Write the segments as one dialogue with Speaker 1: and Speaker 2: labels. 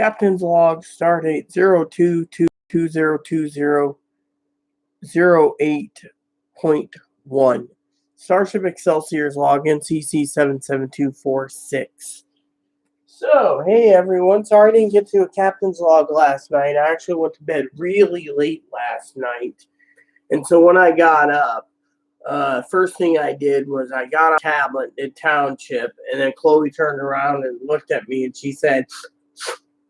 Speaker 1: Captain's log, stardate 02222008.1. Starship Excelsior's log NCC 77246. So, hey everyone, sorry I didn't get to a captain's log last night. I actually went to bed really late last night. And so when I got up, first thing I did was I got a tablet, did Township, and then Chloe turned around and looked at me and she said,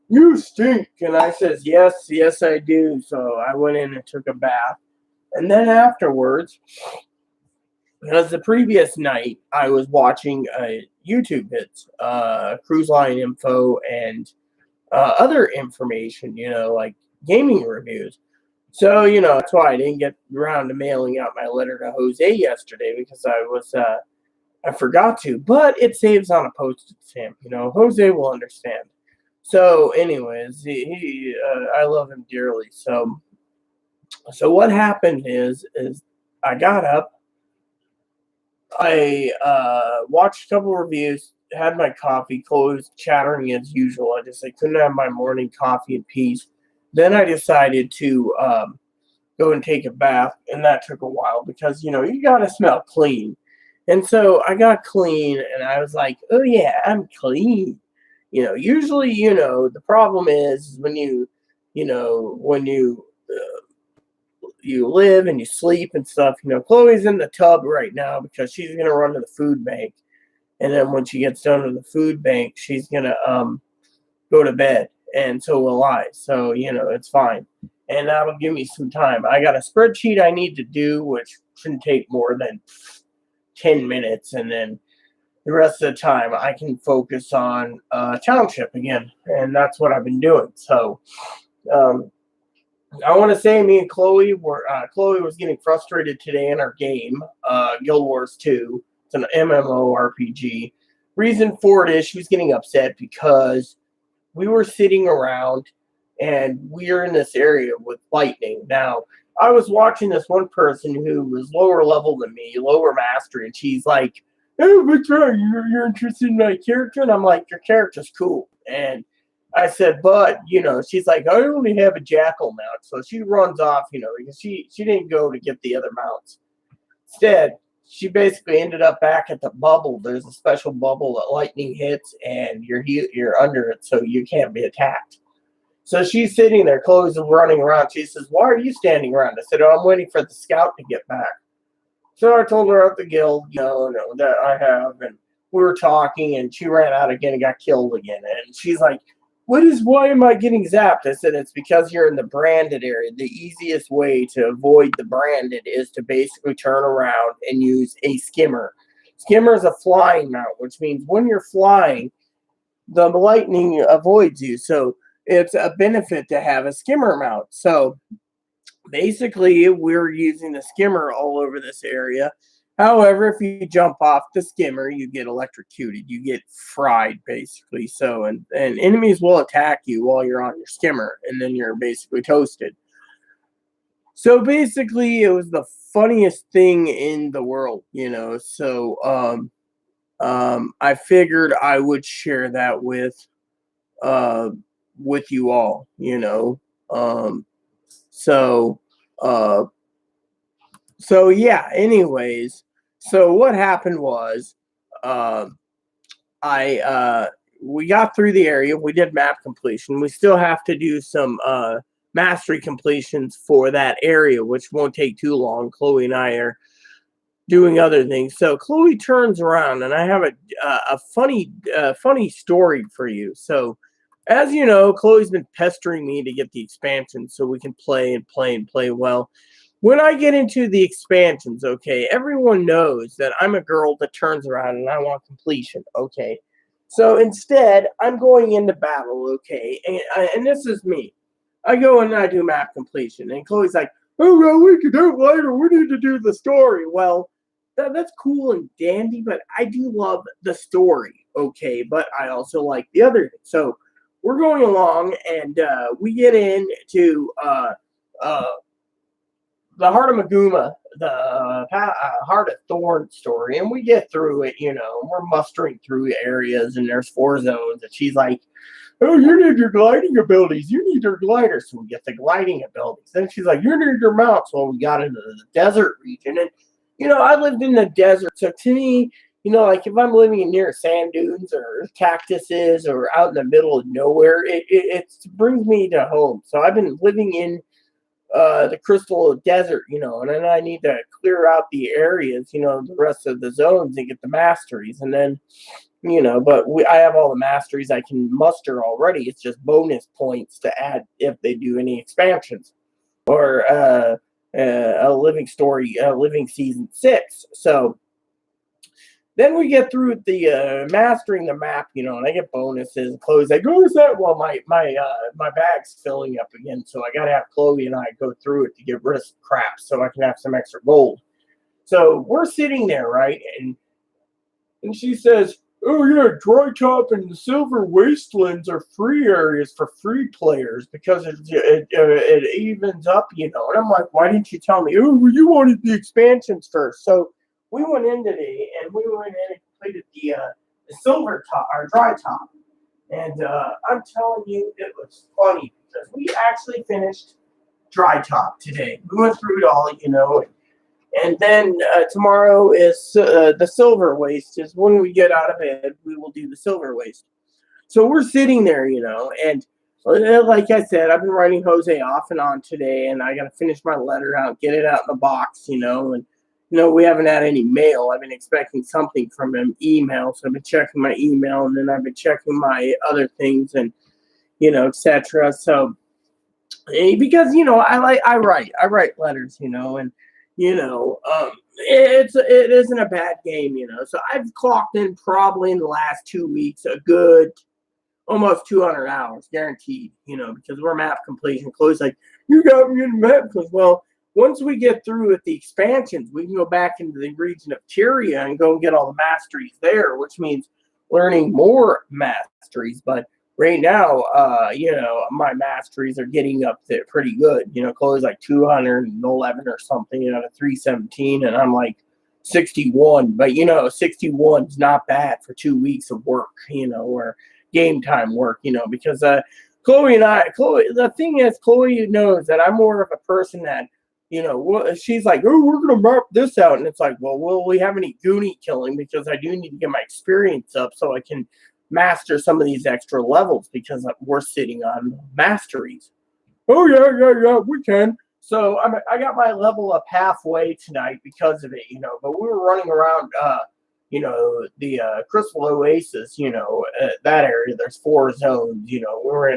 Speaker 1: "You stink." And I says, yes, I do. So I went in and took a bath. And then afterwards, because the previous night I was watching YouTube hits, cruise line info, and other information, like gaming reviews. So, that's why I didn't get around to mailing out my letter to Jose yesterday because I forgot to, but it saves on a postage stamp. Jose will understand. So, anyways, I love him dearly. So what happened is I got up, I watched a couple reviews, had my coffee. Chloe was chattering as usual. I couldn't have my morning coffee in peace. Then I decided to go and take a bath, and that took a while because you gotta smell clean. And so I got clean, and I was like, "Oh yeah, I'm clean." Usually, the problem is when you live and you sleep and stuff. Chloe's in the tub right now because she's gonna run to the food bank, and then when she gets done with the food bank, she's gonna go to bed, and so will I. So it's fine, and that'll give me some time. I got a spreadsheet I need to do, which shouldn't take more than 10 minutes, and then the rest of the time I can focus on Township again, and that's what I've been doing. So I want to say me and Chloe Chloe was getting frustrated today in our game, Guild Wars 2. It's an MMORPG. Reason for it is she was getting upset because we were sitting around and we're in this area with lightning. Now, I was watching this one person who was lower level than me, lower mastery, and she's like, "Oh, what's wrong? You're interested in my character?" And I'm like, "Your character's cool." And I said, "But, she's like, I only have a jackal mount." So she runs off, because she didn't go to get the other mounts. Instead, she basically ended up back at the bubble. There's a special bubble that lightning hits, and you're under it, so you can't be attacked. So she's sitting there, Chloe's running around. She says, "Why are you standing around?" I said, "Oh, I'm waiting for the scout to get back." So I told her at the guild, that I have, and we were talking, and she ran out again and got killed again. And she's like, why am I getting zapped?" I said, "It's because you're in the branded area. The easiest way to avoid the branded is to basically turn around and use a skimmer." Skimmer is a flying mount, which means when you're flying, the lightning avoids you. So it's a benefit to have a skimmer mount. So basically, we're using the skimmer all over this area. However, if you jump off the skimmer, you get electrocuted. You get fried, basically. So, and enemies will attack you while you're on your skimmer, and then you're basically toasted. So basically, it was the funniest thing in the world, So, I figured I would share that with you all, So, uh, so yeah. Anyways, so what happened was, we got through the area. We did map completion. We still have to do some mastery completions for that area, which won't take too long. Chloe and I are doing other things. So Chloe turns around, and I have a funny story for you. So, as you know, Chloe's been pestering me to get the expansion so we can play and play and play well. When I get into the expansions, okay, everyone knows that I'm a girl that turns around and I want completion, okay? So instead, I'm going into battle, okay? And this is me. I go and I do map completion, and Chloe's like, "Oh, well, we can do it later. We need to do the story." Well, that's cool and dandy, but I do love the story, okay? But I also like the other thing. So we're going along, and we get into the Heart of Maguma, the Heart of Thorn story, and we get through it. We're mustering through areas, and there's 4 zones, and she's like, oh, you need your gliding abilities. You need your glider. So we get the gliding abilities. Then she's like, you need your mount. So we got into the desert region. And, I lived in the desert. So to me, like if I'm living near sand dunes or cactuses or out in the middle of nowhere, it brings me to home. So I've been living in the crystal desert, and then I need to clear out the areas, the rest of the zones and get the masteries. And then, but I have all the masteries I can muster already. It's just bonus points to add if they do any expansions or a living season 6. So then we get through the mastering the map, and I get bonuses. Chloe's like, "Oh, is that?" Well, my bag's filling up again, so I gotta have Chloe and I go through it to get rid of some crap, so I can have some extra gold. So we're sitting there, right, and she says, "Oh yeah, Dry Top and the Silver Wastelands are free areas for free players because it evens up, And I'm like, "Why didn't you tell me?" "Oh, well, you wanted the expansions first." So we went in today and we went in and completed the Silver Top, or Dry Top, and I'm telling you, it was funny because we actually finished Dry Top today. We went through it all, and then tomorrow is the Silver Waste. Is when we get out of bed, we will do the Silver Waste. So we're sitting there, and like I said, I've been writing Jose off and on today, and I got to finish my letter out, get it out in the box, and we haven't had any mail. I've been expecting something from him, email. So I've been checking my email, and then I've been checking my other things, and etc. So because I write letters, and it isn't a bad game, So I've clocked in probably in the last 2 weeks a good almost 200 hours guaranteed, because we're map completion. Chloe's like, you got me in map because, well, once we get through with the expansions, we can go back into the region of Tyria and go and get all the masteries there, which means learning more masteries. But right now, my masteries are getting up there pretty good. Chloe's like 211 or something out of 317, and I'm like 61. But 61 is not bad for 2 weeks of work, or game time work, because Chloe, the thing is, Chloe knows that I'm more of a person that, she's like, oh, we're going to map this out. And it's like, well, will we have any Goonie killing? Because I do need to get my experience up so I can master some of these extra levels because we're sitting on masteries. Oh, yeah, we can. So I got my level up halfway tonight because of it, but we were running around, the Crystal Oasis, that area. There's 4 zones, we're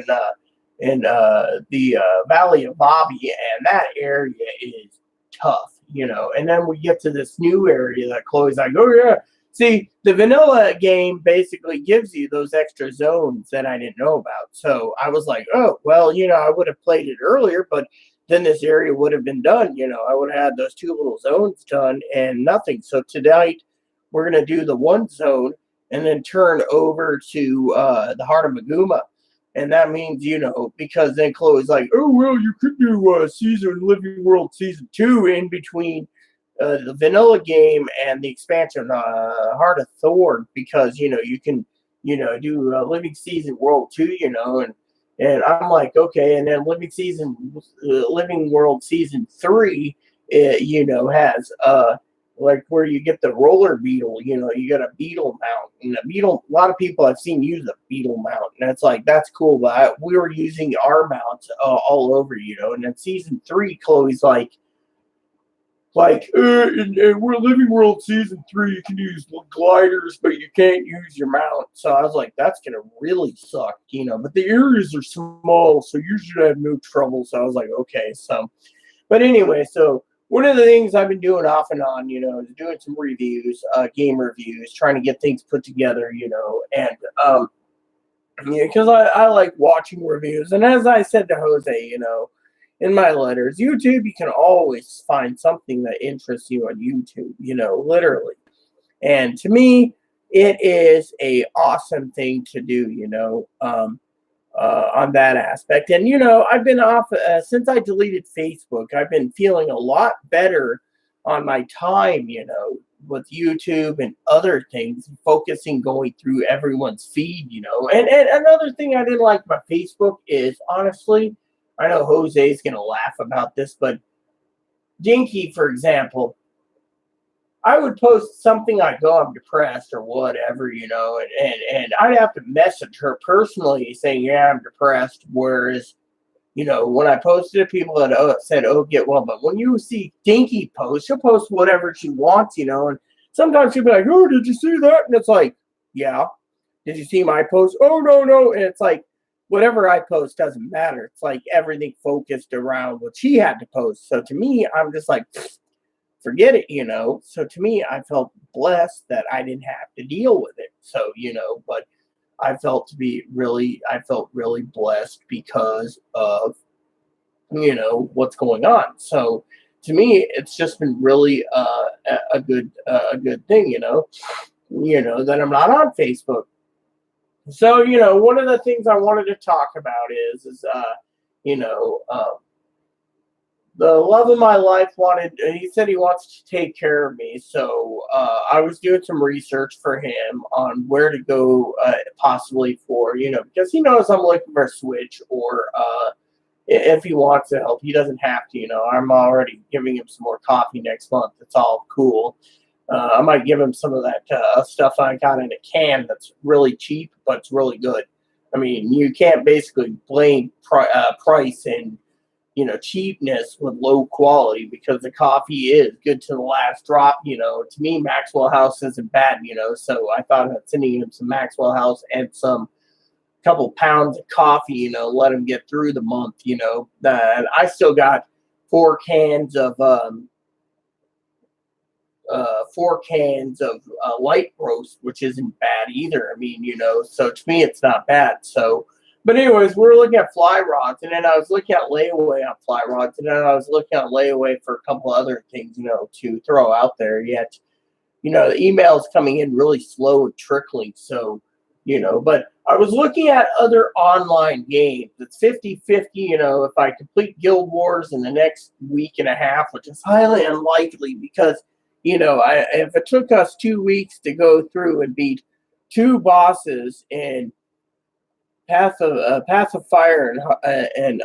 Speaker 1: in the Valley of Bobby, and that area is tough, And then we get to this new area that Chloe's like, oh yeah. See, the vanilla game basically gives you those extra zones that I didn't know about. So I was like, oh, well, I would have played it earlier, but then this area would have been done. I would have had those 2 little zones done and nothing. So tonight we're going to do the 1 zone and then turn over to the Heart of Maguma. And that means, because then Chloe's like, oh, well, you could do Living World Season 2 in between the vanilla game and the expansion, Heart of Thorn, because, you can, do Living Season World 2, and I'm like, okay. And then Living World Season 3, has, like where you get the roller beetle, you got a beetle mount, and a lot of people I've seen use a beetle mount, and it's like, that's cool, but we were using our mounts all over, and then Season 3, Chloe's like, in we're Living World Season 3, you can use gliders, but you can't use your mount. So I was like, that's going to really suck, but the areas are small, so you should have no trouble. So I was like, okay. So, but anyway, so one of the things I've been doing off and on, is doing some reviews, game reviews, trying to get things put together, and because I like watching reviews. And as I said to Jose, in my letters, YouTube, you can always find something that interests you on YouTube, literally. And to me, it is a awesome thing to do, on that aspect. And, I've been off since I deleted Facebook. I've been feeling a lot better on my time, with YouTube and other things, focusing going through everyone's feed, And another thing I didn't like about Facebook is, honestly, I know Jose's gonna laugh about this, but Dinky, for example, I would post something like, "Oh, I'm depressed" or whatever, and I'd have to message her personally saying, "Yeah, I'm depressed." Whereas, when I posted it, people had said, "Oh, get well." But when you see Dinky post, she'll post whatever she wants, and sometimes she'll be like, "Oh, did you see that?" And it's like, "Yeah." "Did you see my post?" "Oh, no, no." And it's like, whatever I post doesn't matter. It's like everything focused around what she had to post. So to me, I'm just like, forget it. So to me, I felt blessed that I didn't have to deal with it. So, but I felt really blessed because of, what's going on. So to me, it's just been really a good thing, that I'm not on Facebook. So, one of the things I wanted to talk about you know, um, the love of my life he said he wants to take care of me. So I was doing some research for him on where to go, possibly for, because he knows I'm looking for a switch, or if he wants to help, he doesn't have to. I'm already giving him some more coffee next month. It's all cool. I might give him some of that stuff I got in a can that's really cheap, but it's really good. I mean, you can't basically blame price and cheapness with low quality, because the coffee is good to the last drop. To me, Maxwell House isn't bad. So I thought about sending him some Maxwell House and some couple pounds of coffee. Let him get through the month. And I still got 4 cans of light roast, which isn't bad either. I mean, so to me, it's not bad. So, but anyways, we're looking at fly rods, and then I was looking at layaway on fly rods, and then I was looking at layaway for a couple other things, to throw out there. Yet, the emails coming in really slow and trickling. So, but I was looking at other online games. It's 50-50, if I complete Guild Wars in the next week and a half, which is highly unlikely because, if it took us 2 weeks to go through and beat 2 bosses in Path of Fire and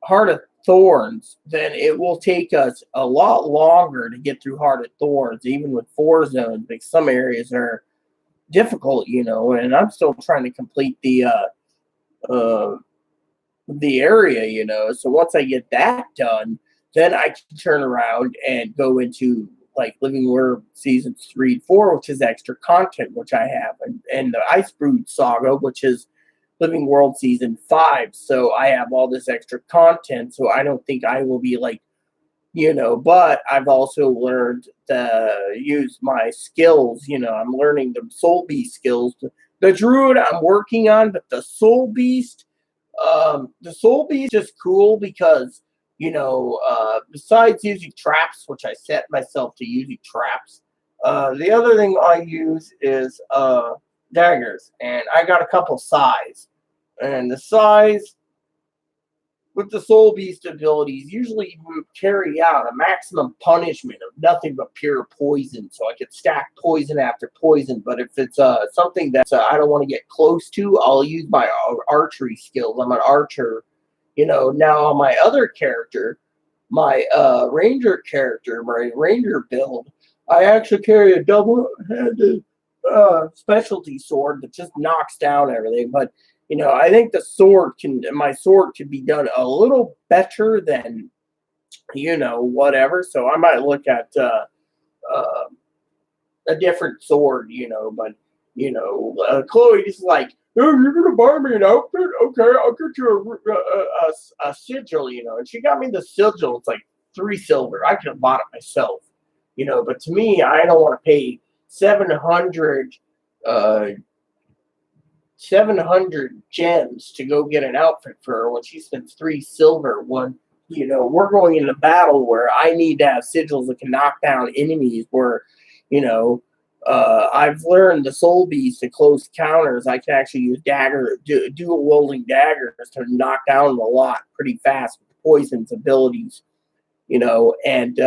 Speaker 1: Heart of Thorns, then it will take us a lot longer to get through Heart of Thorns, even with 4 zones. Like, some areas are difficult, and I'm still trying to complete uh, the area, So once I get that done, then I can turn around and go into like Living World seasons 3 and 4, which is extra content, which I have, and the Icebrood Saga, which is Living World season 5. So I have all this extra content. So I don't think I will be like, but I've also learned to use my skills. I'm learning the Soul Beast skills. The Druid I'm working on, but the Soul Beast is cool because, besides using traps, which I set myself to using traps, the other thing I use is daggers, and I got a couple size. And the size with the Soul Beast abilities usually would carry out a maximum punishment of nothing but pure poison, so I could stack poison after poison. But if it's something that I don't want to get close to, I'll use my archery skills. I'm an archer. Now on my other character, my ranger character, my ranger build, I actually carry a double-handed specialty sword that just knocks down everything. But I think my sword can be done a little better than, whatever. So I might look at a different sword, but, Chloe is like, "Oh, you're going to buy me an outfit? Okay, I'll get you a sigil, and she got me the sigil. It's like 3 silver. I could have bought it myself, but to me, I don't want to pay 700 gems to go get an outfit for her when she spends 3 silver. When we're going into battle where I need to have sigils that can knock down enemies. Where I've learned the Soul Beast to close counters. I can actually use dual wielding daggers to knock down a lot pretty fast with poison's abilities. And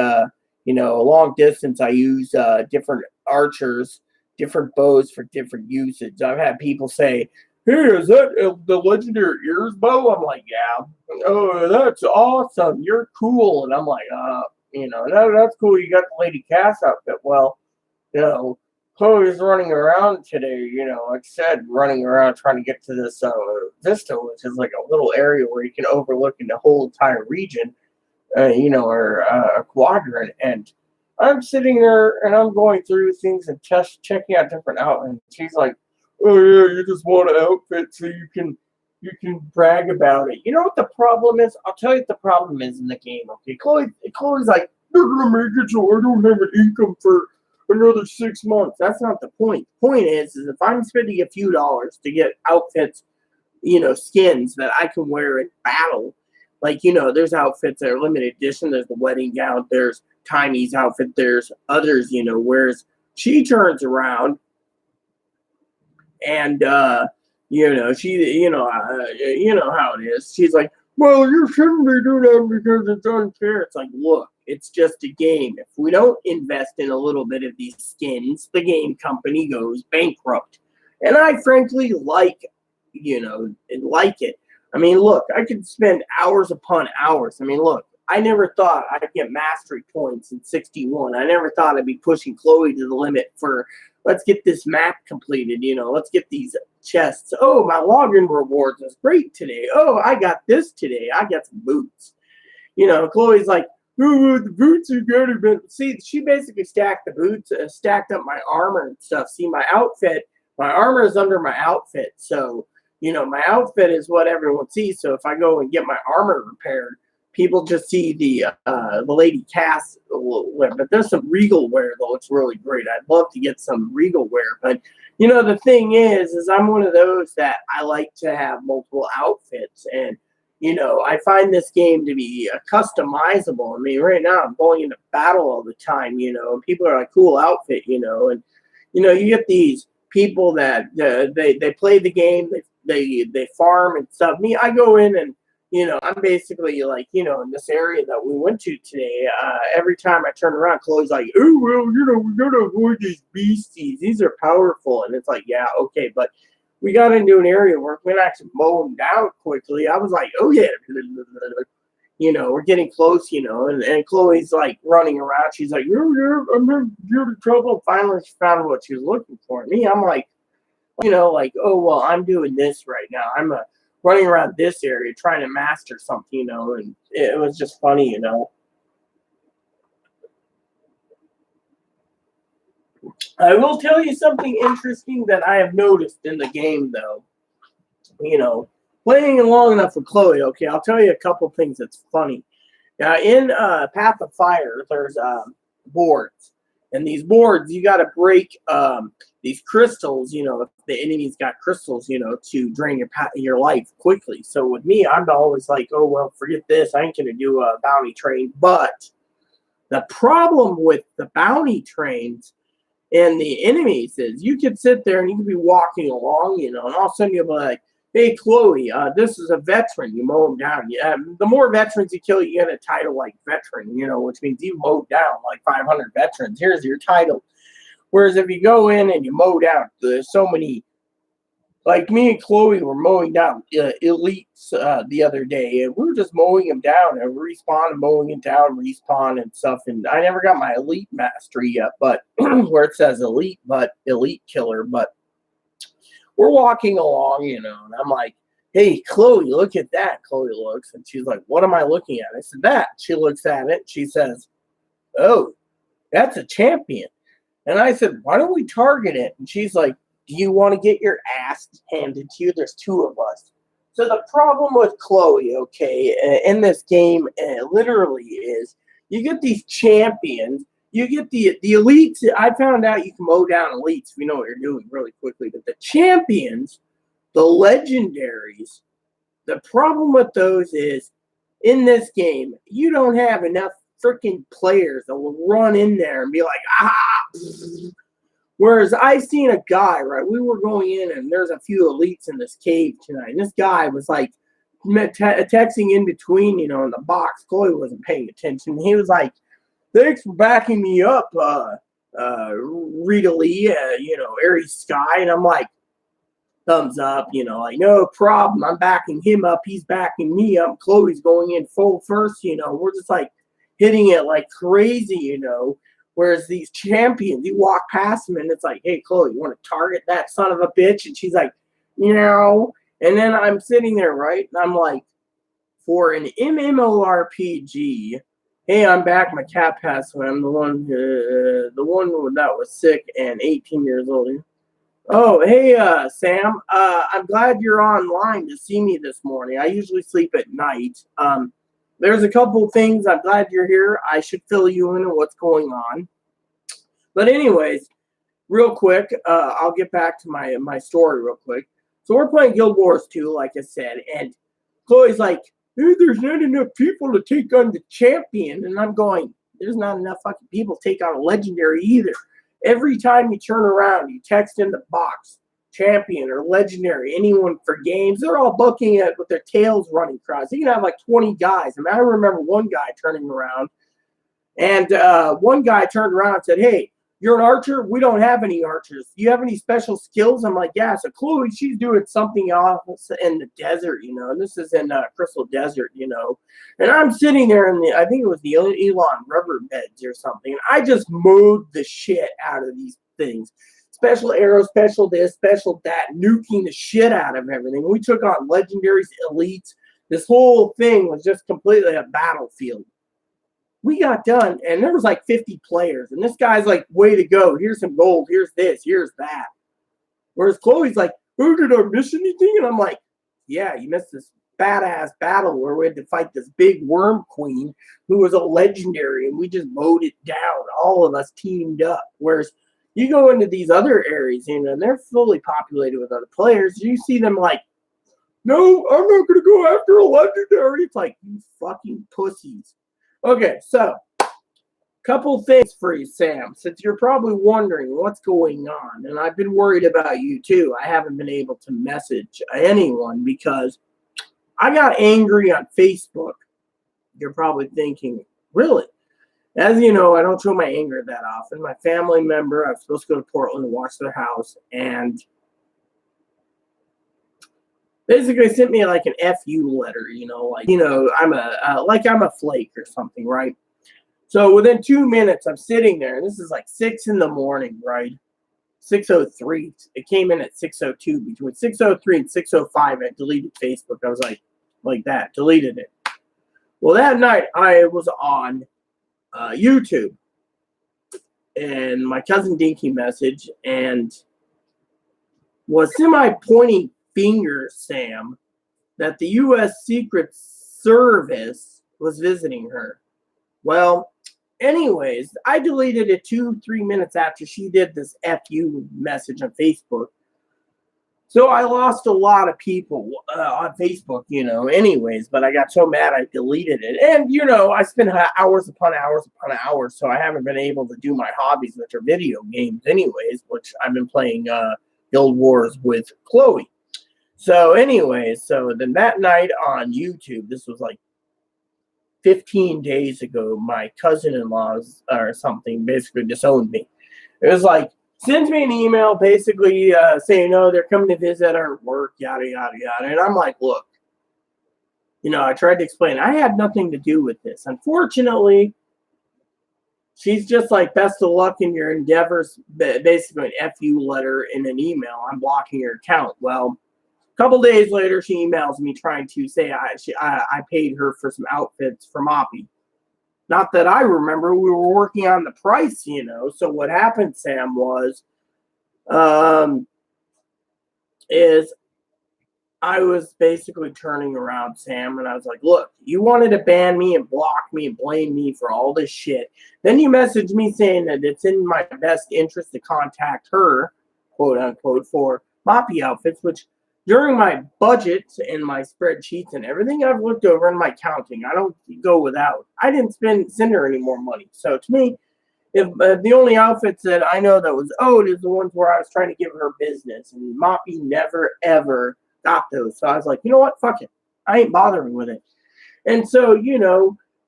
Speaker 1: long distance, I use different archers, different bows for different usage. I've had people say, "Hey, is that the legendary ears bow?" I'm like, "Yeah." "Oh, that's awesome. You're cool." And I'm like, that's cool. You got the Lady Cass outfit. Well, you know, Chloe's running around today, like I said, running around trying to get to this vista, which is like a little area where you can overlook the whole entire region, or a quadrant. And I'm sitting there and I'm going through things and just checking out different outfits. She's like, "Oh yeah, you just want an outfit so you can brag about it." You know what the problem is? I'll tell you what the problem is in the game. Okay, Chloe's like, "They're gonna make it so I don't have an income for another 6 months." That's not the point. The point is if I'm spending a few dollars to get outfits, skins that I can wear in battle. Like, there's outfits that are limited edition. There's the wedding gown. There's Tiny's outfit. There's others, whereas she turns around and, she, you know how it is. She's like, "Well, you shouldn't be doing that because it's unfair." It's like, look, it's just a game. If we don't invest in a little bit of these skins, the game company goes bankrupt. And I frankly like it. I mean, look, I could spend hours upon hours. I mean, look, I never thought I'd get mastery points in 61. I never thought I'd be pushing Chloe to the limit for, let's get this map completed, let's get these chests. Oh, my login rewards was great today. Oh, I got this today. I got some boots. Chloe's like, "Oh, the boots are good." But see, she basically stacked the boots, stacked up my armor and stuff. See, my armor is under my outfit. So, my outfit is what everyone sees. So if I go and get my armor repaired, people just see the Lady Cass wear. But there's some regal wear though. It's really great. I'd love to get some regal wear. But the thing is I'm one of those that I like to have multiple outfits. And I find this game to be customizable. I mean, right now I'm going into battle all the time, and people are like, "Cool outfit," and you get these people that they play the game, they farm and stuff. Me, I go in and I'm basically like, in this area that we went to today, every time I turn around, Chloe's like, "Oh, well, we gotta avoid these beasties. These are powerful." And it's like, yeah, okay, but we got into an area where we can actually mow them down quickly. I was like, "Oh yeah." We're getting close, and Chloe's like running around. She's like, "Yeah, I'm in beauty trouble." Finally, she found what she was looking for. Me, I'm like, like, "Oh, well, I'm doing this right now. I'm running around this area trying to master something, and it was just funny, I will tell you something interesting that I have noticed in the game, though. Playing long enough with Chloe, okay, I'll tell you a couple things that's funny. Now, in Path of Fire, there's boards. And these boards, you got to break these crystals, if the enemy's got crystals, to drain your life quickly. So with me, I'm always like, "Oh, well, forget this. I ain't going to do a bounty train." But the problem with the bounty trains and the enemies is you could sit there and you could be walking along, and all of a sudden you'll be like, "Hey, Chloe, this is a veteran." You mow him down. Yeah, the more veterans you kill, you get a title like veteran, which means you mowed down like 500 veterans. Here's your title. Whereas if you go in and you mow down, there's so many. Like me and Chloe were mowing down elites the other day, and we were just mowing them down and respawn and mowing it down, respawn and stuff. And I never got my elite mastery yet, but where it says elite, but elite killer. But we're walking along, and I'm like, "Hey, Chloe, look at that." Chloe looks, and she's like, "What am I looking at?" I said, "That." She looks at it. She says, "Oh, that's a champion." And I said, "Why don't we target it?" And she's like, "Do you want to get your ass handed to you? There's two of us." So the problem with Chloe, okay, in this game, literally is you get these champions, you get the elites. I found out you can mow down elites if you know what you're doing really quickly. But the champions, the legendaries, the problem with those is in this game, you don't have enough freaking players that will run in there and be like, "Ah." Whereas I seen a guy, right? We were going in and there's a few elites in this cave tonight. And this guy was like texting in between, in the box. Chloe wasn't paying attention. He was like, thanks for backing me up, Rita Lee, Aries Sky. And I'm like, thumbs up, like, no problem. I'm backing him up. He's backing me up. Chloe's going in full first, We're just like hitting it like crazy, Whereas these champions, you walk past them and it's like, hey, Chloe, you want to target that son of a bitch? And she's like, no. And then I'm sitting there, right? And I'm like, for an MMORPG, hey, I'm back. My cat passed away. I'm the one that was sick and 18 years old. Oh, hey, Sam. I'm glad you're online to see me this morning. I usually sleep at night. There's a couple things. I'm glad you're here. I should fill you in on what's going on. But anyways, real quick, I'll get back to my story real quick. So we're playing Guild Wars 2, like I said, and Chloe's like, hey, there's not enough people to take on the champion. And I'm going, there's not enough fucking people to take on a legendary either. Every time you turn around, you text in the box, champion or legendary, anyone for games, they're all booking it with their tails running across. You can have like 20 guys. I remember one guy turning around, and one guy turned around and said, hey, you're an archer? We don't have any archers. Do you have any special skills? I'm like, yeah. So Chloe, she's doing something else in the desert, and this is in Crystal Desert, and I'm sitting there in I think it was the Elon rubber beds or something, and I just mowed the shit out of these things. Special arrow, special this, special that, nuking the shit out of everything. We took on legendaries, elites. This whole thing was just completely a battlefield. We got done, and there was like 50 players, and this guy's like, way to go. Here's some gold. Here's this. Here's that. Whereas Chloe's like, oh, did I miss anything? And I'm like, yeah, you missed this badass battle where we had to fight this big worm queen who was a legendary, and we just mowed it down. All of us teamed up. Whereas you go into these other areas, and they're fully populated with other players. You see them like, no, I'm not going to go after a legendary. It's like, you fucking pussies. Okay, so couple things for you, Sam, since you're probably wondering what's going on, and I've been worried about you too. I haven't been able to message anyone because I got angry on Facebook. You're probably thinking, really? As you know, I don't show my anger that often. My family member, I was supposed to go to Portland to watch their house, and basically sent me like an FU letter, I'm a flake or something, right? So within 2 minutes, I'm sitting there, and this is like 6 in the morning, right? 6:03. It came in at 6:02. Between 6:03 and 6:05, I deleted Facebook. I was like that, deleted it. Well, that night I was on YouTube, and my cousin Dinky messaged and was semi-pointing finger, Sam, that the U.S. Secret Service was visiting her. Well, anyways, I deleted it 2-3 minutes after she did this FU message on Facebook. So I lost a lot of people on Facebook, anyways, but I got so mad I deleted it. And, I spent hours upon hours upon hours, so I haven't been able to do my hobbies, which are video games anyways, which I've been playing Guild Wars with Chloe. So anyways, so then that night on YouTube, this was like 15 days ago, my cousin-in-laws or something basically disowned me. It was like, sends me an email basically saying, oh, they're coming to visit our work, yada, yada, yada. And I'm like, look, I tried to explain. I had nothing to do with this. Unfortunately, she's just like, best of luck in your endeavors, basically an FU letter in an email. I'm blocking your account. Well, a couple days later, she emails me trying to say I paid her for some outfits for Moppy. Not that I remember. We were working on the price, So what happened, Sam, was is I was basically turning around, Sam, and I was like, look, you wanted to ban me and block me and blame me for all this shit. Then you messaged me saying that it's in my best interest to contact her, quote unquote, for Moppy outfits, which during my budgets and my spreadsheets and everything I've looked over in my counting, I don't go without. I didn't send her any more money. So to me, if the only outfits that I know that was owed is the ones where I was trying to give her business, and Moppy never ever got those. So I was like, you know what? Fuck it. I ain't bothering with it. And so,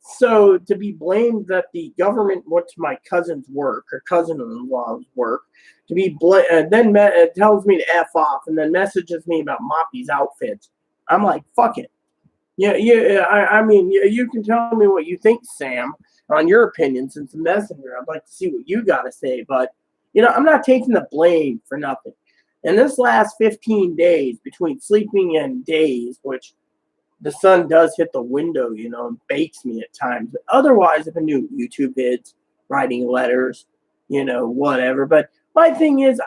Speaker 1: So to be blamed that the government went to my cousin's work or cousin-in-law's work to be then tells me to F off and then messages me about Moppy's outfits. I'm like, fuck it. Yeah. I mean, you can tell me what you think, Sam, on your opinion since the messenger. I'd like to see what you got to say, but I'm not taking the blame for nothing. And this last 15 days between sleeping and days, which the sun does hit the window, and bakes me at times. But otherwise, I've been doing YouTube vids, writing letters, whatever. But my thing is,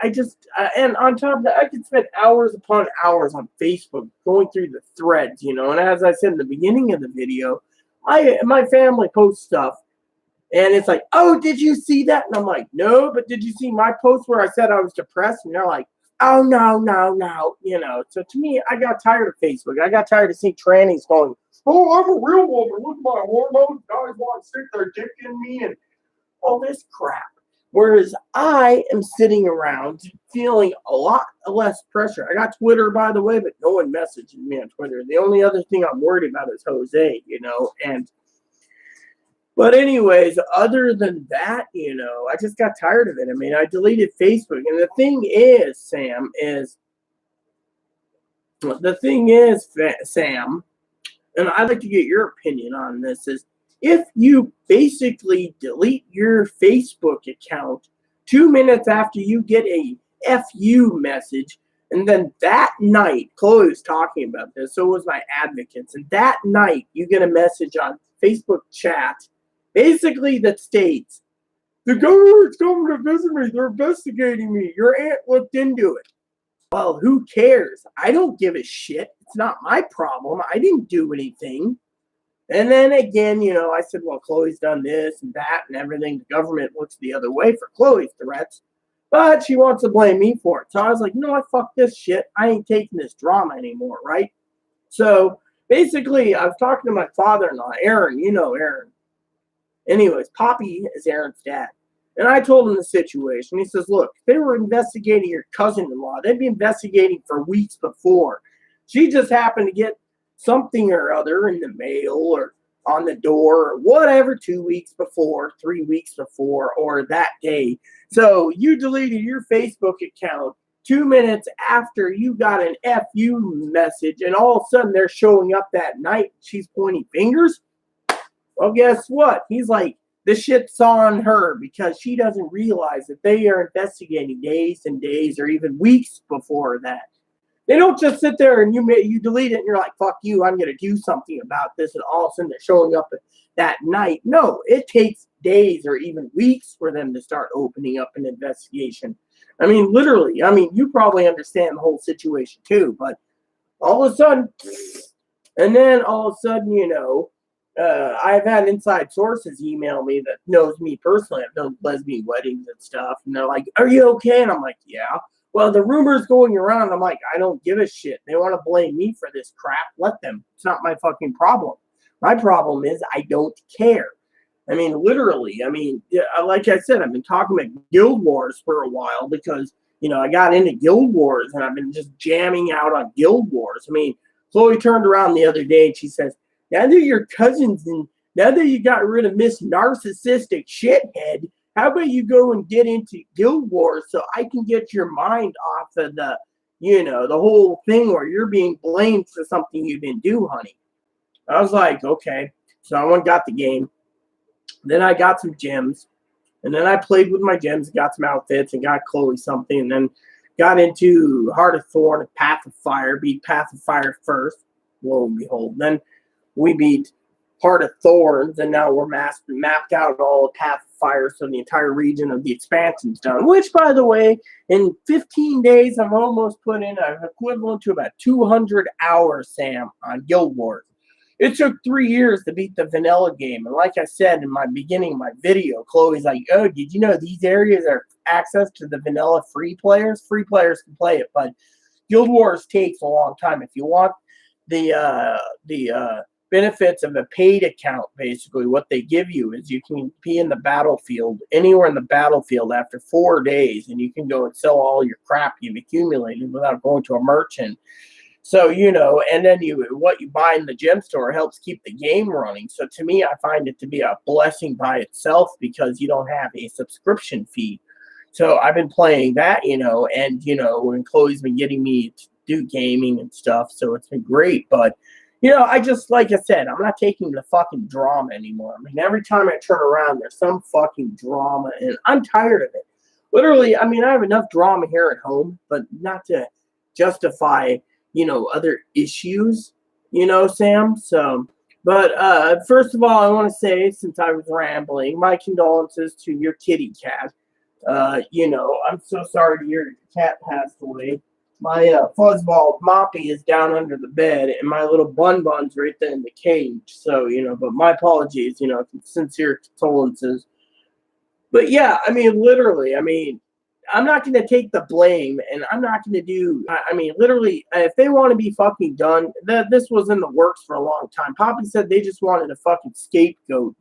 Speaker 1: and on top of that, I could spend hours upon hours on Facebook going through the threads, and as I said in the beginning of the video, my family posts stuff, and it's like, oh, did you see that? And I'm like, no, but did you see my post where I said I was depressed? And they're like, oh, no. So to me, I got tired of Facebook. I got tired of seeing trannies going, oh, I'm a real woman. Look at my hormones. Guys want to stick their dick in me and all this crap. Whereas I am sitting around feeling a lot less pressure. I got Twitter, by the way, but no one messaged me on Twitter. The only other thing I'm worried about is Jose, But anyways, other than that, I just got tired of it. I mean, I deleted Facebook. And the thing is, Sam, and I'd like to get your opinion on this, is if you basically delete your Facebook account 2 minutes after you get a FU message, and then that night, Chloe was talking about this, so was my advocates, and that night you get a message on Facebook chat, basically that states, the government's coming to visit me, they're investigating me, your aunt looked into it. Well, who cares? I don't give a shit. It's not my problem. I didn't do anything. And then again, I said, well, Chloe's done this and that and everything. The government looks the other way for Chloe's threats, but she wants to blame me for it. So I was like, no, fuck this shit. I ain't taking this drama anymore, right? So basically, I was talking to my father-in-law, Aaron. Aaron. Anyways, Poppy is Aaron's dad. And I told him the situation. He says, look, if they were investigating your cousin-in-law, they'd be investigating for weeks before. She just happened to get something or other in the mail or on the door or whatever 2 weeks before, 3 weeks before, or that day. So you deleted your Facebook account 2 minutes after you got an FU message, and all of a sudden they're showing up that night. She's pointing fingers. Well, guess what? He's like, the shit's on her because she doesn't realize that they are investigating days and days or even weeks before that. They don't just sit there and you delete it and you're like, fuck you, I'm going to do something about this, and all of a sudden they're showing up that night. No, it takes days or even weeks for them to start opening up an investigation. I mean, literally, you probably understand the whole situation too, but all of a sudden, and then all of a sudden, I've had inside sources email me that knows me personally. I've done lesbian weddings and stuff, and they're like, are you okay? And I'm like, yeah. Well, the rumors going around, I'm like, I don't give a shit. They want to blame me for this crap. Let them. It's not my fucking problem. My problem is I don't care. I mean, literally. Like I said, I've been talking about Guild Wars for a while because, I got into Guild Wars and I've been just jamming out on Guild Wars. Chloe turned around the other day and she says, now that you're cousins and now that you got rid of Miss Narcissistic Shithead, how about you go and get into Guild Wars so I can get your mind off of the whole thing where you're being blamed for something you didn't do, honey. I was like, okay. So I went and got the game. Then I got some gems. And then I played with my gems and got some outfits and got Chloe something. And then got into Heart of Thorn and Path of Fire. Beat Path of Fire first. Lo and behold. Then we beat Heart of Thorns, and now we're mapped out all of Path of Fire, so the entire region of the expansion's done. Which, by the way, in 15 days, I've almost put in an equivalent to about 200 hours, Sam, on Guild Wars. It took 3 years to beat the vanilla game, and like I said in my beginning of my video, Chloe's like, oh, did you know these areas are access to the vanilla free players? Free players can play it, but Guild Wars takes a long time. If you want the benefits of a paid account, basically what they give you is you can be in the battlefield, anywhere in the battlefield after 4 days, and you can go and sell all your crap you've accumulated without going to a merchant. So, and then what you buy in the gem store helps keep the game running. So to me, I find it to be a blessing by itself because you don't have a subscription fee. So I've been playing that, and and Chloe's been getting me to do gaming and stuff. So it's been great. But I just, like I said, I'm not taking the fucking drama anymore. I mean, every time I turn around, there's some fucking drama, and I'm tired of it. Literally, I mean, I have enough drama here at home, but not to justify other issues, Sam. So, but first of all, I want to say, since I was rambling, my condolences to your kitty cat. I'm so sorry to hear your cat passed away. My fuzzball Moppy is down under the bed, and my little Bun's right there in the cage. So, but my apologies, sincere condolences. But yeah, I mean, literally, I mean, I'm not going to take the blame, and I'm not going to do. I mean, literally, if they want to be fucking done, this was in the works for a long time. Poppy said they just wanted a fucking scapegoat,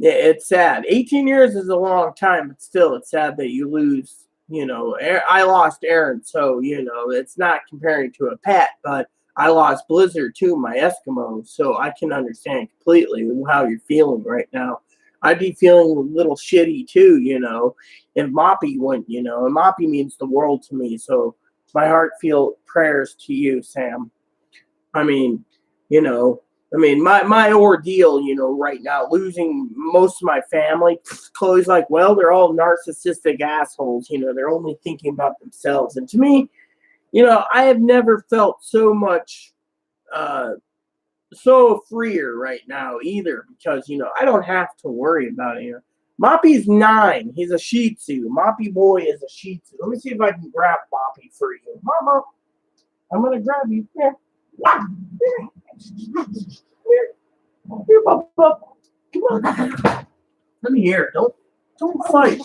Speaker 1: Yeah, it's sad. 18 years is a long time, but still, it's sad that you lose. I lost Aaron, so it's not comparing to a pet, but I lost Blizzard too, my Eskimo, so I can understand completely how you're feeling right now. I'd be feeling a little shitty too, if Moppy went, and Moppy means the world to me, so my heartfelt prayers to you, Sam. I mean, my ordeal, right now, losing most of my family. Chloe's like, well, they're all narcissistic assholes, they're only thinking about themselves. And to me, I have never felt so much, so freer right now either because, I don't have to worry about it. Moppy's 9. He's a Shih Tzu. Moppy boy is a Shih Tzu. Let me see if I can grab Moppy for you. Mama, I'm going to grab you. Here. Here, Papa. Come on. Let me hear. Don't fight.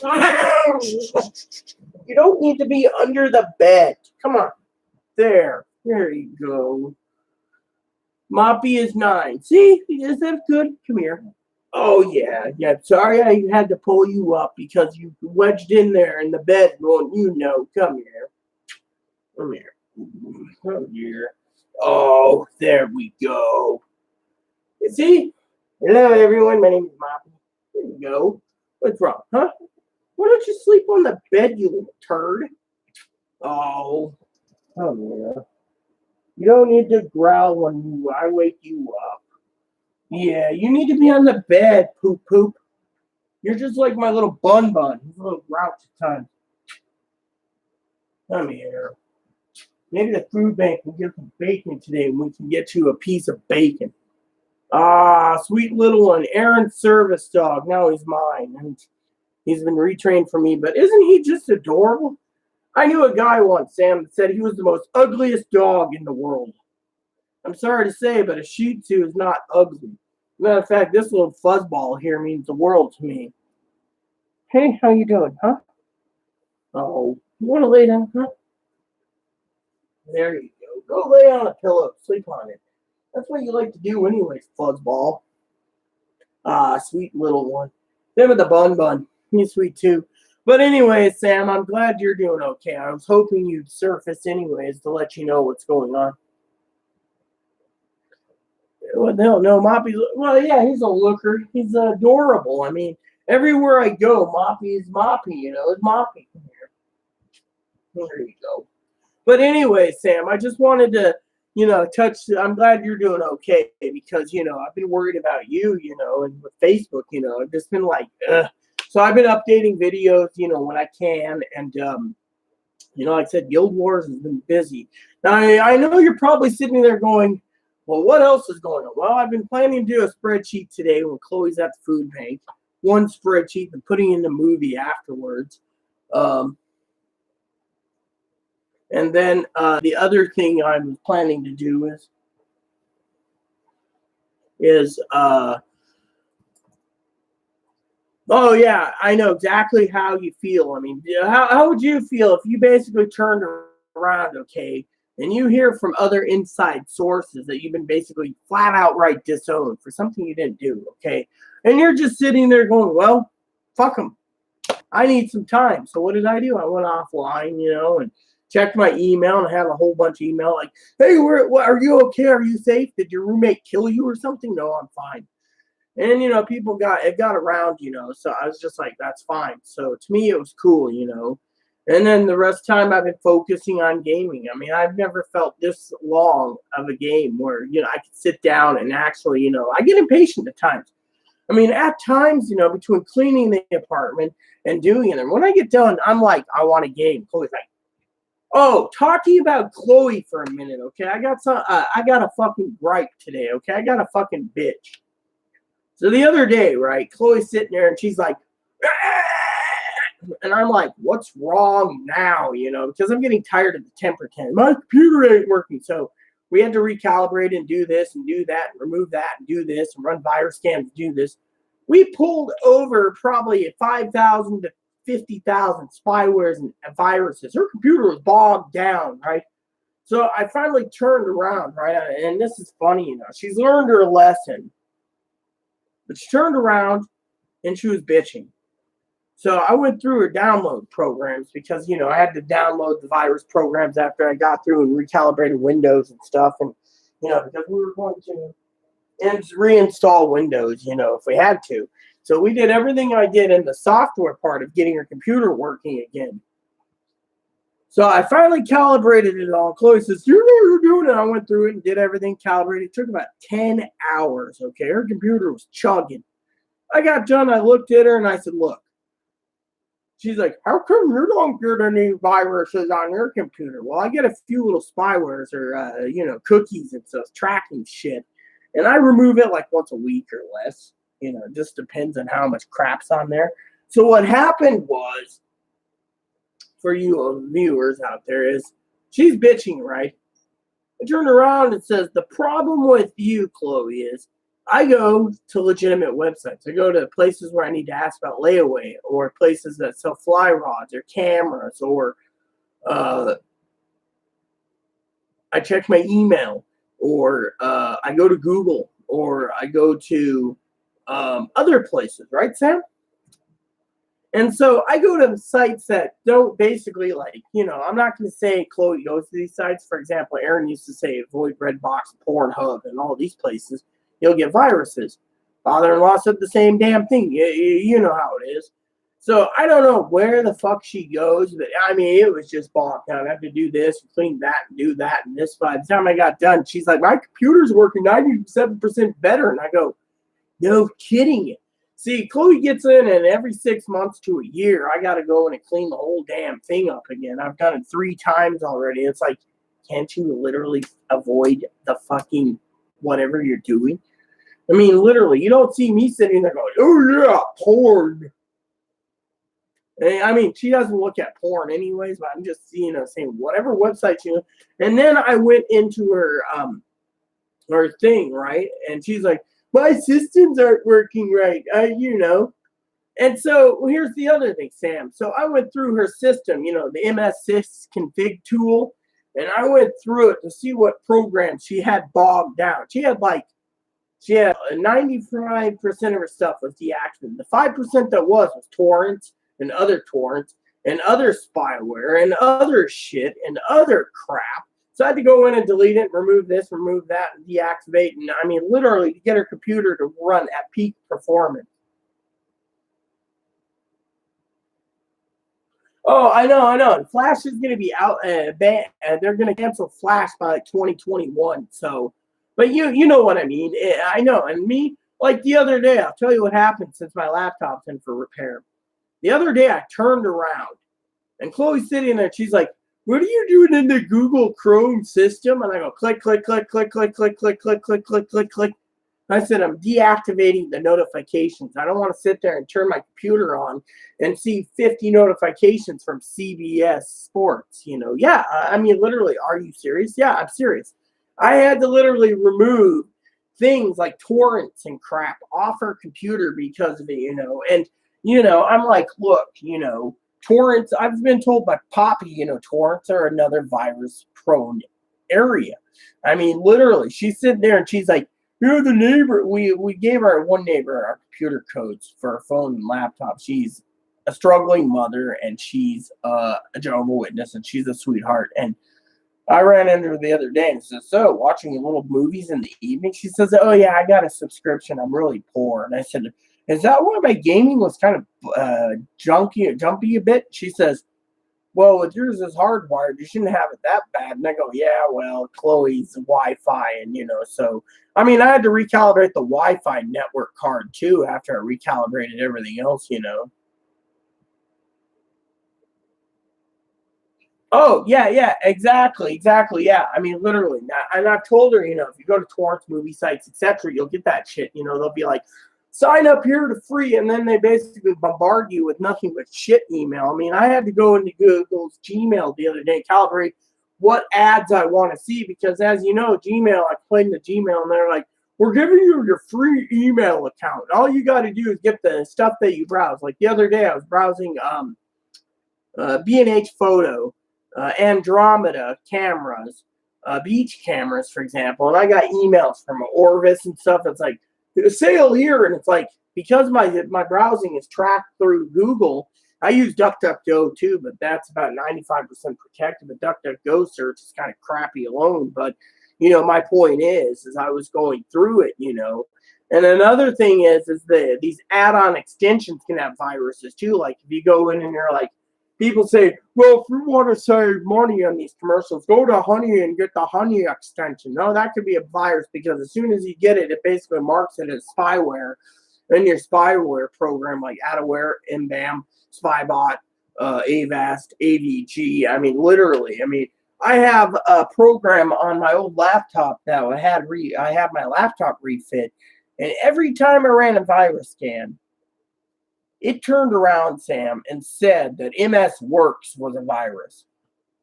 Speaker 1: You don't need to be under the bed. Come on. There you go. Moppy is 9. See, is that good? Come here. Oh yeah. Sorry, I had to pull you up because you wedged in there in the bed going. Come here. Come here. Come here. Oh, there we go. You see? Hello, everyone. My name is Moppy. There you go. What's wrong, huh? Why don't you sleep on the bed, you little turd? Oh, yeah. You don't need to growl when I wake you up. Yeah, you need to be on the bed, poop. You're just like my little Bun. He's a little grouch at times. Come here. Maybe the food bank can get some bacon today and we can get you a piece of bacon. Ah, sweet little one. Aaron's service dog. Now he's mine. And he's been retrained for me. But isn't he just adorable? I knew a guy once, Sam, that said he was the most ugliest dog in the world. I'm sorry to say, but a Shih Tzu is not ugly. Matter of fact, this little fuzzball here means the world to me. Hey, how you doing, huh? Oh, you want to lay down, huh? There you go. Go lay on a pillow. Sleep on it. That's what you like to do anyways, fuzzball. Ah, sweet little one. Them with the Bun. He's sweet too. But anyway, Sam, I'm glad you're doing okay. I was hoping you'd surface anyways to let you know what's going on. Well, no, Moppy. Well, yeah, he's a looker. He's adorable. I mean, everywhere I go, Moppy is Moppy. It's Moppy. There you go. But anyway, Sam, I just wanted to, touch. I'm glad you're doing okay because, I've been worried about you, and with Facebook, I've just been like, ugh. So I've been updating videos, when I can. And, like I said, Guild Wars has been busy. Now, I know you're probably sitting there going, well, what else is going on? Well, I've been planning to do a spreadsheet today when Chloe's at the food bank. One spreadsheet and putting in the movie afterwards. And then the other thing I'm planning to do is oh yeah, I know exactly how you feel. I mean, how would you feel if you basically turned around, okay, and you hear from other inside sources that you've been basically flat outright disowned for something you didn't do, okay, and you're just sitting there going, well, fuck them. I need some time. So what did I do? I went offline, and checked my email and had a whole bunch of email like, hey, are you okay? Are you safe? Did your roommate kill you or something? No, I'm fine. And people got around, so I was just like, that's fine. So to me it was cool, And then the rest of the time I've been focusing on gaming. I mean, I've never felt this long of a game where, I could sit down and actually, I get impatient at times. I mean, at times, between cleaning the apartment and doing it, and when I get done, I'm like, I want a game. Chloe's like, oh, talking about Chloe for a minute, okay? I got a fucking gripe today, okay? I got a fucking bitch. So the other day, right, Chloe's sitting there and she's like, ah! And I'm like, what's wrong now, because I'm getting tired of the temper tantrum. My computer ain't working. So we had to recalibrate and do this and do that and remove that and do this and run virus scans and do this. We pulled over probably 5,000 to 50,000 spywares and viruses. Her computer was bogged down, right? So I finally turned around, right? And this is funny, she's learned her lesson. But she turned around and she was bitching. So I went through her download programs because, I had to download the virus programs after I got through and recalibrated Windows and stuff. And, because we were going to reinstall Windows, if we had to. So we did everything I did in the software part of getting her computer working again. So I finally calibrated it all. Chloe says, you know what you're doing? And I went through it and did everything calibrated. It took about 10 hours, okay? Her computer was chugging. I got done. I looked at her and I said, look. She's like, how come you don't get any viruses on your computer? Well, I get a few little spywares or, cookies and stuff, tracking shit. And I remove it like once a week or less. It just depends on how much crap's on there. So what happened was, for you viewers out there, is she's bitching, right? I turn around and says, the problem with you, Chloe, is I go to legitimate websites. I go to places where I need to ask about layaway or places that sell fly rods or cameras or I check my email or I go to Google or I go to other places, right, Sam? And so I go to sites that don't basically I'm not going to say Chloe goes to these sites. For example, Aaron used to say avoid Redbox, Pornhub, and all these places. You'll get viruses. Father-in-law said the same damn thing. You know how it is. So I don't know where the fuck she goes, but I mean, it was just bogged down. I have to do this, clean that, and do that, and this. By the time I got done, she's like, my computer's working 97% better. And I go, no kidding. See, Chloe gets in, and every 6 months to a year, I got to go in and clean the whole damn thing up again. I've done it 3 times already. It's like, can't you literally avoid the fucking whatever you're doing? I mean, literally, you don't see me sitting there going, oh, yeah, porn. I mean, she doesn't look at porn anyways, but I'm just saying whatever website she knows. And then I went into her thing, right? And she's like, my systems aren't working right, And so here's the other thing, Sam. So I went through her system, the MS6 config tool, and I went through it to see what programs she had bogged down. She had 95% of her stuff was deactivated. The 5% that was torrents and other spyware and other shit and other crap. So I had to go in and delete it, remove this, remove that, and deactivate. And I mean, literally, to get her computer to run at peak performance. Oh, I know. And Flash is going to be out. They're going to cancel Flash by 2021. So, but you know what I mean. I know. And me, like the other day, I'll tell you what happened since my laptop's in for repair. The other day, I turned around, and Chloe's sitting there. She's like, what are you doing in the Google Chrome system? And I go, click, click, click, click, click, click, click, click, click, click, click, click. I said, I'm deactivating the notifications. I don't want to sit there and turn my computer on and see 50 notifications from CBS Sports. Yeah, I mean, literally, are you serious? Yeah, I'm serious. I had to literally remove things like torrents and crap off her computer because of it, And, I'm like, look, torrents, I've been told by Poppy, torrents are another virus-prone area. I mean, literally, she's sitting there and she's like, you're the neighbor. We gave our one neighbor our computer codes for her phone and laptop. She's a struggling mother, and she's a Jehovah's Witness, and she's a sweetheart. And I ran into her the other day and said, "So, watching little movies in the evening?" She says, "Oh yeah, I got a subscription. I'm really poor." And I said, "Is that why my gaming was kind of jumpy a bit?" She says, "Well, if yours is hardwired, you shouldn't have it that bad." And I go, "Yeah, well, Chloe's Wi-Fi, and so I mean, I had to recalibrate the Wi-Fi network card too after I recalibrated everything else. Oh, yeah, exactly, yeah. I mean, literally, and I've told her, if you go to torrents, movie sites, etc., you'll get that shit. They'll be like, sign up here to free, and then they basically bombard you with nothing but shit email. I mean, I had to go into Google's Gmail the other day, calibrate what ads I want to see, because as you know, Gmail, I played into Gmail, and they're like, we're giving you your free email account. All you got to do is get the stuff that you browse. Like the other day, I was browsing B&H Photo, Andromeda cameras, beach cameras, for example, and I got emails from Orvis and stuff. It's like, sale here, and it's like, because my browsing is tracked through Google. I use DuckDuckGo too, but that's about 95% protected. The DuckDuckGo search is kind of crappy alone, but my point is I was going through it, And another thing is these add-on extensions can have viruses too. Like if you go in and you're like, people say, well, if you want to save money on these commercials, go to Honey and get the Honey extension. No, that could be a virus, because as soon as you get it, it basically marks it as spyware in your spyware program, like Adaware, MBAM, Spybot, Avast, AVG. I mean, literally. I mean, I have a program on my old laptop that I had my laptop refit, and every time I ran a virus scan, it turned around, Sam, and said that MS Works was a virus.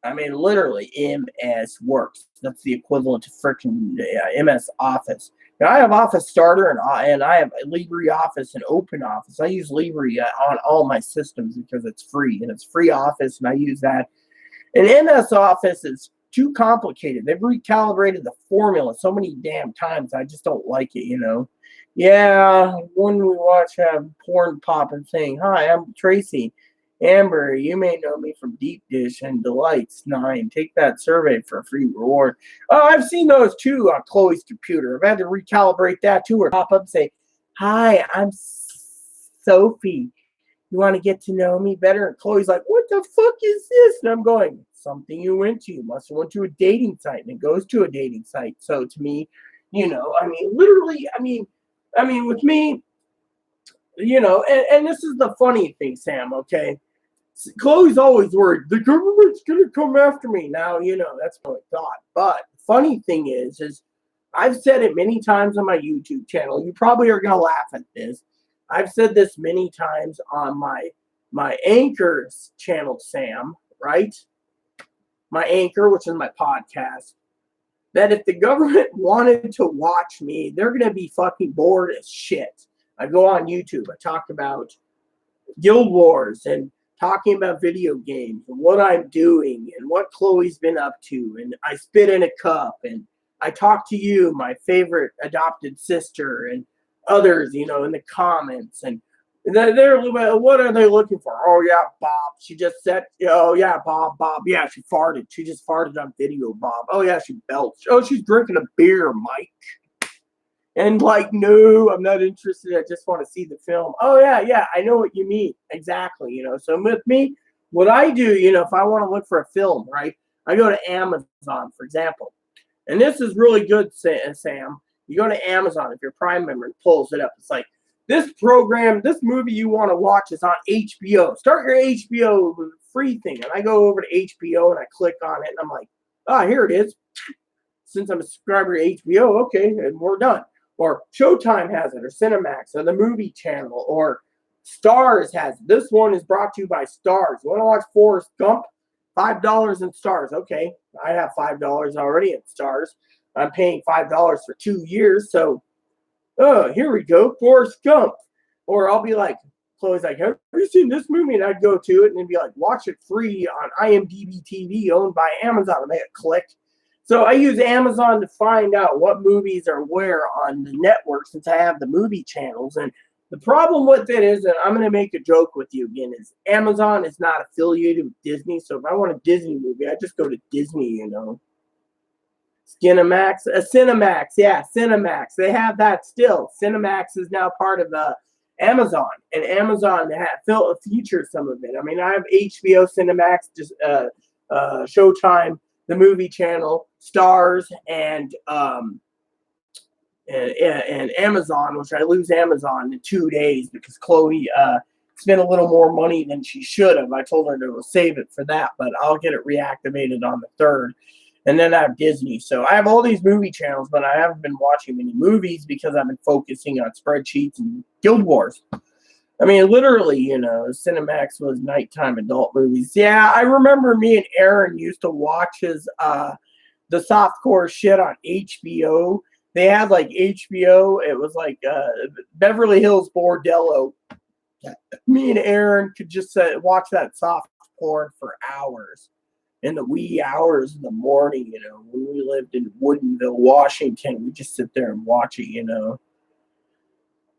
Speaker 1: I mean, literally, MS Works. That's the equivalent to freaking MS Office. Now, I have Office Starter, and I have LibreOffice and OpenOffice. I use Libre on all my systems because it's free, and it's free Office, and I use that. And MS Office is too complicated. They've recalibrated the formula so many damn times. I just don't like it. Yeah, when we watch porn pop and saying, "Hi, I'm Tracy. Amber, you may know me from Deep Dish and Delights 9. Take that survey for a free reward." Oh, I've seen those too on Chloe's computer. I've had to recalibrate that too, or pop up and say, "Hi, I'm Sophie. You want to get to know me better?" And Chloe's like, "What the fuck is this?" And I'm going, "Something you went to. You must have went to a dating site." And it goes to a dating site. So to me, I mean, literally, I mean, with me, and this is the funny thing, Sam, okay? Chloe's always worried, the government's going to come after me. Now, that's what I thought. But the funny thing is I've said it many times on my YouTube channel. You probably are going to laugh at this. I've said this many times on my Anchor's channel, Sam, right? My Anchor, which is my podcast, that if the government wanted to watch me, they're going to be fucking bored as shit. I go on YouTube. I talk about Guild Wars and talking about video games and what I'm doing and what Chloe's been up to. And I spit in a cup, and I talk to you, my favorite adopted sister, and others, in the comments. And they're what are they looking for? Oh, yeah, Bob. She just said, oh, yeah, Bob. Yeah, she farted. She just farted on video, Bob. Oh, yeah, she belched. Oh, she's drinking a beer, Mike. And like, no, I'm not interested. I just want to see the film. Oh, yeah, I know what you mean. Exactly, So with me, what I do, if I want to look for a film, right, I go to Amazon, for example. And this is really good, Sam. You go to Amazon, if you're a Prime member, and pulls it up. It's like, this movie you want to watch is on HBO. Start your HBO free thing. And I go over to HBO and I click on it, and I'm like, here it is. Since I'm a subscriber to HBO, okay, and we're done. Or Showtime has it, or Cinemax, or the Movie Channel, or Stars has it. This one is brought to you by Stars. You want to watch Forrest Gump? $5 in Stars. Okay, I have $5 already in Stars. I'm paying $5 for 2 years, so here we go, Forrest Gump. Or I'll be like, Chloe's like, have you seen this movie? And I'd go to it and it'd be like, watch it free on IMDb TV, owned by Amazon. And they click. So I use Amazon to find out what movies are where on the network, since I have the movie channels. And The problem with it is, and I'm going to make a joke with you again, is Amazon is not affiliated with Disney. So if I want a Disney movie, I just go to Disney, you know. Cinemax, Cinemax, yeah, Cinemax. They have that still. Cinemax is now part of Amazon, and Amazon features some of it. I mean, I have HBO, Cinemax, just Showtime, the movie channel, Stars, and Amazon, which I lose Amazon in 2 days because Chloe spent a little more money than she should have. I told her to save it for that, but I'll get it reactivated on the 3rd. And then I have Disney. So I have all these movie channels, but I haven't been watching many movies because I've been focusing on spreadsheets and Guild Wars. I mean, literally, you know, Cinemax was nighttime adult movies. Yeah, I remember me and Aaron used to watch his the softcore shit on HBO. They had like HBO. It was like Beverly Hills Bordello. Me and Aaron could just watch that soft porn for hours. In the wee hours of the morning, you know, when we lived in Woodinville, Washington, we just sit there and watch it, you know.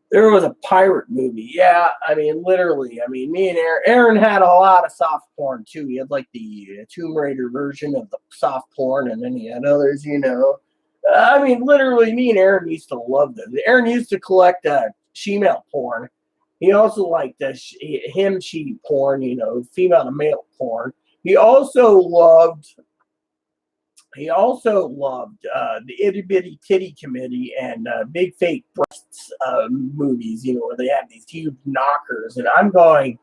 Speaker 1: There was a pirate movie. Yeah, I mean, literally. I mean, me and Aaron had a lot of soft porn, too. He had, like, the Tomb Raider version of the soft porn, and then he had others, you know. I mean, literally, me and Aaron used to love this. Aaron used to collect female porn. He also liked she porn, you know, female to male porn. He also loved the Itty Bitty Titty Committee and Big Fake Breasts movies, you know, where they have these huge knockers. And I'm going,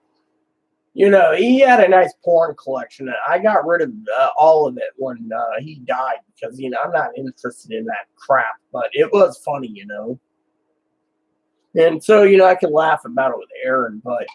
Speaker 1: you know, he had a nice porn collection. I got rid of all of it when he died because, you know, I'm not interested in that crap. But it was funny, you know. And so, you know, I can laugh about it with Aaron. But,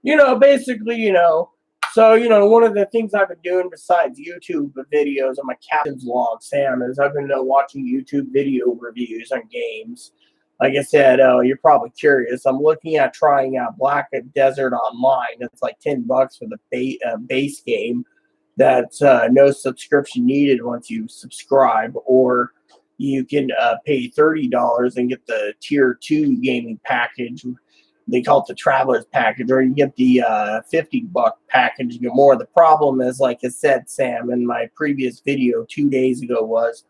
Speaker 1: you know, basically, you know, so, you know, one of the things I've been doing besides YouTube videos on my captain's log, Sam, is I've been watching YouTube video reviews on games. Like I said, you're probably curious. I'm looking at trying out Black Desert Online. It's like $10 for the base game. That's no subscription needed once you subscribe, or you can pay $30 and get the Tier 2 gaming package. They call it the Traveler's Package, or you get the $50 package. You get more. The problem is, like I said, Sam, in my previous video 2 days ago was,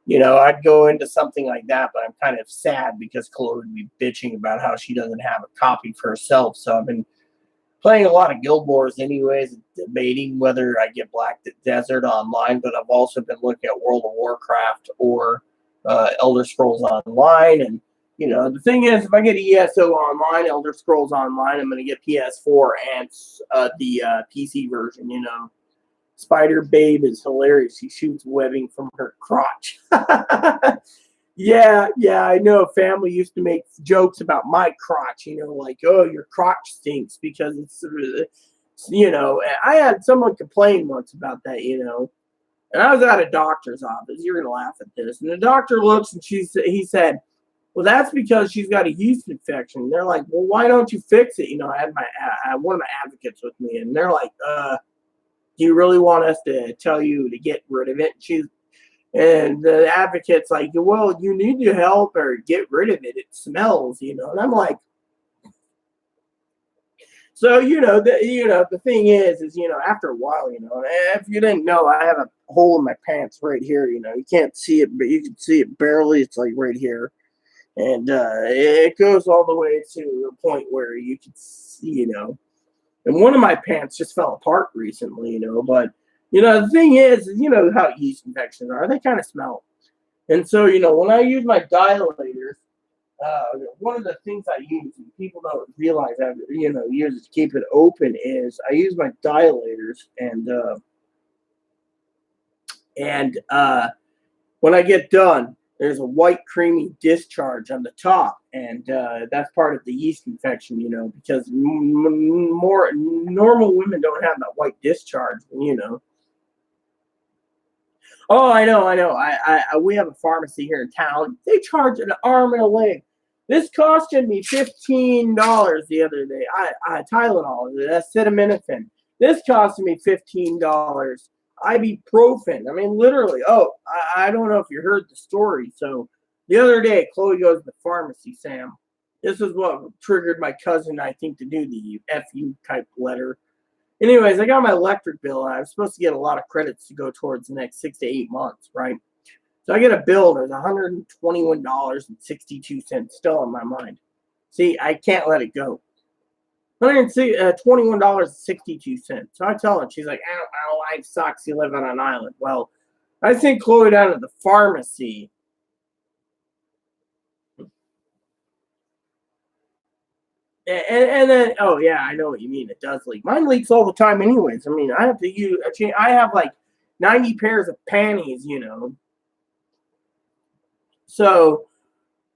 Speaker 1: you know, I'd go into something like that, but I'm kind of sad because Chloe would be bitching about how she doesn't have a copy for herself. So I've been playing a lot of Guild Wars anyways, debating whether I get Black Desert Online, but I've also been looking at World of Warcraft or Elder Scrolls Online. And you know, the thing is, if I get ESO Online, Elder Scrolls Online, I'm going to get PS4 and the PC version, you know. Spider Babe is hilarious. She shoots webbing from her crotch. Yeah, I know. Family used to make jokes about my crotch, you know, like, oh, your crotch stinks because it's, you know, I had someone complain once about that, you know. And I was at a doctor's office. You're going to laugh at this. And the doctor looks and he said, well, that's because she's got a yeast infection. They're like, well, why don't you fix it? You know, I had one of my advocates with me, and they're like, do you really want us to tell you to get rid of it? And the advocate's like, well, you need to help her get rid of it. It smells, you know. And I'm like, so, you know, the thing is, you know, after a while, you know, if you didn't know, I have a hole in my pants right here, you know. You can't see it, but you can see it barely. It's like right here. And it goes all the way to a point where you can see, you know. And one of my pants just fell apart recently, you know. But, you know, the thing is, you know how yeast infections are. They kind of smell. And so, you know, when I use my dilators, one of the things I use, and people don't realize I, you know, use to keep it open, is I use my dilators, and when I get done, there's a white creamy discharge on the top, and that's part of the yeast infection, you know, because more normal women don't have that white discharge, you know. Oh, I know. We have a pharmacy here in town. They charge an arm and a leg. This costed me $15 the other day. Tylenol, acetaminophen. This costed me $15. Ibuprofen. I mean, literally. Oh, I don't know if you heard the story. So the other day, Chloe goes to the pharmacy, Sam. This is what triggered my cousin, I think, to do the FU type letter. Anyways, I got my electric bill, and I was supposed to get a lot of credits to go towards the next 6 to 8 months, right? So I get a bill, there's $121.62 still in my mind. See, I can't let it go. $121.62. So I tell her, she's like, ow, life sucks, you live on an island. Well, I sent Chloe down to the pharmacy. And then, oh yeah, I know what you mean. It does leak. Mine leaks all the time, anyways. I mean, I have to use. I have like 90 pairs of panties, So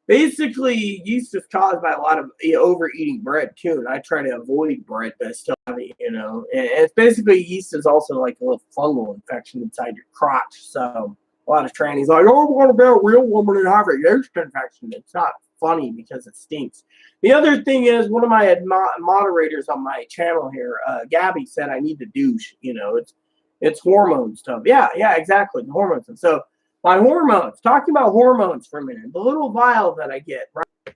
Speaker 1: basically, yeast is caused by a lot of overeating bread too, and I try to avoid bread, but I still have it, And it's basically yeast is also like a little fungal infection inside your crotch. So a lot of trannies like, oh, I want to be a real woman and have a yeast infection. It's not funny because it stinks. The other thing is, one of my moderators on my channel here, Gabby, said I need to douche. It's hormone stuff. Yeah, exactly, the hormones. And so my hormones. Talking about hormones for a minute. The little vial that I get, right?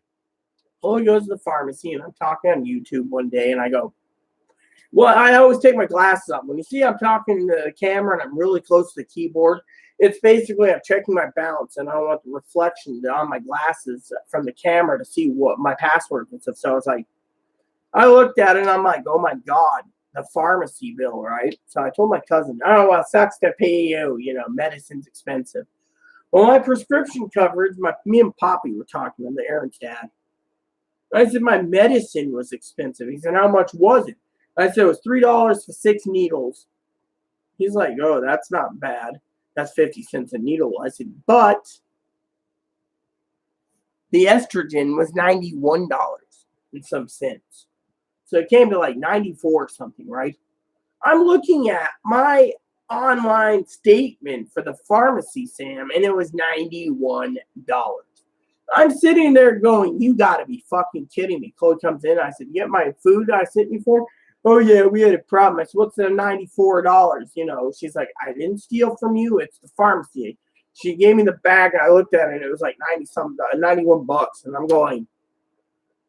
Speaker 1: Chloe goes to the pharmacy, and I'm talking on YouTube one day, and I go, well, I always take my glasses off. When you see I'm talking to the camera and I'm really close to the keyboard, it's basically I'm checking my balance, and I want the reflection on my glasses from the camera to see what my password and stuff. So I was like, I looked at it, and I'm like, oh my God, the pharmacy bill, right? So I told my cousin, oh, well, it sucks to pay you. Medicine's expensive. Well, my prescription coverage, me and Poppy were talking, I'm the Aaron's dad. I said my medicine was expensive. He said, how much was it? I said it was $3 for 6 needles. He's like, oh, that's not bad. That's 50 cents a needle. I said, but the estrogen was $91 and some cents. So it came to like 94 something, right? I'm looking at my online statement for the pharmacy, Sam, and it was $91. I'm sitting there going, you gotta be fucking kidding me. Chloe comes in, I said, you get my food I sent you for? Oh yeah, we had a problem. I said, what's the $94? She's like, I didn't steal from you, it's the pharmacy. She gave me the bag, I looked at it, and it was like 91 bucks, and I'm going.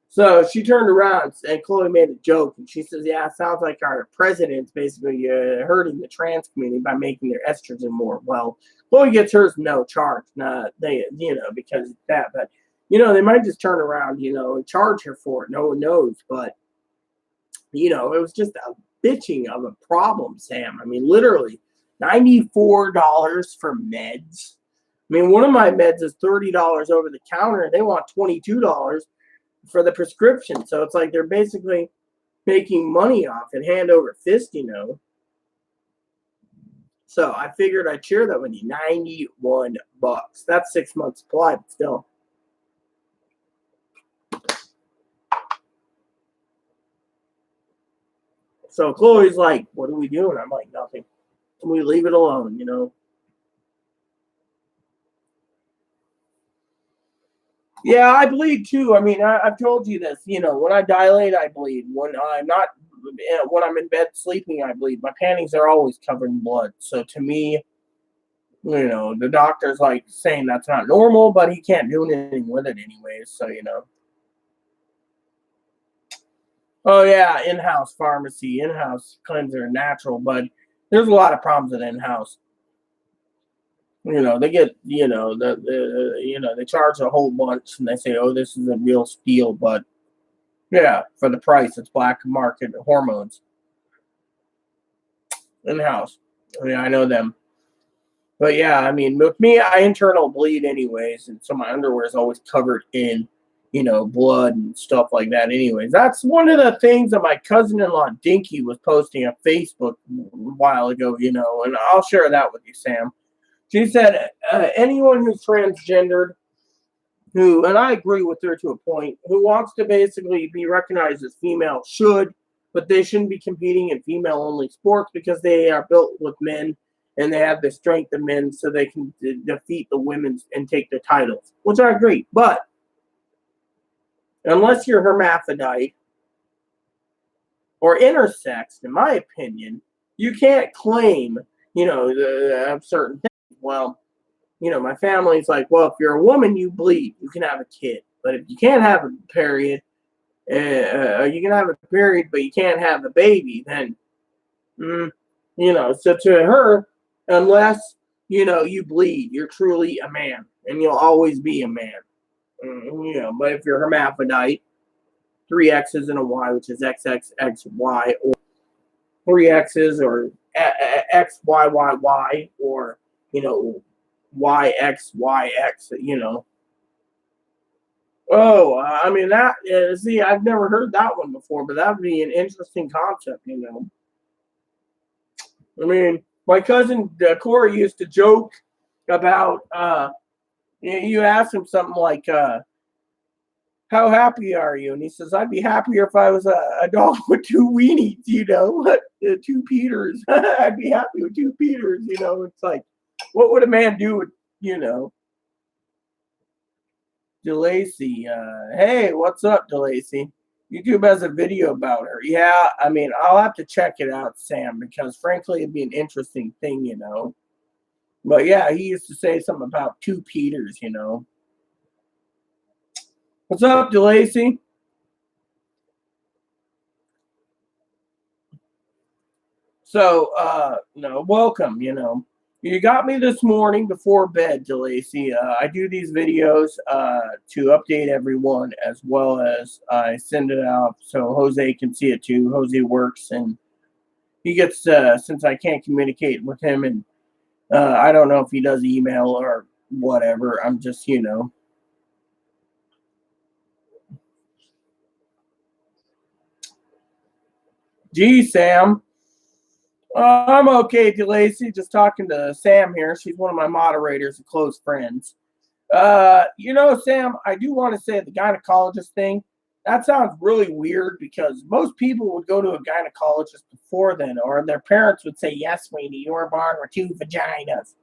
Speaker 1: So she turned around, and Chloe made a joke, and she says, yeah, it sounds like our president's basically hurting the trans community by making their estrogen more. Well, Chloe gets hers no charge, because of that. But, they might just turn around, and charge her for it. No one knows. But, it was just a bitching of a problem, Sam. I mean, literally, $94 for meds. I mean, one of my meds is $30 over the counter. They want $22 for the prescription. So it's like they're basically making money off it hand over fist, So I figured I'd share that with you. $91. That's 6 months supply, but still. So Chloe's like, what are we doing? I'm like, nothing. We leave it alone, Yeah, I bleed too. I mean, I've told you this. When I dilate, I bleed. When I'm in bed sleeping, I bleed. My panties are always covered in blood. So to me, the doctor's like saying that's not normal, but he can't do anything with it anyways. So Oh yeah, in-house pharmacy, in-house cleanser, natural, but there's a lot of problems with in-house. They get, they charge a whole bunch and they say, oh, this is a real steal. But yeah, for the price, it's black market hormones in house. I mean, I know them. But yeah, I mean, with me, I internal bleed anyways. And so my underwear is always covered in, blood and stuff like that anyways. That's one of the things that my cousin-in-law, Dinky, was posting on Facebook a while ago, and I'll share that with you, Sam. She said, anyone who's transgendered, and I agree with her to a point, who wants to basically be recognized as female should, but they shouldn't be competing in female-only sports because they are built with men and they have the strength of men so they can defeat the women and take the titles, which I agree. But unless you're hermaphrodite or intersex, in my opinion, you can't claim, certain things. Well, my family's like, well, if you're a woman, you bleed. You can have a kid. But if you can't have a period, you can have a period, but you can't have a baby, then, so to her, unless, you bleed, you're truly a man, and you'll always be a man. But if you're hermaphrodite, three X's and a Y, which is XXXY, or three X's, or XYYY, or, YXYX, Oh, I mean that. See, I've never heard that one before, but that would be an interesting concept. I mean, my cousin Corey used to joke about. You asked him something like, "How happy are you?" And he says, "I'd be happier if I was a dog with two weenies, two Peters. I'd be happy with two Peters. It's like, what would a man do with, DeLacy, hey, what's up, DeLacy? YouTube has a video about her. Yeah, I mean, I'll have to check it out, Sam, because frankly, it'd be an interesting thing. But yeah, he used to say something about two Peters. What's up, DeLacy? So, welcome. You got me this morning before bed, DeLacy. I do these videos to update everyone, as well as I send it out so Jose can see it too. Jose works, and he gets, since I can't communicate with him, and I don't know if he does email or whatever. I'm just, Gee, Sam. I'm okay, DeLacy. Just talking to Sam here. She's one of my moderators and close friends. Sam, I do want to say the gynecologist thing. That sounds really weird because most people would go to a gynecologist before then, or their parents would say, "Yes, Sweeney, you were born with two vaginas."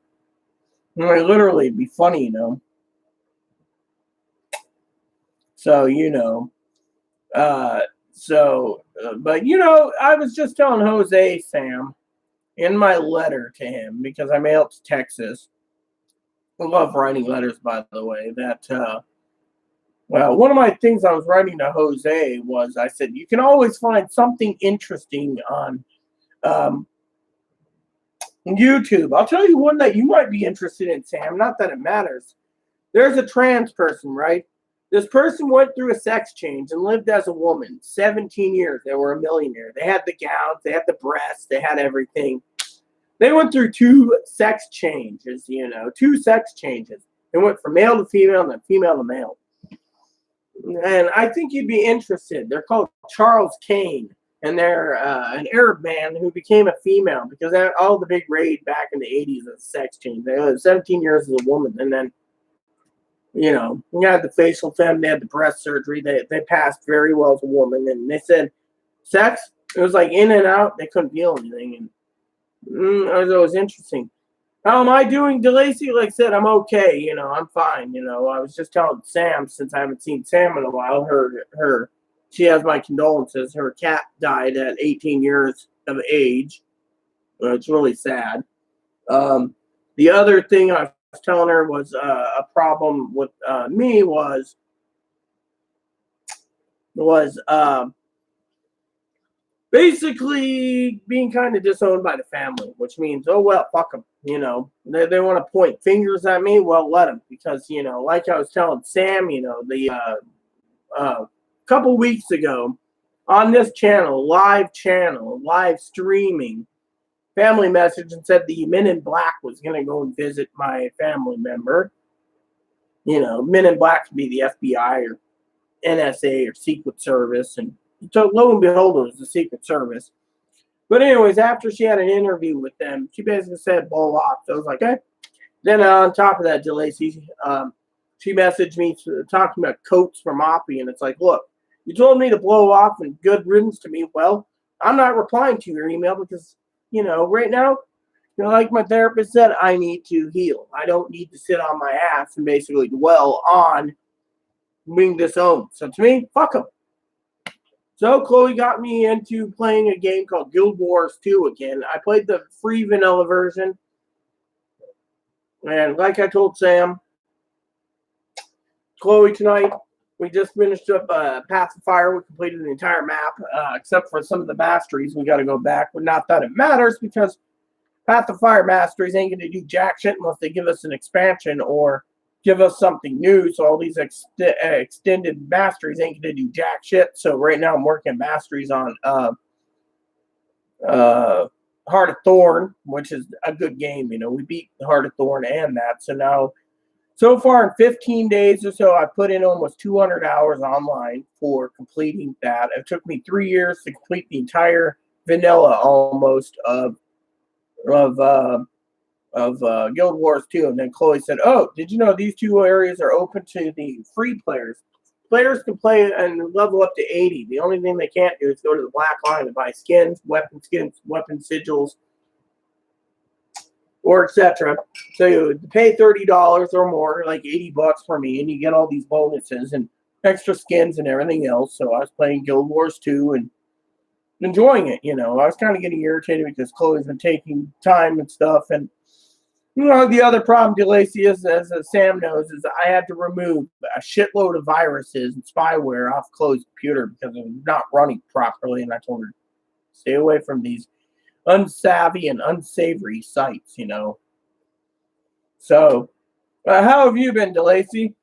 Speaker 1: Literally, it'd be funny, So, but I was just telling Jose, Sam, in my letter to him, because I mailed to Texas. I love writing letters, by the way. One of my things I was writing to Jose was, I said, you can always find something interesting on YouTube. I'll tell you one that you might be interested in, Sam. Not that it matters. There's a trans person, right? This person went through a sex change and lived as a woman 17 years. They were a millionaire. They had the gowns, they had the breasts, they had everything. They went through two sex changes. They went from male to female and then female to male. And I think you'd be interested. They're called Charles Kane, and they're an Arab man who became a female because all the big raid back in the 80s of sex change. They lived 17 years as a woman, and then you had the facial femme, they had the breast surgery. They passed very well as a woman, and they said sex, it was like in and out. They couldn't feel anything, and it was interesting. How am I doing, DeLacy? Like I said, I'm okay. I'm fine. I was just telling Sam, since I haven't seen Sam in a while, she has my condolences. Her cat died at 18 years of age. It's really sad. The other thing I was telling her was a problem with me was basically being kind of disowned by the family, which means, oh, well, fuck them. They want to point fingers at me. Well, let them, because, like I was telling Sam, the couple weeks ago on this channel, live streaming, family message and said the Men in Black was going to go and visit my family member. Men in Black could be the FBI or NSA or Secret Service, and so lo and behold, it was the Secret Service. But anyways, after she had an interview with them, she basically said, blow off. So I was like, okay. Then on top of that, DeLacy, she messaged me talking about Coates from Oppie, and it's like, look, you told me to blow off and good riddance to me. Well, I'm not replying to your email because, right now, like my therapist said, I need to heal. I don't need to sit on my ass and basically dwell on being disowned. So to me, fuck them. So Chloe got me into playing a game called Guild Wars 2 again. I played the free vanilla version. And like I told Sam, Chloe tonight, We just finished up Path of Fire. We completed the entire map, except for some of the masteries. We got to go back, but not that it matters because Path of Fire masteries ain't going to do jack shit unless they give us an expansion or give us something new. So all these extended masteries ain't going to do jack shit. So right now I'm working masteries on Heart of Thorn, which is a good game. We beat Heart of Thorn and that. So now, so far in 15 days or so, I put in almost 200 hours online for completing that. It took me 3 years to complete the entire vanilla almost of Guild Wars 2. And then Chloe said, "Oh, did you know these two areas are open to the free players? Players can play and level up to 80. The only thing they can't do is go to the Black Line and buy skins, weapon sigils, or etc. So you pay $30 or more, like $80 for me, and you get all these bonuses and extra skins and everything else." So I was playing Guild Wars 2 and enjoying it. I was kind of getting irritated because Chloe's been taking time and stuff. And the other problem, DeLacy, is, as Sam knows, is I had to remove a shitload of viruses and spyware off Chloe's computer because it was not running properly. And I told her, stay away from these unsavvy and unsavory sites, So, how have you been, DeLacy?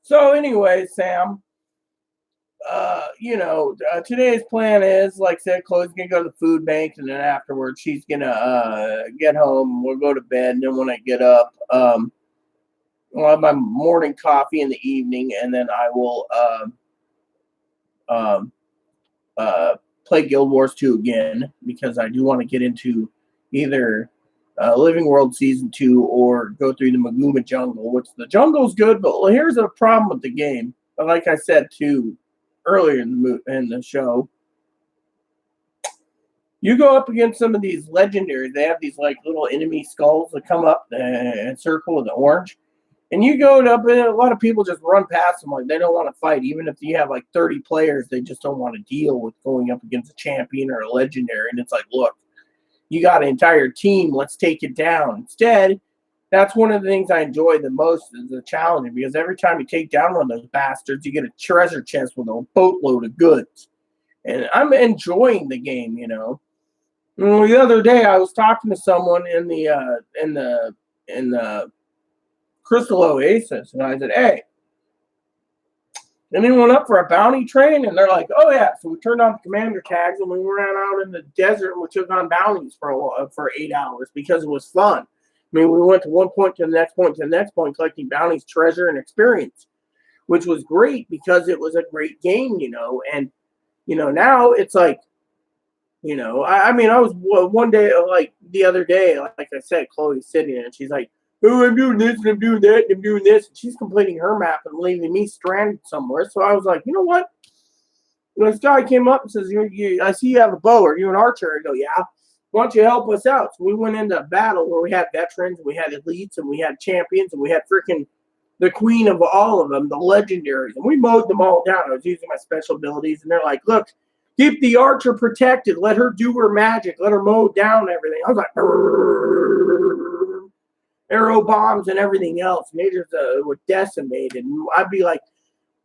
Speaker 1: So, anyway, Sam, today's plan is, like I said, Chloe's going to go to the food bank, and then afterwards she's going to get home. We'll go to bed, and then when I get up, I'll have my morning coffee in the evening, and then I will play Guild Wars 2 again because I do want to get into either Living World Season 2 or go through the Maguma Jungle, which the jungle's good, but here's a problem with the game. Like I said, too, earlier in the show, you go up against some of these legendaries. They have these like little enemy skulls that come up and circle with the orange. And you go up, and a lot of people just run past them like they don't want to fight. Even if you have like 30 players, they just don't want to deal with going up against a champion or a legendary. And it's like, look, you got an entire team. Let's take it down. Instead, that's one of the things I enjoy the most is the challenge, because every time you take down one of those bastards, you get a treasure chest with a boatload of goods. And I'm enjoying the game, The other day, I was talking to someone in the Crystal Oasis, and I said, "Hey, anyone up for a bounty train?" And they're like, "Oh yeah." So we turned on the commander tags and we ran out in the desert and we took on bounties for 8 hours because it was fun. We went to one point to the next point to the next point, collecting bounties, treasure, and experience, which was great because it was a great game, And now it's like, I was one day, like the other day, like I said, Chloe's sitting there and she's like, "Oh, I'm doing this and I'm doing that and I'm doing this." And she's completing her map and leaving me stranded somewhere. So I was like, you know what? This guy came up and says, "I see you have a bow. Are you an archer?" I go, "Yeah. Why don't you help us out?" So we went into a battle where we had veterans, and we had elites, and we had champions, and we had freaking the queen of all of them, the legendaries. And we mowed them all down. I was using my special abilities, and they're like, "Look, keep the archer protected. Let her do her magic. Let her mow down everything." I was like, "Brrr." Arrow bombs and everything else. And they just were decimated. And I'd be like,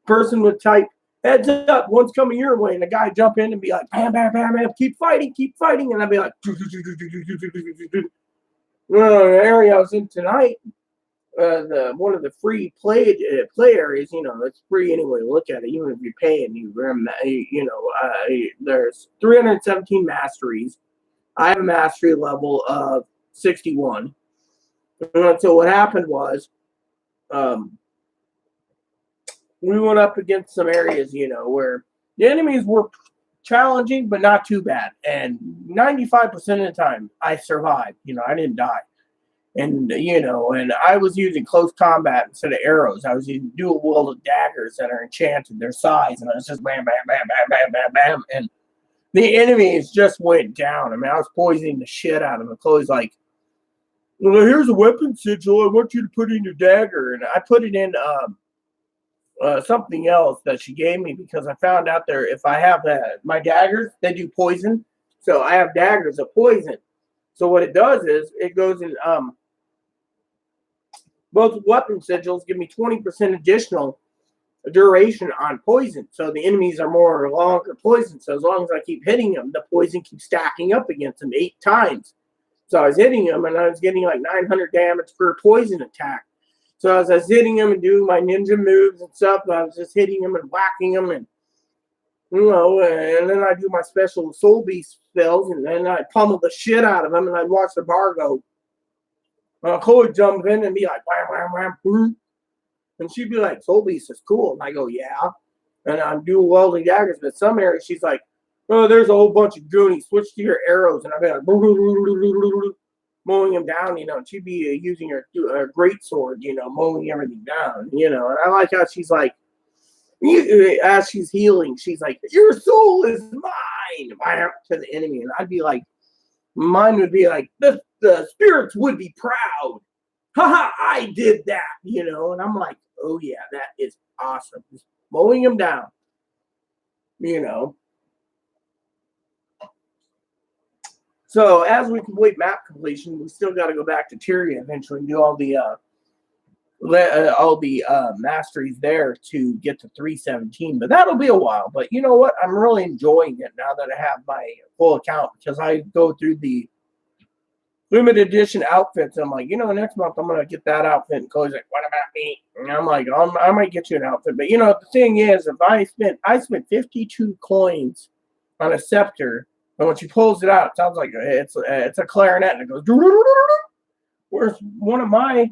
Speaker 1: person would type, "Heads up, one's coming your way," and the guy jump in and be like, "Bam, bam, bam, bam, keep fighting," and I'd be like, the area I was in tonight, one of the free play areas, it's free anyway. Look at it, even if you're paying. There's 317 masteries. I have a mastery level of 61. And so what happened was, we went up against some areas, where the enemies were challenging, but not too bad. And 95% of the time, I survived. I didn't die. And, and I was using close combat instead of arrows. I was using dual-wielded daggers that are enchanted, their size. And I was just bam, bam, bam, bam, bam, bam, bam. And the enemies just went down. I was poisoning the shit out of them. Chloe's like, "Well, here's a weapon sigil. I want you to put in your dagger." And I put it in something else that she gave me because I found out there if I have my daggers, they do poison. So I have daggers of poison. So what it does is it goes in Both weapon sigils give me 20% additional duration on poison. So the enemies are more longer poison. So as long as I keep hitting them, the poison keeps stacking up against them 8 times. So I was hitting them and I was getting like 900 damage per poison attack. So as I was hitting them and doing my ninja moves and stuff, I was just hitting them and whacking them and and then I do my special soul beast spells and then I pummel the shit out of them and I'd watch the bar go. Chloe would jump in and be like, wham, wham, wham, boom. And she'd be like, Soul Beast is cool. And I go, yeah. And I'm doing welding daggers, but some areas she's like, oh, there's a whole bunch of goonies. Switch to your arrows. And I'd be like, mowing them down, and she'd be using her great sword, mowing everything down, And I like how she's like, as she's healing, she's like, your soul is mine, to the enemy. And I'd be like, mine would be like, the spirits would be proud. Haha, I did that, And I'm like, oh, yeah, that is awesome. Just mowing them down, So as we complete map completion, we still got to go back to Tyria eventually and do all the masteries there to get to 317. But that'll be a while. But you know what? I'm really enjoying it now that I have my full account because I go through the limited edition outfits. I'm like, next month I'm gonna get that outfit. And Chloe's like, what about me? And I'm like, I might get you an outfit. But the thing is, if I spent 52 coins on a scepter. And when she pulls it out, it sounds like it's a clarinet, and it goes. Whereas one of my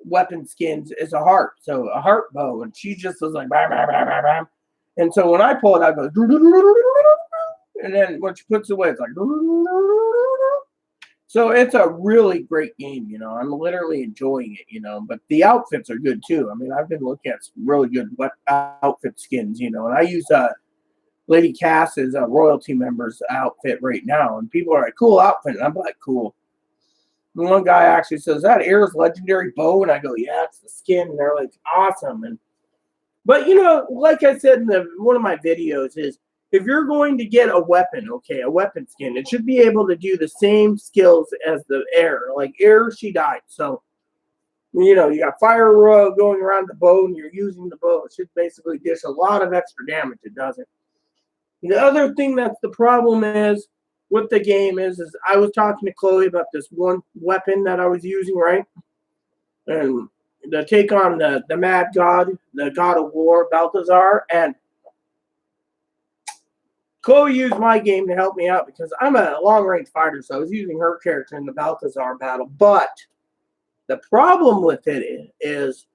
Speaker 1: weapon skins is a harp, so a harp bow, and she just was like bam, bam, bam, bam, bam. And so when I pull it, I go, and then when she puts it away, it's like. So it's a really great game, I'm literally enjoying it, But the outfits are good too. I mean, I've been looking at some really good outfit skins, and I use Lady Cass's royalty member's outfit right now, and people are like, "Cool outfit," and I'm like, "Cool." And one guy actually says, "That Air's legendary bow," and I go, "Yeah, it's the skin." And they're like, "Awesome." But like I said in one of my videos is. If you're going to get a weapon, a weapon skin, it should be able to do the same skills as the Air. Like Air, she died. So, you got fire going around the bow and you're using the bow. It should basically dish a lot of extra damage. It doesn't. The other thing that's the problem is with the game is I was talking to Chloe about this one weapon that I was using, right? And to take on the Mad God, the God of War, Balthazar, and Chloe used my game to help me out because I'm a long-range fighter, so I was using her character in the Balthazar battle. But the problem with it is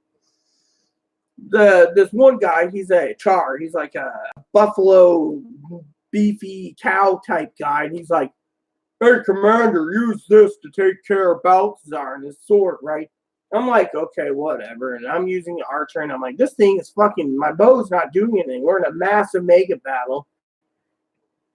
Speaker 1: this one guy, he's a Char. He's like a buffalo, beefy cow type guy. And he's like, hey, Commander, use this to take care of Balthazar and his sword, right? I'm like, okay, whatever. And I'm using the archer, and I'm like, this thing is fucking, my bow's not doing anything. We're in a massive mega battle.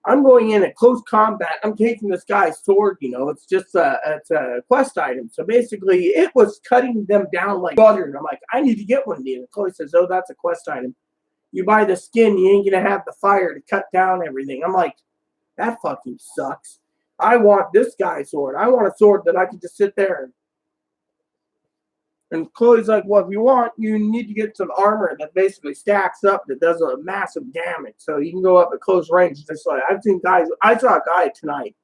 Speaker 1: I'm going in at close combat. I'm taking this guy's sword, It's just it's a quest item. So basically, it was cutting them down like butter. And I'm like, I need to get one of these. And Chloe says, oh, that's a quest item. You buy the skin, you ain't going to have the fire to cut down everything. I'm like, that fucking sucks. I want this guy's sword. I want a sword that I can just sit there and Chloe's like, well, if you want, you need to get some armor that basically stacks up that does a massive damage. So you can go up at close range. Just like I saw a guy tonight,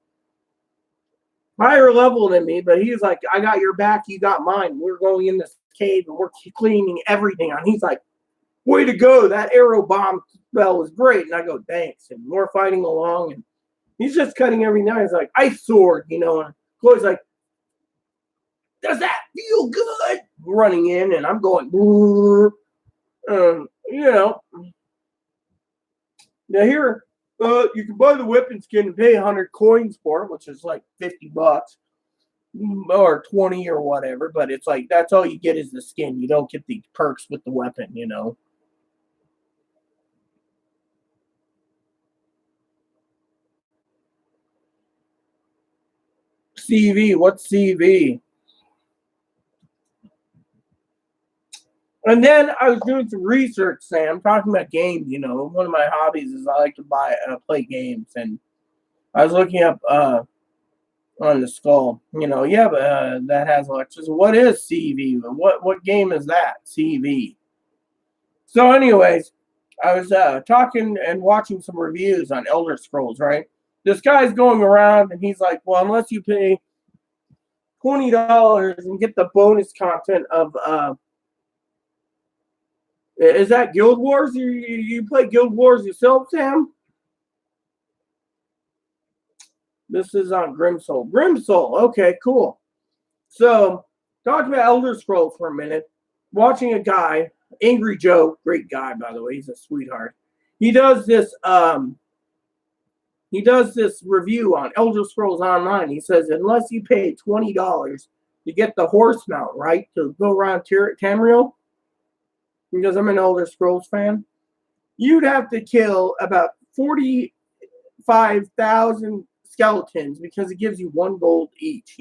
Speaker 1: higher level than me, but he's like, I got your back, you got mine. We're going in this cave and we're cleaning everything on. He's like, way to go. That arrow bomb spell was great. And I go, thanks. And we're fighting along. And he's just cutting every night. He's like, ice sword, And Chloe's like, does that feel good? Running in, and I'm going, Now here, you can buy the weapon skin and pay 100 coins for it, which is like $50 or 20 or whatever. But it's like that's all you get is the skin. You don't get the perks with the weapon, CV, what's CV? And then I was doing some research, Sam, talking about games. One of my hobbies is I like to play games, and I was looking up on the skull. Yeah, but that has elections. What is CV? What game is that? CV. So, anyways, I was talking and watching some reviews on Elder Scrolls. Right, this guy's going around and he's like, "Well, unless you pay $20 and get the bonus content of is that Guild Wars? You play Guild Wars yourself, Sam?" This is on Grimsoul. Grimsoul. Okay, cool. So, talking about Elder Scrolls for a minute, watching a guy, Angry Joe, great guy by the way, he's a sweetheart. He does this review on Elder Scrolls Online. He says unless you pay $20 to get the horse mount, right, to go around Tamriel, because I'm an Elder Scrolls fan, you'd have to kill about 45,000 skeletons because it gives you 1 gold each.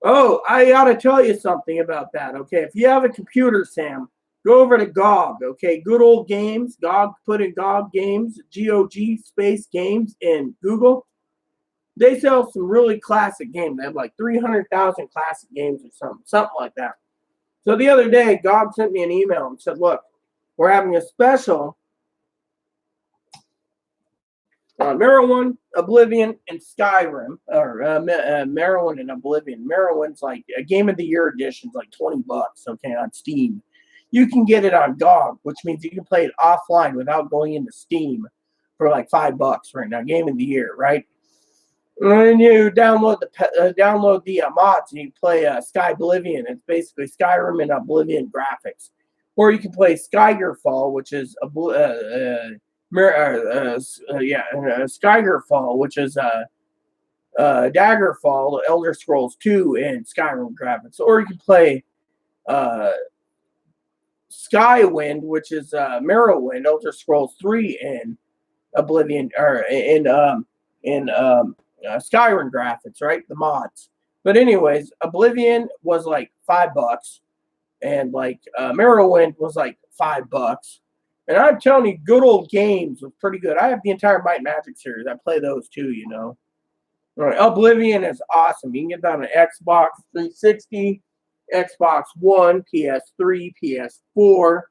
Speaker 1: Oh, I gotta tell you something about that. Okay, if you have a computer, Sam, go over to GOG. Okay, good old games. GOG, put in GOG Games, GOG space games in Google. They sell some really classic games. They have like 300,000 classic games or something like that. So the other day, GOG sent me an email and said, "Look, we're having a special on Morrowind, Oblivion, and Skyrim, or Morrowind and Oblivion. Morrowind's like a Game of the Year edition's like $20, okay, on Steam. You can get it on GOG, which means you can play it offline without going into Steam for like $5 right now. Game of the Year, right? And you download the mods and you play Sky Oblivion. It's basically Skyrim and Oblivion graphics. Or you can play Skygerfall, which is Skygerfall, which is Daggerfall, Elder Scrolls 2, and Skyrim graphics. Or you can play Skywind, which is Morrowind, Elder Scrolls 3, and Oblivion, or in Skyrim graphics, right? The mods. But anyways, Oblivion was like $5, and like Morrowind was like $5. And I'm telling you, good old games was pretty good. I have the entire Might and Magic series. I play those too, Right, Oblivion is awesome. You can get that on Xbox 360, Xbox One, PS3, PS4,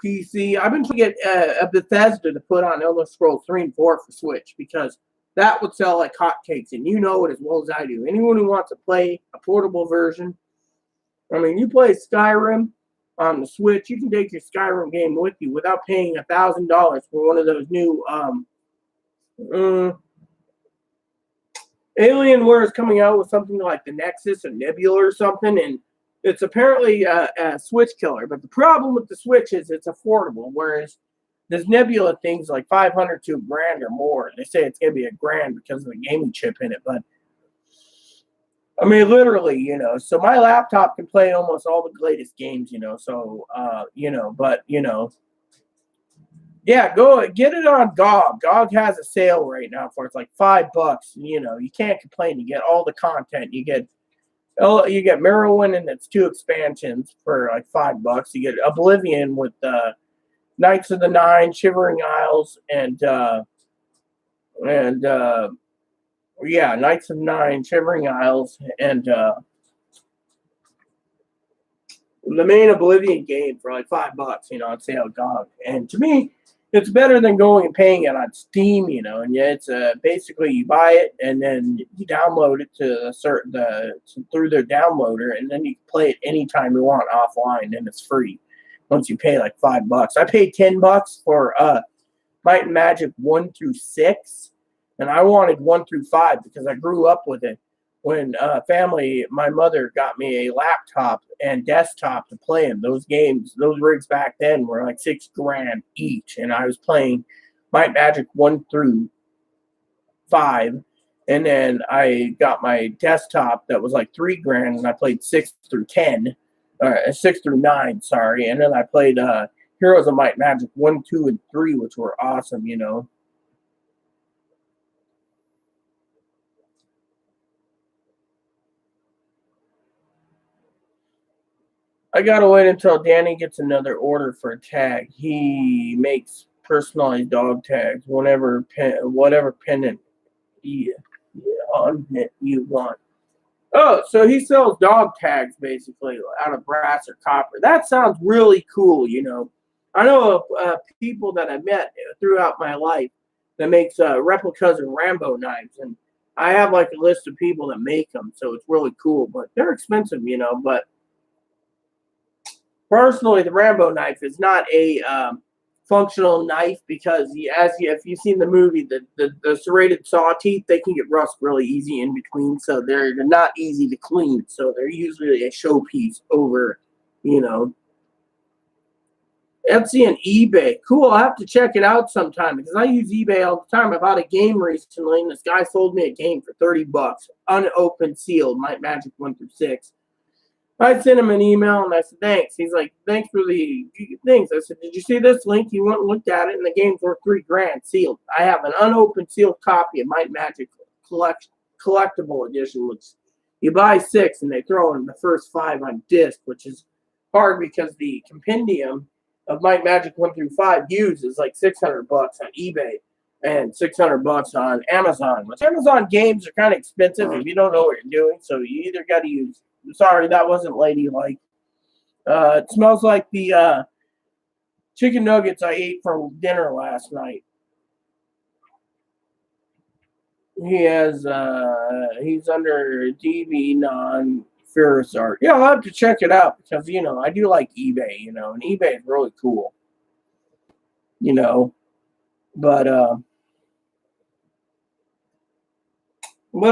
Speaker 1: PC. I've been trying to get Bethesda to put on Elder Scrolls 3 and 4 for Switch because that would sell like hotcakes, and you know it as well as I do. Anyone who wants to play a portable version, I mean, you play Skyrim on the Switch, you can take your Skyrim game with you without paying $1,000 for one of those new Alienware is coming out with something like the Nexus or Nebula or something, and it's apparently a Switch killer. But the problem with the Switch is it's affordable, whereas this Nebula thing's like $500 to $1,000 or more. They say it's going to be $1,000 because of the gaming chip in it, but I mean, literally, so my laptop can play almost all the latest games, so, but, yeah, go get it on GOG. GOG has a sale right now for it's like $5. You can't complain. You get all the content. You get Morrowind and its 2 expansions for like $5. You get Oblivion with Knights of the Nine, Shivering Isles, and Knights of Nine, Shivering Isles, and the main Oblivion game for like $5, on sale at GOG. And to me, it's better than going and paying it on Steam, and yeah, it's basically you buy it and then you download it to through their downloader, and then you can play it anytime you want offline, and it's free once you pay like $5. I paid $10 for Might and Magic 1 through 6. And I wanted 1 through 5 because I grew up with it. When my mother got me a laptop and desktop to play them. Those games, those rigs back then were like $6,000 each. And I was playing Might Magic 1 through 5. And then I got my desktop that was like $3,000, and I played 6 through 9, sorry. And then I played Heroes of Might Magic 1, 2, and 3, which were awesome, I gotta wait until Danny gets another order for a tag. He makes personalized dog tags, whatever pendant he on it you want. Oh, so he sells dog tags basically out of brass or copper. That sounds really cool, you know. I know of people that I've met throughout my life that makes replicas of Rambo knives, and I have like a list of people that make them, so it's really cool. But they're expensive, you know. But personally, the Rambo knife is not a functional knife because, if you've seen the movie, the serrated saw teeth, they can get rust really easy in between, so they're not easy to clean. So they're usually a showpiece over, you know. Etsy and eBay. Cool, I'll have to check it out sometime because I use eBay all the time. I bought a game recently, and this guy sold me a game for $30, unopened, sealed, Might Magic 1 through 6. I sent him an email and I said, thanks. He's like, thanks for the things. I said, did you see this link? He went and looked at it, and the game's worth $3,000 sealed. I have an unopened sealed copy of Might Magic collectible edition, which you buy 6 and they throw in the first 5 on disc, which is hard because the compendium of Might Magic 1 through 5 used is like $600 on eBay and $600 on Amazon. But Amazon games are kind of expensive if you don't know what you're doing, so you either got to use. Sorry, that wasn't ladylike. It smells like the chicken nuggets I ate for dinner last night. He's under DB non-ferrous art. Yeah, I'll have to check it out because, you know, I do like eBay, you know, and eBay is really cool. You know, but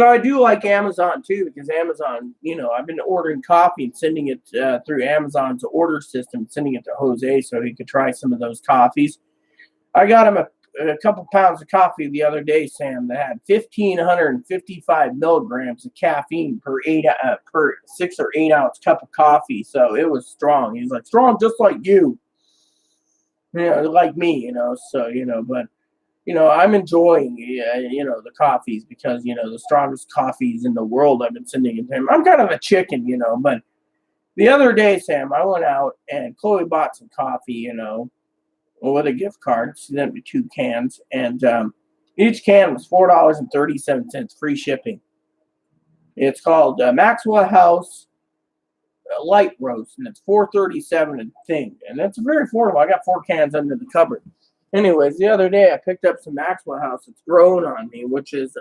Speaker 1: I do like Amazon too because Amazon, you know, I've been ordering coffee and sending it through Amazon's order system, sending it to Jose so he could try some of those coffees. I got him a couple pounds of coffee the other day, Sam, that had 1,555 milligrams of caffeine per 6 or 8 ounce cup of coffee. So it was strong. He's like, strong just like you, like me, you know. So, you know, but. You know, I'm enjoying, you know, the coffees because, you know, the strongest coffees in the world I've been sending it to him. I'm kind of a chicken, you know, but the other day, Sam, I went out and Chloe bought some coffee, you know, with a gift card. She sent me 2 cans, and each can was $4.37, free shipping. It's called Maxwell House Light Roast, and it's $4.37 a thing, and it's very affordable. I got 4 cans under the cupboard. Anyways, the other day I picked up some Maxwell House. It's grown on me, which is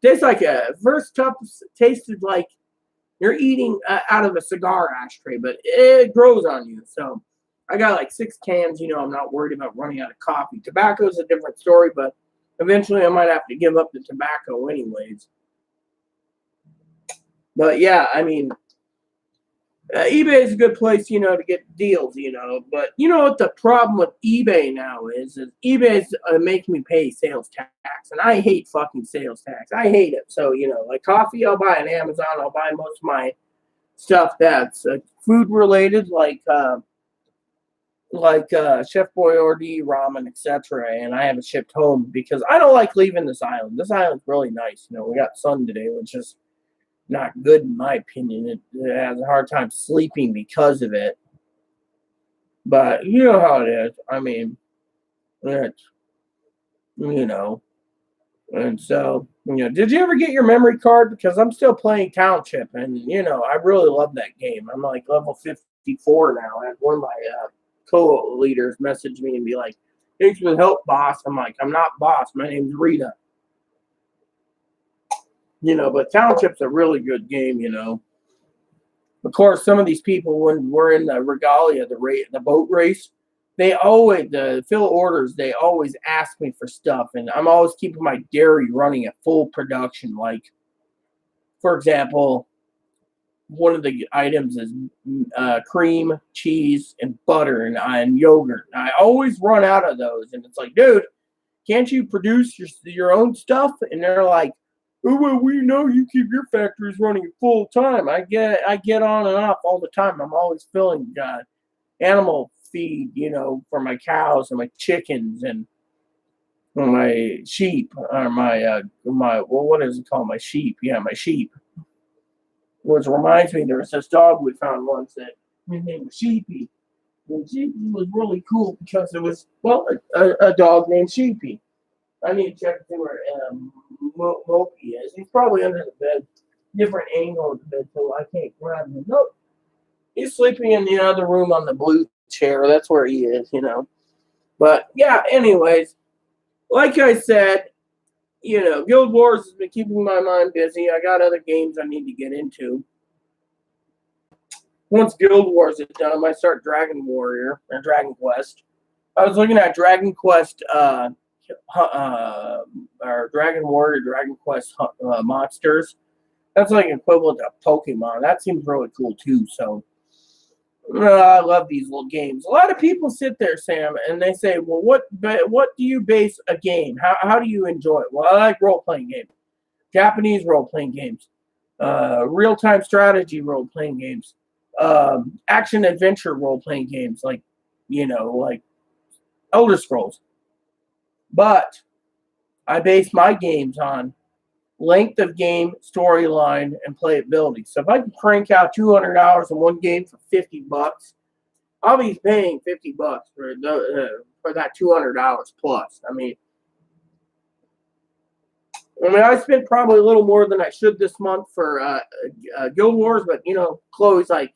Speaker 1: tastes like first cup tasted like you're eating out of a cigar ashtray, but it grows on you. So I got like 6 cans. You know, I'm not worried about running out of coffee. Tobacco is a different story, but eventually I might have to give up the tobacco anyways. But yeah, I mean, eBay is a good place, you know, to get deals, you know. But you know what the problem with eBay now is eBay is making me pay sales tax, and I hate fucking sales tax. I hate it. So, you know, like coffee, I'll buy on Amazon. I'll buy most of my stuff that's food related, like Chef Boyardee, ramen, etc. And I have it shipped home because I don't like leaving this island. This island's really nice. You know, we got sun today, which is not good in my opinion. It has a hard time sleeping because of it. But you know how it is. I mean, it's, you know. And so, you know, did you ever get your memory card? Because I'm still playing Township, and, you know, I really love that game. I'm like level 54 now. I had one of my co-leaders message me and be like, thanks for the help, boss. I'm like, I'm not boss. My name's Rita. You know, but Township's a really good game, you know. Of course, some of these people, when we're in the regalia, the boat race, they always, fill orders, they always ask me for stuff. And I'm always keeping my dairy running at full production. Like, for example, one of the items is cream, cheese, and butter, and yogurt. And I always run out of those. And it's like, dude, can't you produce your own stuff? And they're like, oh, well, we know you keep your factories running full time. I get on and off all the time. I'm always filling animal feed, you know, for my cows and my chickens and my sheep, or my what is it called? My sheep. Yeah, my sheep. Which reminds me, there was this dog we found once that his name was Sheepy. And Sheepy was really cool because it was, well, a dog named Sheepy. I need to check if they were Mopey is. He's probably under the bed. Different angle of the bed, so I can't grab him. Nope. He's sleeping in the other room on the blue chair. That's where he is, But, yeah, anyways, like I said, Guild Wars has been keeping my mind busy. I got other games I need to get into. Once Guild Wars is done, I might start Dragon Warrior or Dragon Quest. I was looking at Dragon Quest, or Dragon Warrior, Dragon Quest Monsters. That's like equivalent to Pokemon. That seems really cool too. So I love these little games. A lot of people sit there, Sam, and they say, "Well, what do you base a game? How do you enjoy it?" Well, I like role playing games, Japanese role playing games, real time strategy role playing games, action adventure role playing games, like Elder Scrolls. But I base my games on length of game, storyline, and playability. So if I can crank out $200 in one game for $50, I'll be paying $50 for that $200 plus. I mean, I spent probably a little more than I should this month for Guild Wars, but Chloe's like,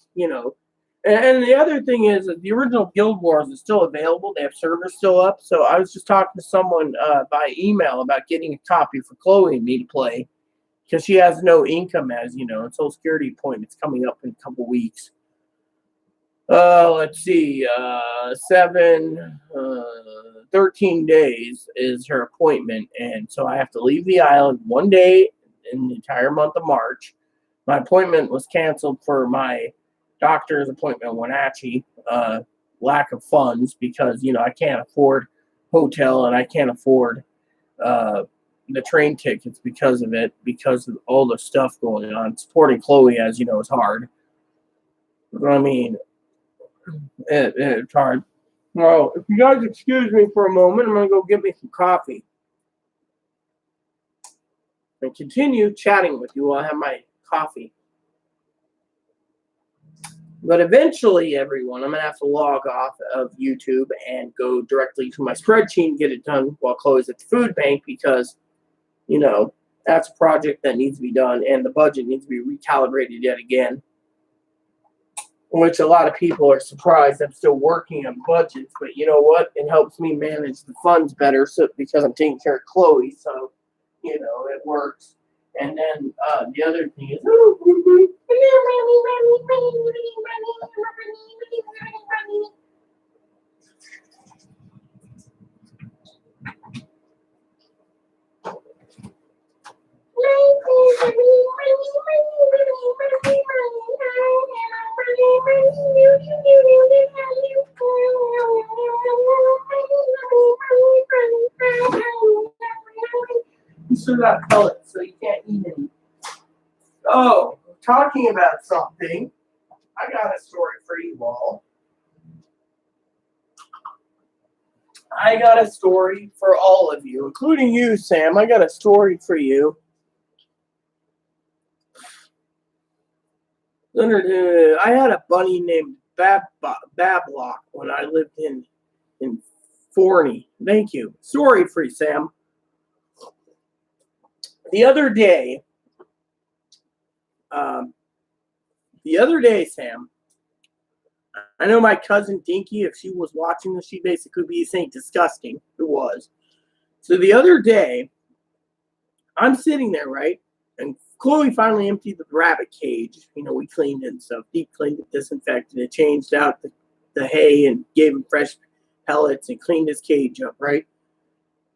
Speaker 1: And the other thing is that the original Guild Wars is still available. They have servers still up. So I was just talking to someone by email about getting a copy for Chloe and me to play, because she has no income, as and Social Security appointment's coming up in a couple weeks. Let's see, 13 days is her appointment, and so I have to leave the island one day in the entire month of March. My appointment was canceled for my doctor's appointment in Wenatchee, lack of funds, because I can't afford hotel and I can't afford the train tickets because of all the stuff going on. Supporting Chloe, as is hard. I mean, it's hard. Well, if you guys excuse me for a moment, I'm going to go get me some coffee and continue chatting with you while I have my coffee. But eventually, everyone, I'm going to have to log off of YouTube and go directly to my spreadsheet and get it done while Chloe's at the food bank, because, that's a project that needs to be done, and the budget needs to be recalibrated yet again, which a lot of people are surprised I'm still working on budgets. But you know what? It helps me manage the funds better, because I'm taking care of Chloe, so, it works. And then the other thing is, you still got pellets, so you can't eat any. Oh, talking about something, I got a story for you all. I got a story for all of you, including you, Sam. I got a story for you. I had a bunny named Bablock when I lived in Forney. Thank you. Story for you, Sam. The other day, Sam, I know my cousin Dinky, if she was watching this, she'd basically be saying disgusting. It was. So the other day, I'm sitting there, right? And Chloe finally emptied the rabbit cage. We cleaned it and stuff. Deep cleaned it, disinfected it, changed out the hay and gave him fresh pellets and cleaned his cage up, right?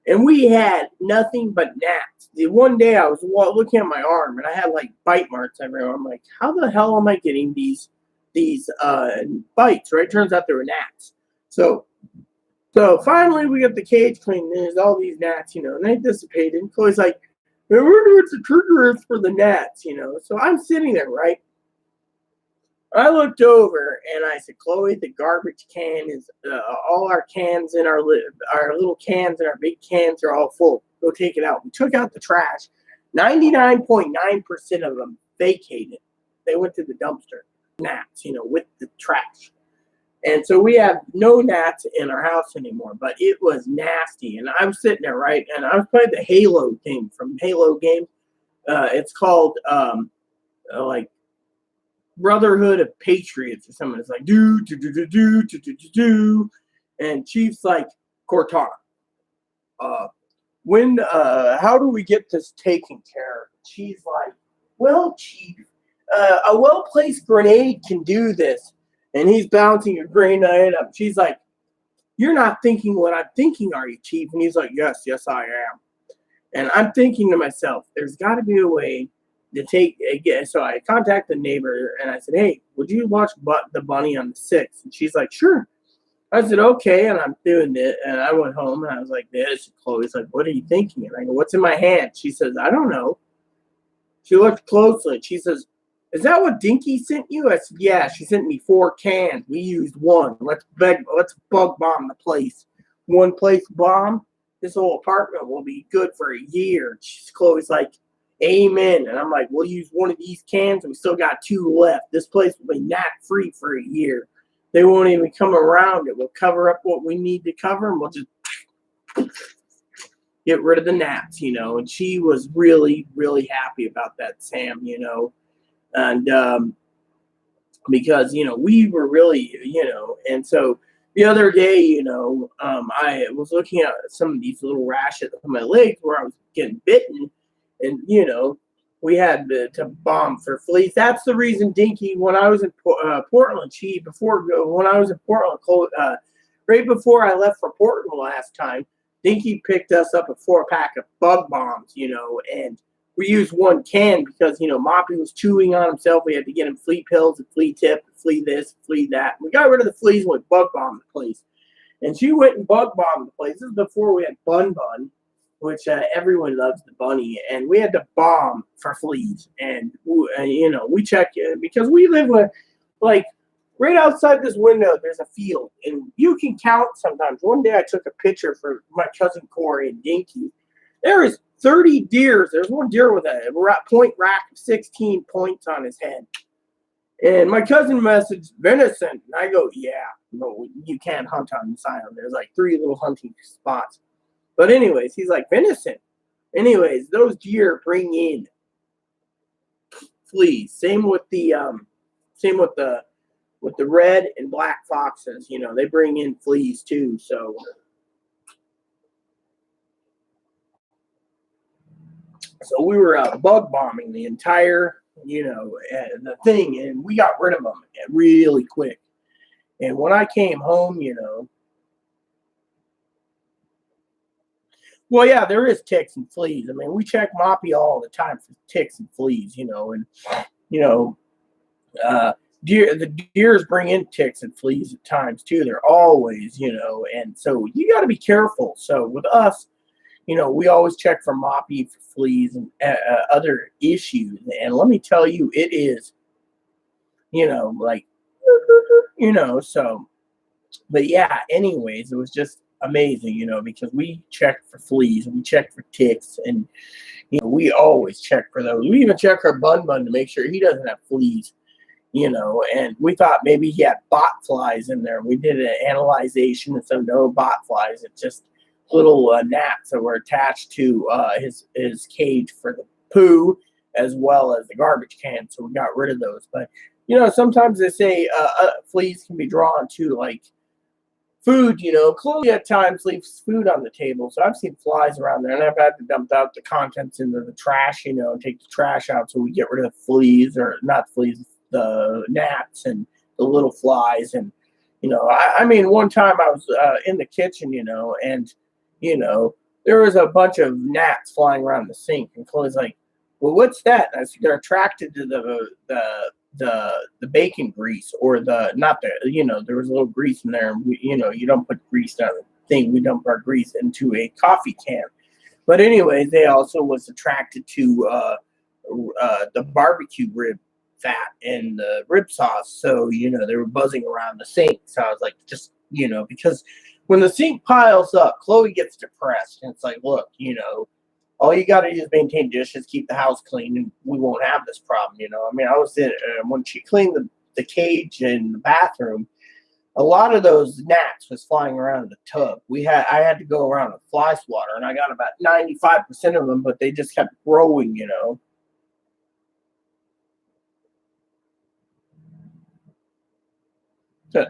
Speaker 1: And we had nothing but gnats. The one day I was looking at my arm and I had like bite marks everywhere. I'm like, how the hell am I getting these bites, right? Turns out they were gnats. So finally we got the cage cleaned, and there's all these gnats, and they dissipated. And Chloe's like, I wonder what the trigger is for the gnats, So I'm sitting there, right? I looked over and I said, Chloe, the garbage can is all our cans in our little cans and our big cans are all full. Go take it out. We took out the trash. 99.9% of them vacated. They went to the dumpster. Gnats, with the trash. And so we have no gnats in our house anymore, but it was nasty. And I'm sitting there, right? And I was playing the Halo thing from Halo games. It's called like Brotherhood of Patriots or something. It's like do. And Chief's like, Cortana, how do we get this taken care of? She's like, well, Chief, a well-placed grenade can do this. And he's bouncing a grenade up. She's like, you're not thinking what I'm thinking, are you, Chief? And he's like, yes, I am. And I'm thinking to myself, there's got to be a way to take again. So I contacted the neighbor and I said, hey, would you watch the Bunny on the 6th? And she's like, sure. I said, okay. And I'm doing it. And I went home and I was like, this. Chloe's like, what are you thinking? And I go, what's in my hand? She says, I don't know. She looked closely. She says, is that what Dinky sent you? I said, yeah. She sent me 4 cans. We used 1. Let's bug bomb the place. 1 place bomb. This whole apartment will be good for a year. Chloe's like, amen. And I'm like, we'll use 1 of these cans and we still got 2 left. This place will be gnat free for a year. They won't even come around it. We'll cover up what we need to cover and we'll just get rid of the gnats, And she was really, really happy about that, Sam, And because, we were really, and so the other day, I was looking at some of these little rashes on my legs where I was getting bitten, and we had to bomb for fleas. That's the reason Dinky, when I was in Portland, when I was in Portland, right before I left for Portland last time, Dinky picked us up a 4-pack of bug bombs, and we used 1 can because, Moppy was chewing on himself. We had to get him flea pills and flea tip, and flea this, flea that. We got rid of the fleas and we bug bombed the place. And she went and bug bombed the place. This is before we had Bun Bun, which everyone loves the bunny. And we had to bomb for fleas. And, we check because we live with, like, right outside this window, there's a field. And you can count sometimes. One day I took a picture for my cousin Corey and Dinky. There is 30 deers. There's 1 deer with a point rack of 16 points on his head. And my cousin messaged venison. And I go, yeah, no, you can't hunt on this island. There's like 3 little hunting spots. But anyways, he's like, venison. Anyways, those deer bring in fleas. Same with the red and black foxes. They bring in fleas too. So we were bug bombing the entire, the thing, and we got rid of them really quick. And when I came home, well, yeah, there is ticks and fleas. I mean, we check Moppy all the time for ticks and fleas, and the deers bring in ticks and fleas at times too. They're always, and so you got to be careful. So with us, we always check for Moppy for fleas and other issues. And let me tell you, it is, like, so, but yeah, anyways, it was just amazing, because we checked for fleas and we checked for ticks and, we always check for those. We even check our Bun Bun to make sure he doesn't have fleas, and we thought maybe he had bot flies in there. We did an analyzation and so no bot flies. It's just little gnats that were attached to his cage for the poo as well as the garbage can. So we got rid of those. But, sometimes they say fleas can be drawn to, like, food. Chloe at times leaves food on the table. So I've seen flies around there, and I've had to dump out the contents into the trash, and take the trash out so we get rid of the fleas, or not fleas, the gnats and the little flies. And, I mean, one time I was in the kitchen, and there was a bunch of gnats flying around the sink, and Chloe's like, well, what's that? And I said, they're attracted to the bacon grease, or there was a little grease in there, and you don't put grease on the thing. We dump our grease into a coffee can. But anyways, they also was attracted to the barbecue rib fat and the rib sauce. So, they were buzzing around the sink. So I was like, just, because when the sink piles up, Chloe gets depressed. And it's like, look, all you got to do is maintain dishes, keep the house clean, and we won't have this problem, I mean, I was when she cleaned the cage in the bathroom, a lot of those gnats was flying around the tub. I had to go around with fly swatter, and I got about 95% of them, but they just kept growing,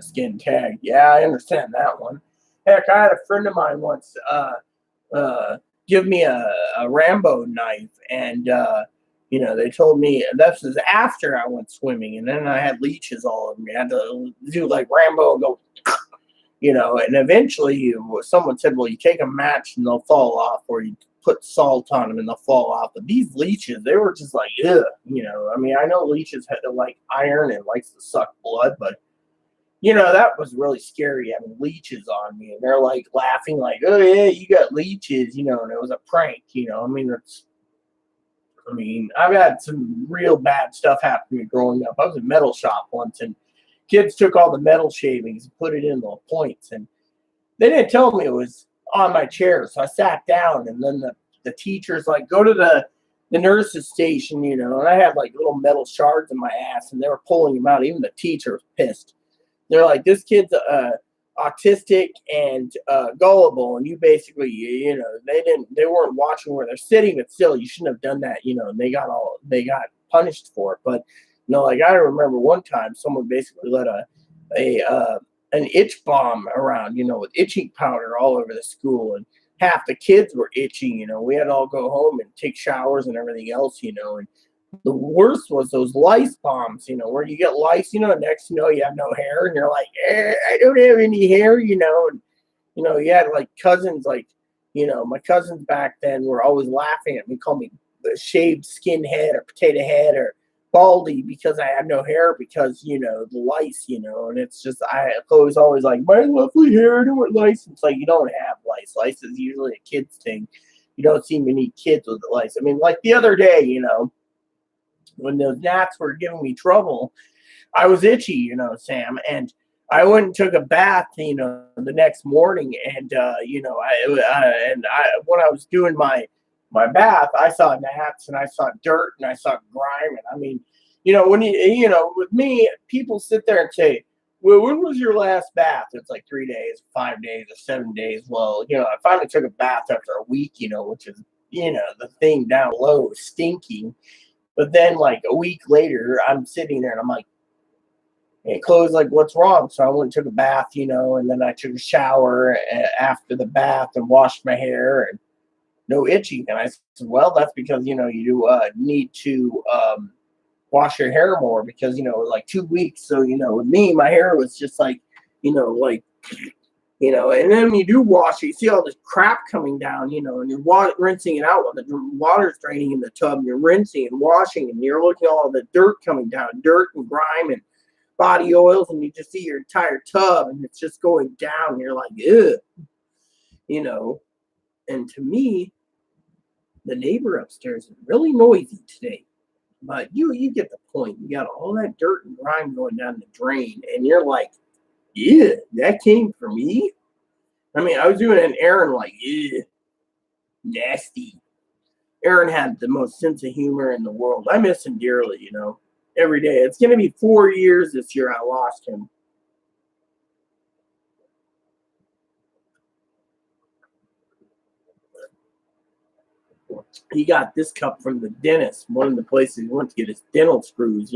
Speaker 1: Skin tag. Yeah, I understand that one. Heck, I had a friend of mine once uh, give me a Rambo knife, and they told me this was after I went swimming, and then I had leeches all over me. I had to do like Rambo and go, and eventually someone said, well, you take a match and they'll fall off, or you put salt on them and they'll fall off. But these leeches, they were just like, ugh, I mean, I know leeches had like iron and likes to suck blood, but that was really scary having leeches on me. And they're like laughing, like, oh, yeah, you got leeches, and it was a prank, I mean, I've had some real bad stuff happen to me growing up. I was in a metal shop once, and kids took all the metal shavings and put it in the points. And they didn't tell me it was on my chair. So I sat down, and then the teacher's like, go to the nurse's station, and I had like little metal shards in my ass, and they were pulling them out. Even the teacher was pissed. They're like, this kid's autistic and gullible, and you basically, they weren't watching where they're sitting, but still, you shouldn't have done that, and they got punished for it. But like I remember one time, someone basically let an itch bomb around, with itching powder all over the school, and half the kids were itching. We had to all go home and take showers and everything else, and the worst was those lice bombs, where you get lice, next you have no hair, and you're like, I don't have any hair, and you had like cousins, like, my cousins back then were always laughing at me, call me shaved skin head or potato head or baldy because I had no hair because, the lice, and it's just, I was always like, my lovely hair, I don't want lice. It's like, you don't have lice. Lice is usually a kid's thing. You don't see many kids with lice. I mean, like the other day, when those gnats were giving me trouble, I was itchy, Sam, and I went and took a bath, the next morning, and when I was doing my bath, I saw gnats and I saw dirt and I saw grime, and I mean, when with me, people sit there and say, well, when was your last bath? It's like 3 days, 5 days, or 7 days. Well, I finally took a bath after a week, which is, the thing down low stinking. But then, like a week later, I'm sitting there and I'm like, hey, Chloe's like, what's wrong? So I went and took a bath, and then I took a shower after the bath and washed my hair and no itching. And I said, well, that's because, you need to wash your hair more because, like 2 weeks. So, with me, my hair was just like, like, and then when you do wash it, you see all this crap coming down, and you're rinsing it out when the water's draining in the tub, and you're rinsing and washing, and you're looking at all the dirt coming down, dirt and grime and body oils, and you just see your entire tub, and it's just going down, and you're like, ugh, and to me, the neighbor upstairs is really noisy today, but you get the point. You got all that dirt and grime going down the drain, and you're like, yeah, that came from me. I mean, I was doing an errand like, yeah, nasty. Aaron had the most sense of humor in the world. I miss him dearly, every day. It's going to be 4 years this year I lost him. He got this cup from the dentist, one of the places he went to get his dental screws,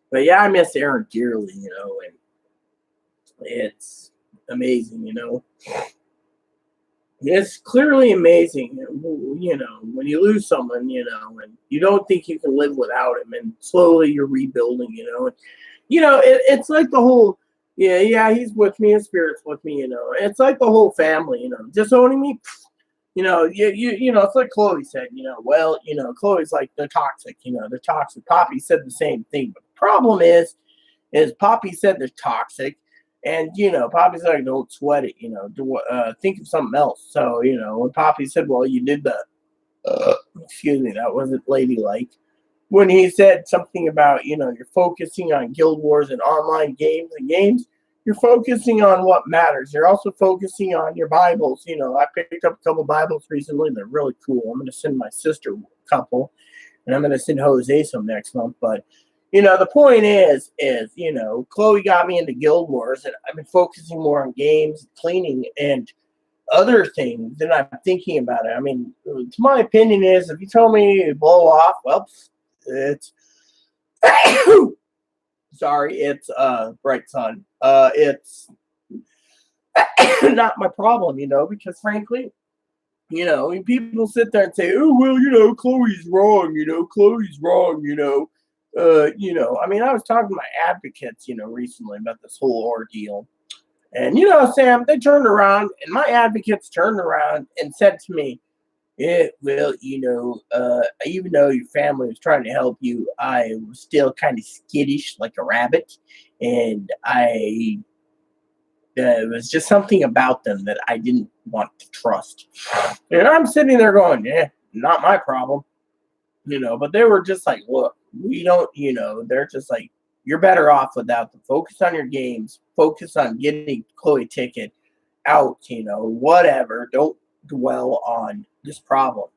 Speaker 1: but yeah, I miss Aaron dearly, and it's amazing, It's clearly amazing, when you lose someone, and you don't think you can live without him, and slowly you're rebuilding, and it's like the whole, yeah, he's with me, his spirit's with me, It's like the whole family, disowning me. It's like Chloe said, well, Chloe's like, they're toxic, they're toxic. Poppy said the same thing, but the problem is Poppy said they're toxic. And, Poppy's like, don't sweat it, think of something else. So, when Poppy said, well, you did excuse me, that wasn't ladylike. When he said something about, you're focusing on Guild Wars and online games, you're focusing on what matters. You're also focusing on your Bibles. I picked up a couple Bibles recently. They're really cool. I'm going to send my sister a couple, and I'm going to send Jose some next month. But, The point is, Chloe got me into Guild Wars, and I've been focusing more on games, cleaning, and other things than I'm thinking about it. I mean, to my opinion is, if you tell me to blow off, well, it's sorry, it's bright sun. It's not my problem, because frankly, people sit there and say, "Oh well, Chloe's wrong. Chloe's wrong." I mean, I was talking to my advocates, recently about this whole ordeal, and Sam, they turned around, and my advocates turned around and said to me, "Yeah, well, even though your family was trying to help you, I was still kind of skittish like a rabbit, and it was just something about them that I didn't want to trust." And I'm sitting there going, "Yeah, not my problem." But they were just like, "Look, we don't, they're just like, you're better off without them. Focus on your games. Focus on getting Chloe ticket out, whatever. Don't dwell on this problem."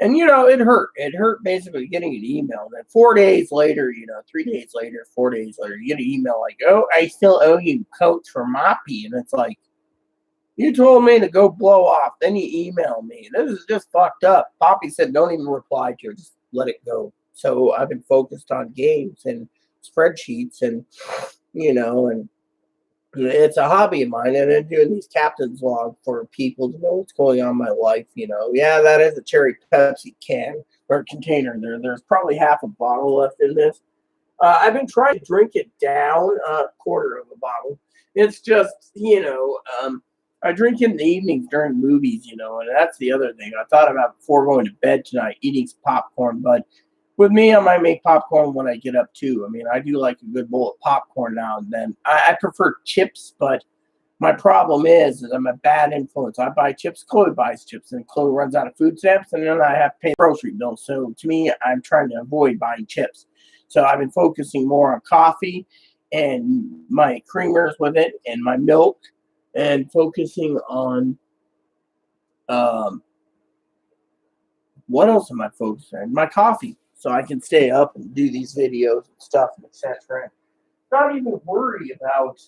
Speaker 1: And it hurt. It hurt basically getting an email. Then 4 days later, 3 days later, 4 days later, you get an email like, "Oh, I still owe you coats for Moppy." And it's like, you told me to go blow off. Then you email me. This is just fucked up. Poppy said, "Don't even reply to it. Just let it go." So I've been focused on games and spreadsheets and, and it's a hobby of mine. And I'm doing these captain's log for people to know what's going on in my life. Yeah, that is a cherry Pepsi can or container there. There's probably half a bottle left in this. I've been trying to drink it down, a quarter of a bottle. It's just, I drink in the evenings during movies, and that's the other thing. I thought about before going to bed tonight, eating some popcorn, but with me, I might make popcorn when I get up too. I mean, I do like a good bowl of popcorn now and then. I prefer chips, but my problem is I'm a bad influence. I buy chips, Chloe buys chips, and Chloe runs out of food stamps, and then I have to pay grocery bills. So to me, I'm trying to avoid buying chips. So I've been focusing more on coffee and my creamers with it and my milk, and focusing on what else am I focusing on? My coffee, so I can stay up and do these videos and stuff and etc. Not even worry about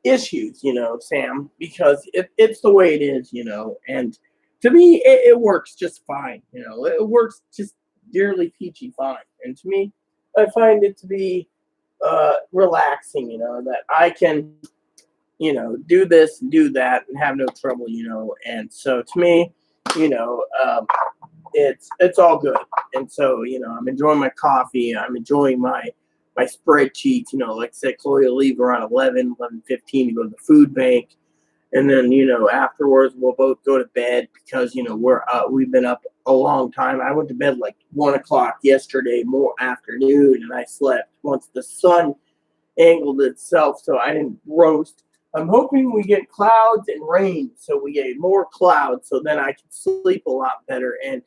Speaker 1: issues, Sam, because it's the way it is, and to me it works just fine, it works just dearly peachy fine. And to me, I find it to be relaxing, that I can, do this and do that and have no trouble, and so to me, you know, um, it's all good. And so, I'm enjoying my coffee. I'm enjoying my spreadsheets. Like I said, Chloe will leave around 11:15 to go to the food bank. And then, afterwards we'll both go to bed because, we've been up a long time. I went to bed like 1 o'clock yesterday, more afternoon, and I slept once the sun angled itself so I didn't roast. I'm hoping we get clouds and rain, so we get more clouds, so then I can sleep a lot better. And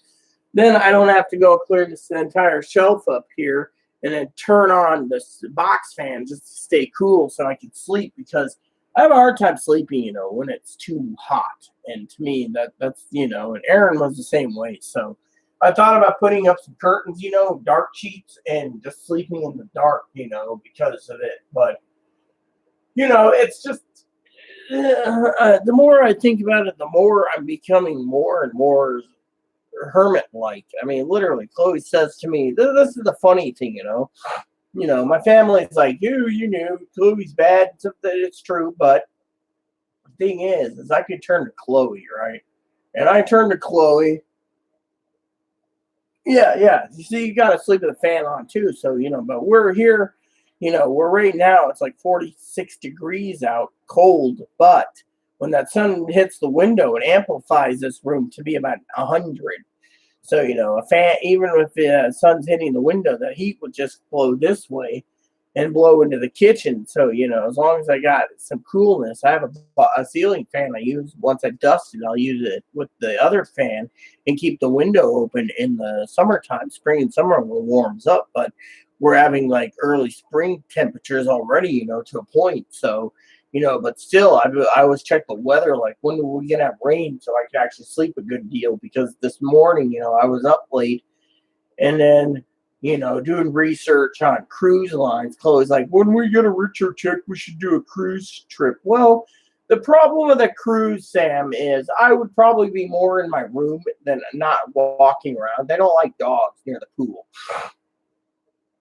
Speaker 1: then I don't have to go clear this entire shelf up here and then turn on the box fan just to stay cool so I can sleep, because I have a hard time sleeping, when it's too hot. And to me, that's, and Aaron was the same way. So I thought about putting up some curtains, dark sheets, and just sleeping in the dark, because of it. But, it's just, the more I think about it, the more I'm becoming more and more hermit-like. I mean, literally, Chloe says to me, this is the funny thing, my family's like, you knew Chloe's bad. It's true, but the thing is I could turn to Chloe, right? And I turn to Chloe. Yeah. You see, you got to sleep with the fan on too. So, but we're here, we're right now, it's like 46 degrees out, cold. But when that sun hits the window, it amplifies this room to be about 100. So, a fan, even if the sun's hitting the window, the heat would just blow this way and blow into the kitchen. So, as long as I got some coolness, I have a ceiling fan I use. Once I dust it, I'll use it with the other fan and keep the window open in the summertime. Spring and summer when it warms up, but we're having like early spring temperatures already, to a point. So, but still, I always check the weather, like when are we gonna have rain, so I could actually sleep a good deal. Because this morning, I was up late, and then, doing research on cruise lines. Chloe's like, when we get a richer check, we should do a cruise trip. Well, the problem with a cruise, Sam, is I would probably be more in my room than not walking around. They don't like dogs near the pool.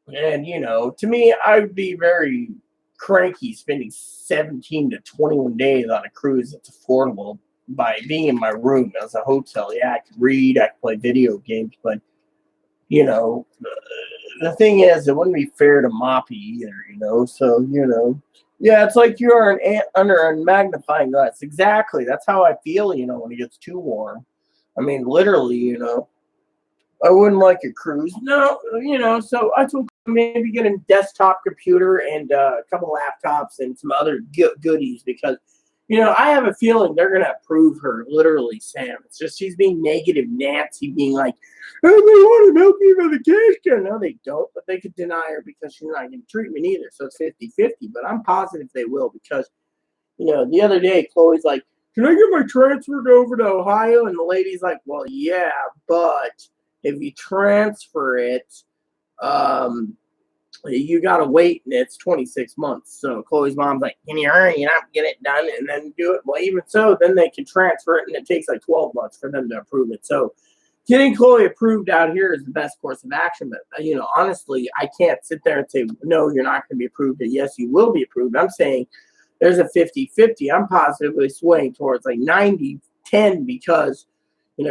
Speaker 1: And, to me, I would be very cranky spending 17 to 21 days on a cruise that's affordable by being in my room as a hotel. Yeah, I could read, I could play video games, but, the thing is, it wouldn't be fair to Moppy either, so, yeah, it's like you are an ant under a magnifying glass. Exactly. That's how I feel, when it gets too warm. I mean, literally, I wouldn't like a cruise. No, so I told maybe get a desktop computer and a couple laptops and some other goodies because, I have a feeling they're going to approve her, literally, Sam. It's just she's being negative Nancy, being like, oh, they want to help you for vacation. No, they don't, but they could deny her because she's not getting treatment either. So it's 50-50, but I'm positive they will because, the other day, Chloe's like, can I get my transferred over to Ohio? And the lady's like, well, yeah, but if you transfer it, you gotta wait, and it's 26 months. So Chloe's mom's like, can you hurry up, get it done, and then do it? Well, even so, then they can transfer it, and it takes like 12 months for them to approve it. So getting Chloe approved out here is the best course of action. But, honestly, I can't sit there and say, no, you're not going to be approved, and yes, you will be approved. I'm saying there's a 50-50. I'm positively swaying towards like 90-10 because,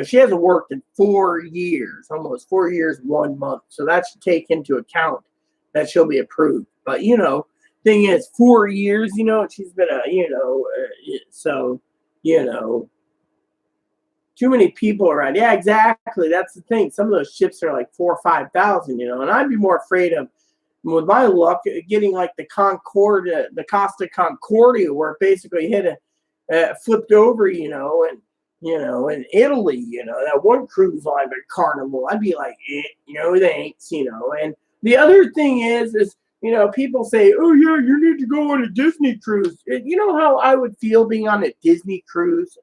Speaker 1: she hasn't worked in 4 years, almost 4 years, 1 month. So that should take into account that she'll be approved. But, thing is, 4 years, she's been too many people around. Yeah, exactly. That's the thing. Some of those ships are like 4,000 or 5,000, and I'd be more afraid of, with my luck, getting like the Concordia, the Costa Concordia, where it basically flipped over, in Italy, that one cruise line, but Carnival. I'd be like, thanks, and the other thing is, people say, oh, yeah, you need to go on a Disney cruise. You know how I would feel being on a Disney cruise,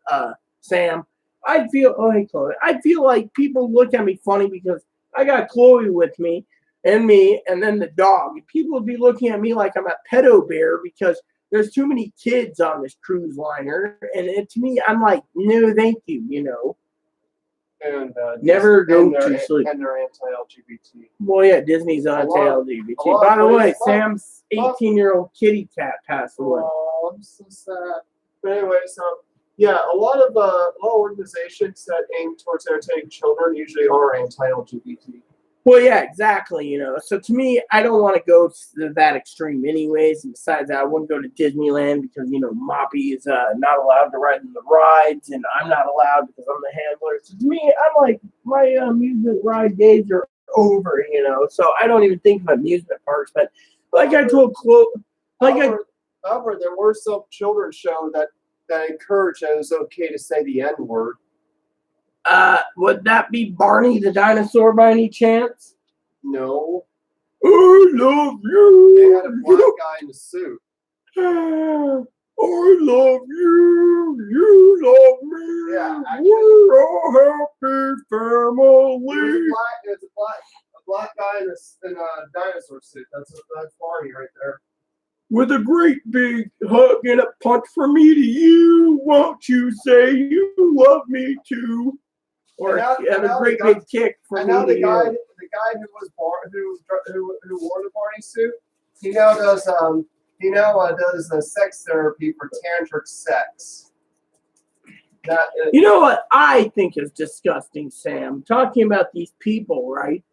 Speaker 1: Sam? I'd feel, oh, hey, Chloe. I'd feel like people look at me funny because I got Chloe with me, and then the dog. People would be looking at me like I'm a pedo bear because there's too many kids on this cruise liner. And to me, I'm like, no, thank you,
Speaker 2: And
Speaker 1: never go to sleep.
Speaker 2: And they're anti-LGBT.
Speaker 1: Well, yeah, Disney's anti-LGBT. By the way, Sam's 18-year-old kitty cat passed away.
Speaker 2: Oh, I'm so sad. But anyways, yeah, a lot of organizations that aim towards entertaining children usually are anti-LGBT.
Speaker 1: Well, yeah, exactly. So to me, I don't want to go to that extreme, anyways. And besides that, I wouldn't go to Disneyland because Moppy is not allowed to ride in the rides, and I'm not allowed because I'm the handler. So to me, I'm like, my amusement ride days are over. So I don't even think of amusement parks. But like I told Chloe,
Speaker 2: however, there were some children's shows that encouraged that it was okay to say the N-word.
Speaker 1: Would that be Barney the dinosaur by any chance?
Speaker 2: No.
Speaker 1: I love you.
Speaker 2: They had a black guy in a suit.
Speaker 1: I love you. You love me.
Speaker 2: Yeah, actually,
Speaker 1: we're a happy family.
Speaker 2: There's a black guy in a dinosaur suit. That's Barney right there.
Speaker 1: With a great big hug and a punch from me to you, won't you say you love me too? Or have a great big kick from me to you.
Speaker 2: The guy who wore the Barney suit, he now does sex therapy for tantric sex.
Speaker 1: You know what I think is disgusting, Sam? Talking about these people, right?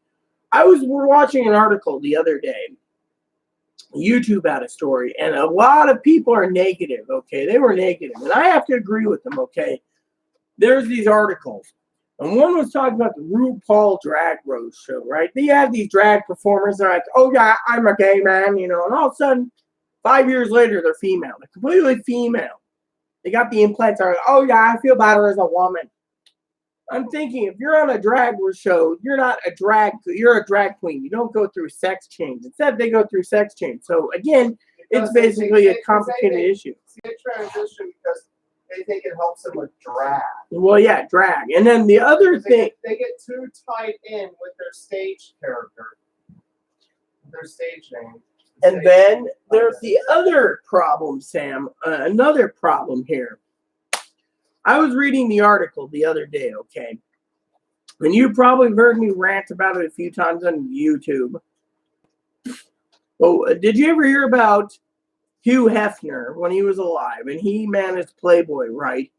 Speaker 1: We're watching an article the other day. YouTube had a story, and a lot of people are negative, okay? They were negative, and I have to agree with them, okay? There's these articles, and one was talking about the RuPaul Drag Race show, right? They have these drag performers, they're like, oh yeah, I'm a gay man, and all of a sudden, 5 years later, they're female. They're completely female. They got the implants, they're like, oh yeah, I feel better as a woman. I'm thinking, if you're on a drag show, you're a drag queen. You don't go through sex change. Instead, they go through sex change. So again, it's basically a complicated issue.
Speaker 2: They transition because they think it helps them with drag.
Speaker 1: Well, yeah, drag. And then the other thing,
Speaker 2: they get too tied in with their stage character. their stage name.
Speaker 1: And then there's the other problem, Sam. Another problem here. I was reading the article the other day, okay? And you probably heard me rant about it a few times on YouTube. Well, did you ever hear about Hugh Hefner when he was alive? And he managed Playboy, right?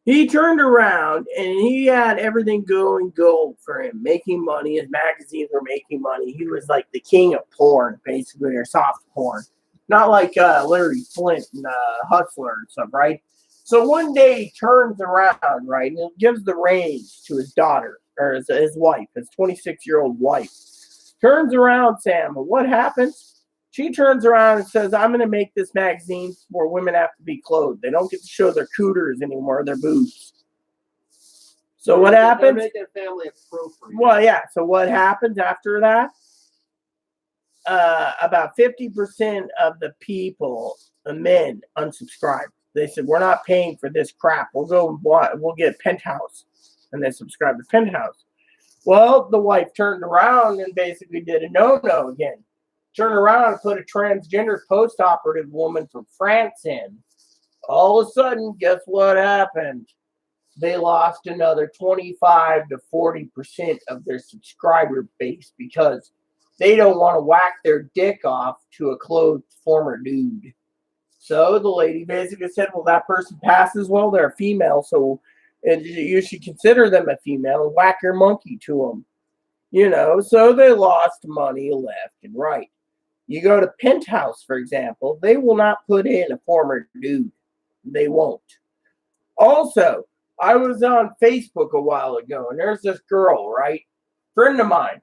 Speaker 1: He turned around and he had everything going gold for him, making money. His magazines were making money. He was like the king of porn, basically, or soft porn. Not like Larry Flint and Hustler and stuff, right? So one day he turns around, right, and gives the reins to his daughter, or his wife, his 26-year-old wife. Turns around, Sam, and what happens? She turns around and says, I'm going to make this magazine where women have to be clothed. They don't get to show their cooters anymore, their boobs. So what happens?
Speaker 2: They're making family appropriate.
Speaker 1: Well, yeah. So what happens after that? About 50% of the people, the men, unsubscribed. They said, we're not paying for this crap. We'll get Penthouse. And they subscribed to Penthouse. Well, the wife turned around and basically did a no-no again. Turned around and put a transgender post-operative woman from France in. All of a sudden, guess what happened? They lost another 25 to 40% of their subscriber base because they don't want to whack their dick off to a clothed former dude. So the lady basically said, well, that person passes, well, they're a female, so you should consider them a female and whack your monkey to them. You know, so they lost money left and right. You go to Penthouse, for example, they will not put in a former dude. They won't. Also, I was on Facebook a while ago, and there's this girl, right? Friend of mine.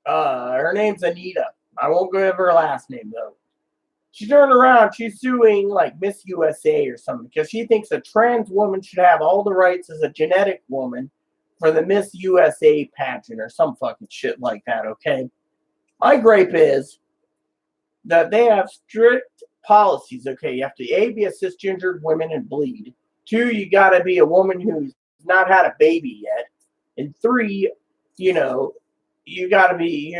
Speaker 1: Her name's Anita. I won't give her last name, though. She turned around. She's suing, like, Miss USA or something, because she thinks a trans woman should have all the rights as a genetic woman for the Miss USA pageant or some fucking shit like that, okay? My gripe is that they have strict policies. Okay, you have to be a cisgendered woman and bleed. 2, you got to be a woman who's not had a baby yet. And 3, you got to be,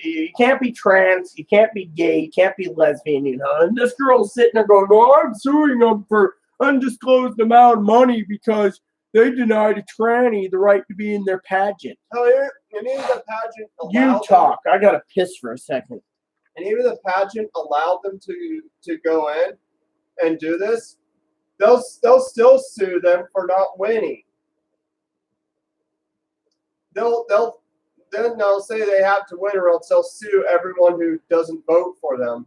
Speaker 1: you can't be trans, you can't be gay, you can't be lesbian, And this girl's sitting there going, oh, I'm suing them for undisclosed amount of money because they denied a tranny the right to be in their pageant.
Speaker 2: Oh, and even the pageant allowed
Speaker 1: You talk. I got to piss for a second.
Speaker 2: And even the pageant allowed them to go in and do this. They'll still sue them for not winning. They'll say they have to win, or else they'll sue everyone who doesn't vote for them.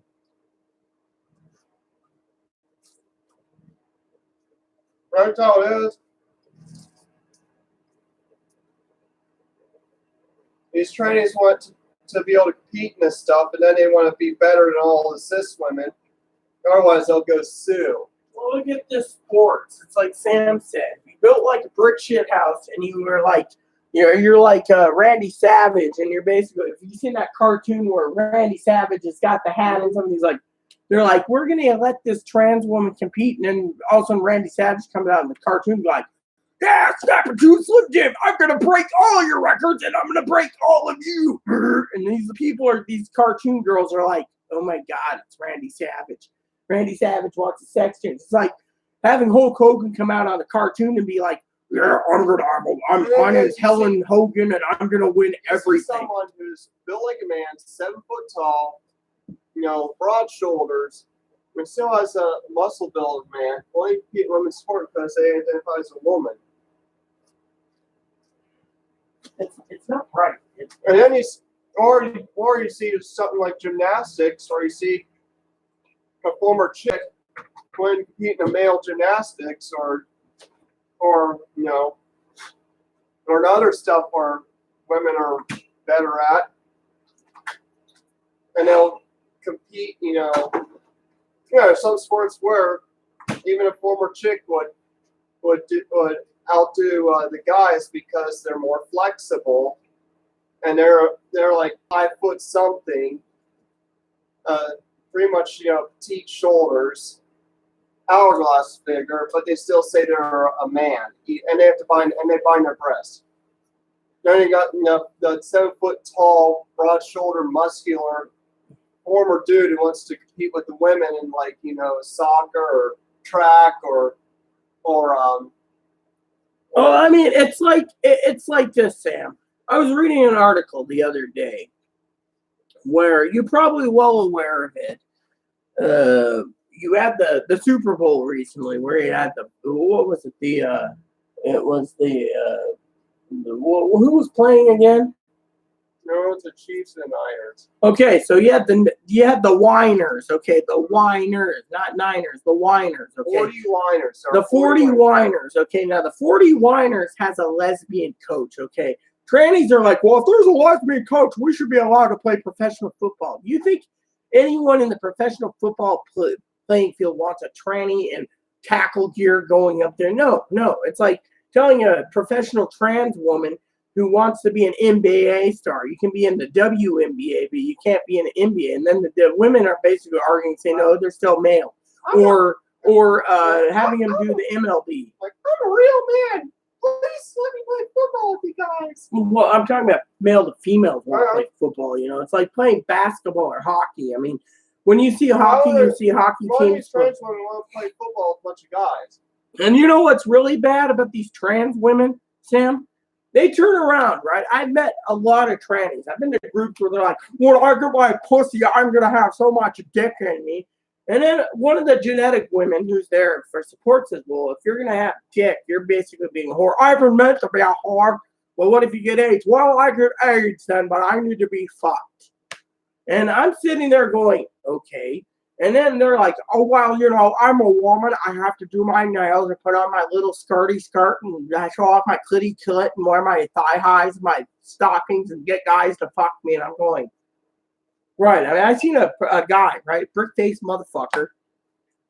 Speaker 2: Right, that's how it is. These trainees want to be able to compete in this stuff, and then they want to be better than all the cis women. Otherwise, they'll go sue.
Speaker 1: Well, look at this sports. It's like Sam said. You built like a brick shit house, and you were like, you're like Randy Savage, and you're basically, if you seen that cartoon where Randy Savage has got the hat and something, he's like, they're like, we're going to let this trans woman compete, and then all of a sudden Randy Savage comes out in the cartoon like, yeah, Snapper Two Slim Jim, I'm going to break all your records, and I'm going to break all of you. And these cartoon girls are like, oh my God, it's Randy Savage. Randy Savage wants a sex change. It's like having Hulk Hogan come out on a cartoon and be like, yeah, my name is Helen Hogan, and I'm going to win everything.
Speaker 2: Someone who's built like a man, 7 foot tall, broad shoulders, but still has a muscle build of man, only compete in women's sport because they identify as a woman.
Speaker 1: It's not right.
Speaker 2: And then you see something like gymnastics, or you see a former chick going to compete in a male gymnastics, or other stuff where women are better at, and they'll compete. Some sports where even a former chick would outdo the guys because they're more flexible, and they're like 5 foot something, pretty much petite shoulders, hourglass figure, but they still say they're a man, and they have to bind their breasts. Then you got the 7 foot tall, broad shouldered, muscular former dude who wants to compete with the women in soccer or track or
Speaker 1: Oh, I mean, it's like this, Sam. I was reading an article the other day where you're probably well aware of it. You had the Super Bowl recently where you had what was it? It was who was playing again?
Speaker 2: no, it's the Chiefs and Niners.
Speaker 1: Okay, so you had the Whiners. Okay, the Whiners, not Niners, the Whiners. Okay,
Speaker 2: 40 Whiners.
Speaker 1: the 40 Whiners. Okay, now the 40 Whiners has a lesbian coach. Okay, trannies are like, well, if there's a lesbian coach, we should be allowed to play professional football. Do you think anyone in the professional football playing field wants a tranny and tackle gear going up there? No. It's like telling a professional trans woman who wants to be an NBA star, you can be in the WNBA, but you can't be in the NBA. And then the women are basically arguing, saying, no, they're still male. Or having them do the MLB.
Speaker 2: Like, I'm a real man. Please let me play football with you guys.
Speaker 1: Well, I'm talking about male to females want to play football. It's like playing basketball or hockey. I mean, when you see hockey, you see hockey teams.
Speaker 2: Trans women want to play football with a bunch of guys.
Speaker 1: And you know what's really bad about these trans women, Sam? They turn around, right? I've met a lot of trannies. I've been to groups where they're like, when I get my pussy, I'm going to have so much dick in me. And then one of the genetic women who's there for support says, well, if you're going to have dick, you're basically being a whore. I've been meant to be a whore. Well, what if you get AIDS? Well, I get AIDS then, but I need to be fucked. And I'm sitting there going, okay. And then they're like, oh, well, I'm a woman. I have to do my nails and put on my little skirty skirt and show off my clitty clit and wear my thigh highs, my stockings, and get guys to fuck me. And I'm going, right. I mean, I seen a guy, right, brick-faced motherfucker,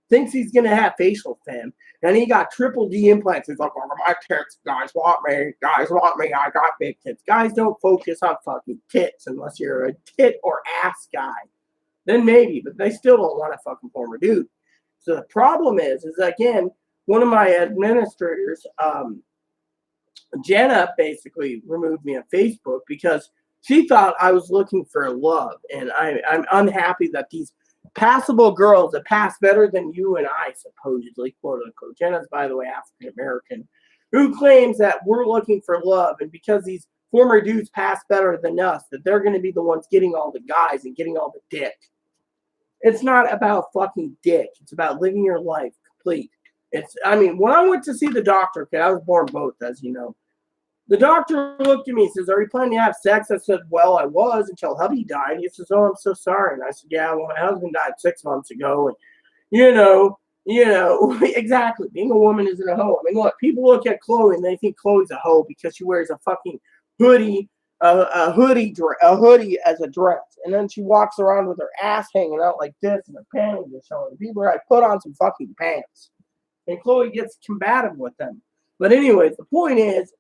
Speaker 1: thinks he's going to have facial femme, and he got triple D implants. He's like, oh, my tits, guys want me, I got big tits. Guys don't focus on fucking tits unless you're a tit or ass guy. Then maybe, but they still don't want a fucking former dude. So the problem is again, one of my administrators, Jenna, basically removed me on Facebook because she thought I was looking for love. And I'm unhappy that these passable girls that pass better than you and I, supposedly, quote unquote. Jenna's, by the way, African American, who claims that we're looking for love. And because these former dudes pass better than us, that they're going to be the ones getting all the guys and getting all the dick. It's not about fucking dick. It's about living your life complete. When I went to see the doctor, okay, I was born both, as you know. The doctor looked at me and says, are you planning to have sex? I said, well, I was until hubby died. He says, oh, I'm so sorry. And I said, yeah, well, my husband died 6 months ago. And, exactly. Being a woman isn't a hoe. I mean, look, people look at Chloe and they think Chloe's a hoe because she wears a fucking hoodie. A hoodie as a dress, and then she walks around with her ass hanging out like this, and her panties are showing. People are like, put on some fucking pants, and Chloe gets combative with them. But anyways, the point is,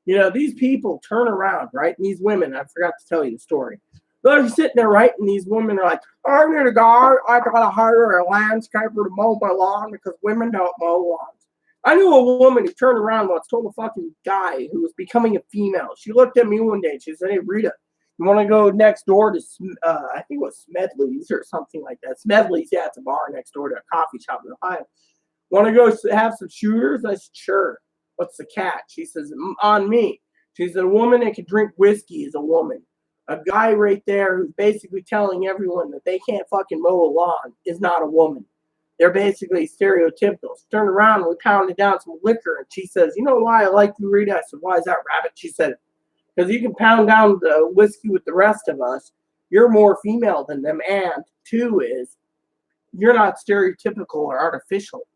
Speaker 1: these people turn around, right? And these women, I forgot to tell you the story. They're sitting there, right? And these women are like, I need a guy. I gotta hire a landscaper to mow my lawn because women don't mow lawns. I knew a woman who turned around once, told a fucking guy who was becoming a female. She looked at me one day and she said, hey, Rita, you want to go next door to, I think it was Smedley's or something like that. Smedley's, yeah, it's a bar next door to a coffee shop in Ohio. Want to go have some shooters? I said, sure. What's the catch? She says, on me. She said, a woman that can drink whiskey is a woman. A guy right there who's basically telling everyone that they can't fucking mow a lawn is not a woman. They're basically stereotypical. She turned around and we pounded down some liquor. And she says, you know why I like you, Rita? I said, why is that, Rabbit? She said, because you can pound down the whiskey with the rest of us. You're more female than them. And two is, you're not stereotypical or artificial.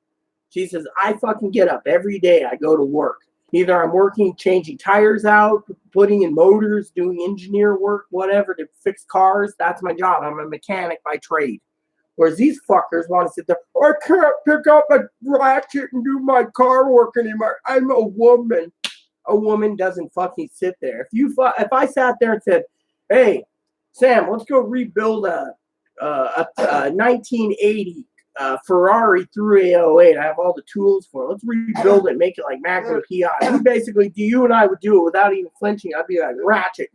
Speaker 1: She says, I fucking get up every day. I go to work. Either I'm working, changing tires out, putting in motors, doing engineer work, whatever, to fix cars. That's my job. I'm a mechanic by trade. Whereas these fuckers want to sit there, I can't pick up a ratchet and do my car work anymore. I'm a woman. A woman doesn't fucking sit there. If I sat there and said, hey, Sam, let's go rebuild a 1980 Ferrari 308. I have all the tools for it. Let's rebuild it, make it like Magnum PI. We basically, you and I would do it without even flinching. I'd be like, ratchet.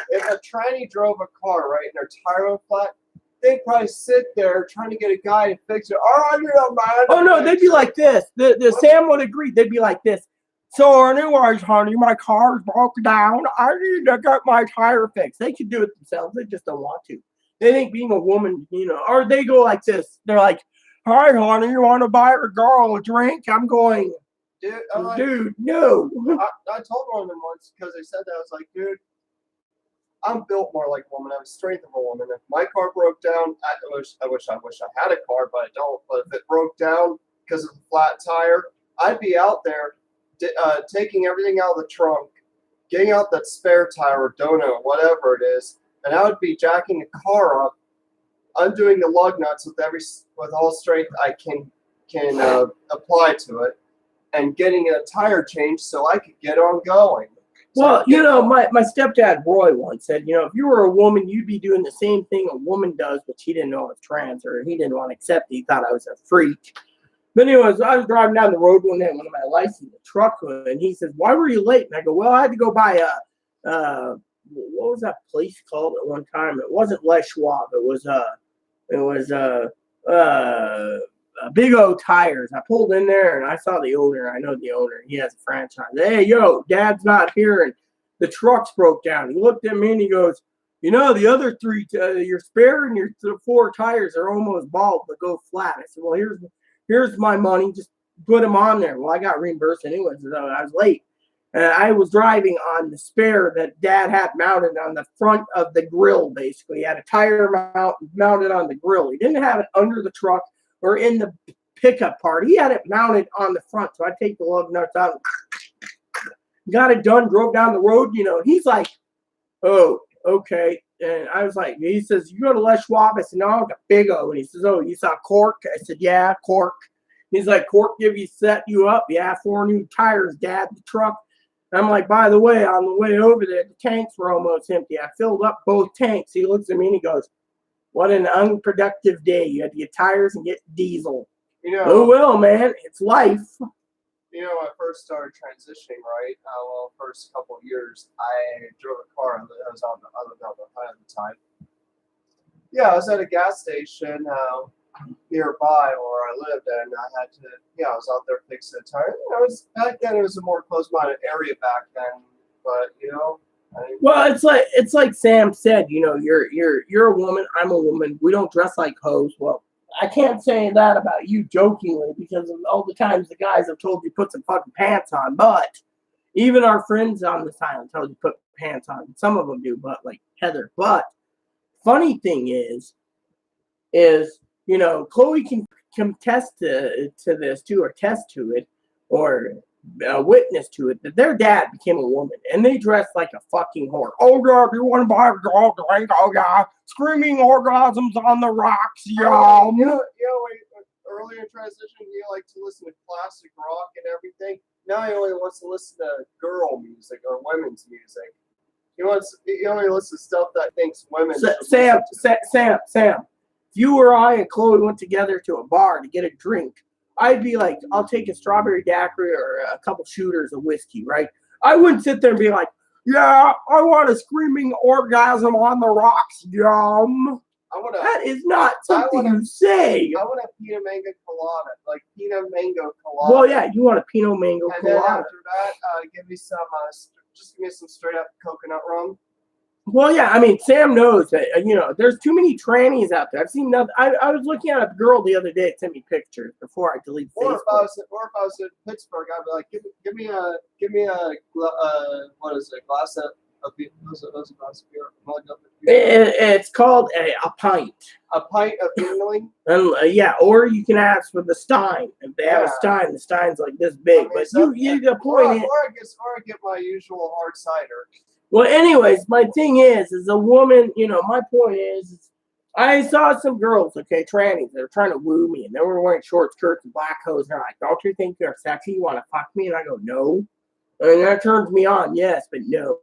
Speaker 2: If a tranny drove a car, right, and their tire was flat, they'd probably sit there trying to get a guy to fix it. Oh, you know, man.
Speaker 1: Oh, no, they'd be like this. The Sam would agree. They'd be like this. So anyways, honey, my car's broke down. I need to get my tire fixed. They could do it themselves. They just don't want to. They think being a woman, or they go like this. They're like, hi, honey, you want to buy a girl a drink? I'm going, dude, no.
Speaker 2: I told one of them once because they said that. I was like, dude, I'm built more like a woman. I have the strength of a woman. If my car broke down, I wish I had a car, but I don't. But if it broke down because of a flat tire, I'd be out there taking everything out of the trunk, getting out that spare tire or donut, whatever it is, and I would be jacking the car up, undoing the lug nuts with all strength I can apply to it, and getting a tire change so I could get on going.
Speaker 1: Well, my stepdad Roy once said, if you were a woman, you'd be doing the same thing a woman does, which he didn't know I was trans, or he didn't want to accept it. He thought I was a freak. But anyways, I was driving down the road one day when my license the truck was, and he says, "Why were you late?" And I go, "Well, I had to go buy what was that place called at one time? It wasn't Les Schwab. It was Big O Tires." I pulled in there and I saw the owner. I know the owner. He has a franchise. Hey, yo, Dad's not here, and the truck's broke down. He looked at me and he goes, the other three, your spare and your 4 tires are almost bald, but go flat. I said, well, here's my money. Just put them on there. Well, I got reimbursed anyways. So I was late. And I was driving on the spare that Dad had mounted on the front of the grill, basically. He had a tire mounted on the grill. He didn't have it under the truck or in the pickup part. He had it mounted on the front. So I take the lug nuts out, got it done, drove down the road. He's like, oh, okay. And I was like, he says, you go to Les Schwab? I said, no, I got Big O. And he says, oh, you saw Cork? I said, yeah, Cork. He's like, Cork set you up? Yeah, 4 new tires, Dad, the truck. And I'm like, by the way, on the way over there, the tanks were almost empty. I filled up both tanks. He looks at me and he goes, what an unproductive day. You had to get tires and get diesel. Oh, well, man, it's life.
Speaker 2: When I first started transitioning, right? First couple of years, I drove a car. I was on the highway at the time. Yeah, I was at a gas station nearby where I lived, and I had to. I was out there fixing a tire. Back then. It was a more close-minded area back then, but Well,
Speaker 1: it's like Sam said. You're a woman. I'm a woman. We don't dress like hoes. Well, I can't say that about you jokingly because of all the times the guys have told you put some fucking pants on. But even our friends on this island tell you put pants on. Some of them do, but like Heather. But funny thing is Chloe can contest to this too, or test to it, or witness to it, that their dad became a woman and they dressed like a fucking whore. Oh God, you want to buy a girl drink? Oh yeah, screaming orgasms on the rocks, y'all.
Speaker 2: Earlier in transition, he liked to listen to classic rock and everything. Now he only wants to listen to girl music or women's music. He only listens to stuff that thinks women.
Speaker 1: Sam. If you or I and Chloe went together to a bar to get a drink, I'd be like, I'll take a strawberry daiquiri or a couple shooters of whiskey, right? I wouldn't sit there and be like, yeah, I want a screaming orgasm on the rocks, yum. That is not something you say.
Speaker 2: I want a Pinot Mango Colada, like Pinot Mango Colada.
Speaker 1: Well, yeah, you want a Pinot Mango Colada.
Speaker 2: And then after that, give me some straight up coconut rum.
Speaker 1: Well, yeah, I mean, Sam knows that, there's too many trannies out there. I've seen nothing. I was looking at a girl the other day that sent me pictures before I deleted Facebook.
Speaker 2: Or if I was in Pittsburgh, I'd be like, give me a what is it, glass of beer? What's a glass of beer?
Speaker 1: It's called a pint.
Speaker 2: A pint of Yuengling?
Speaker 1: And or you can ask for the Stein. If they have a Stein, the Stein's like this big. But you the point is,
Speaker 2: or I get my usual hard cider.
Speaker 1: Well, anyways, my thing is a woman, my point is I saw some girls, okay, trannies, that are trying to woo me, and they were wearing short skirts and black hose, and they're like, don't you think you're sexy? You want to fuck me? And I go, no. And that turns me on, yes, but no.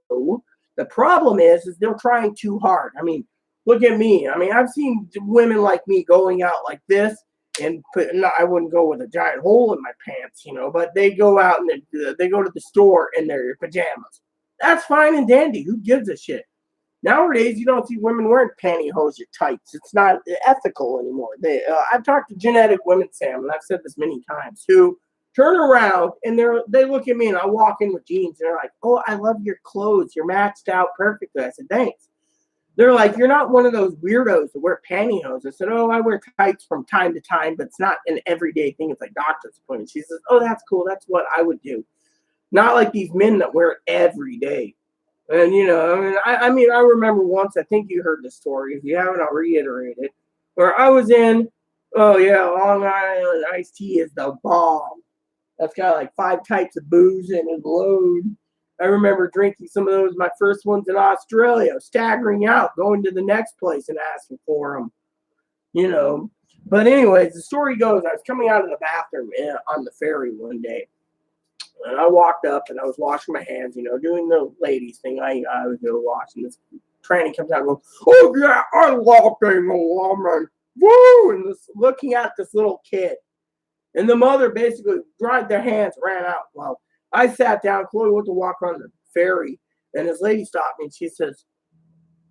Speaker 1: The problem is they're trying too hard. I mean, look at me. I mean, I've seen women like me going out like this, and no, I wouldn't go with a giant hole in my pants, but they go out and they go to the store in their pajamas. That's fine and dandy. Who gives a shit? Nowadays, you don't see women wearing pantyhose or tights. It's not ethical anymore. I've talked to genetic women, Sam, and I've said this many times, who turn around and they look at me, and I walk in with jeans, and they're like, "Oh, I love your clothes. You're matched out perfectly." I said, "Thanks." They're like, "You're not one of those weirdos that wear pantyhose." I said, "Oh, I wear tights from time to time, but it's not an everyday thing. It's like doctor's appointment." She says, "Oh, that's cool. That's what I would do. Not like these men that wear it every day." And I remember once. I think you heard the story. If you haven't, I'll reiterate it. Where I was in, oh yeah, Long Island iced tea is the bomb. That's got like 5 types of booze in it, load. I remember drinking some of those, my first ones in Australia, staggering out, going to the next place and asking for them. But anyways, the story goes, I was coming out of the bathroom on the ferry one day. And I walked up and I was washing my hands, doing the ladies thing. I was washing. This tranny comes out and goes, "Oh yeah, I love being a woman." Woo! And looking at this little kid. And the mother basically dried their hands, ran out. Well, I sat down. Chloe went to walk on the ferry. And this lady stopped me and she says,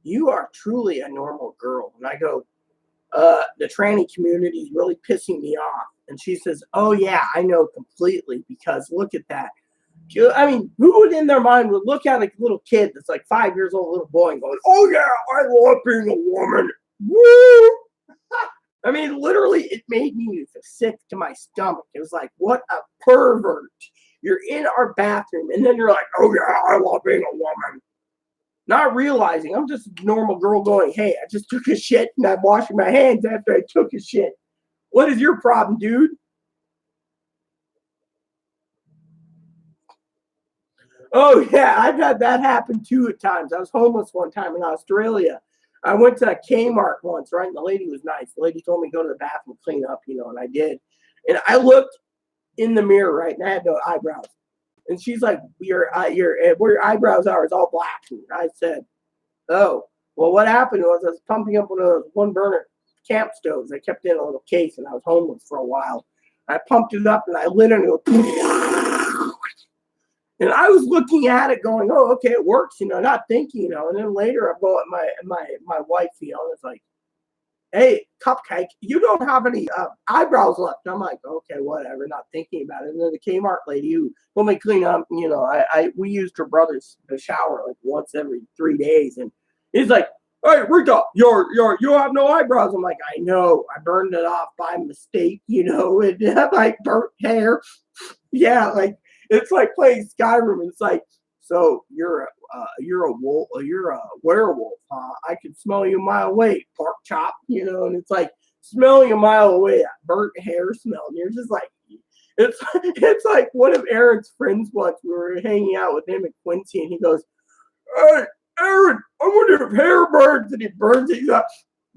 Speaker 1: "You are truly a normal girl." And I go, "The tranny community is really pissing me off." And she says, "Oh, yeah, I know completely, because look at that." I mean, who would in their mind would look at a little kid that's like 5 years old, little boy, and going, "Oh, yeah, I love being a woman." Woo! I mean, literally, it made me sick to my stomach. It was like, what a pervert. You're in our bathroom, and then you're like, "Oh, yeah, I love being a woman." Not realizing I'm just a normal girl going, "Hey, I just took a shit, and I'm washing my hands after I took a shit. What is your problem, dude?" Oh, yeah, I've had that happen too at times. I was homeless one time in Australia. I went to a Kmart once, right? And the lady was nice. The lady told me to go to the bathroom, clean up, and I did. And I looked in the mirror, right? And I had no eyebrows. And she's like, where your eyebrows are is all black. And I said, "Oh, well, what happened was I was pumping up one of those one burner camp stoves. I kept in a little case, and I was homeless for a while. I pumped it up and I lit it, and it goes, and I was looking at it going, "Oh, okay, it works," not thinking, and then later I go at my wife, it's like, "Hey, Cupcake, you don't have any eyebrows left." And I'm like, "Okay, whatever," not thinking about it. And then the Kmart lady who told me to clean up, we used her brother's shower like once every 3 days, and he's like, "Hey, Rita, you have no eyebrows." I'm like, "I know, I burned it off by mistake, and like burnt hair." Yeah, like it's like playing Skyrim. It's like, "So you're a wolf, you're a werewolf, huh? I can smell you a mile away, pork chop," and it's like smelling a mile away, that burnt hair smell. And you're just like, it's like one of Aaron's friends once. We were hanging out with him at Quincy, and he goes, "Hey, Aaron, I wonder if hair burns," and he burns it. He's like,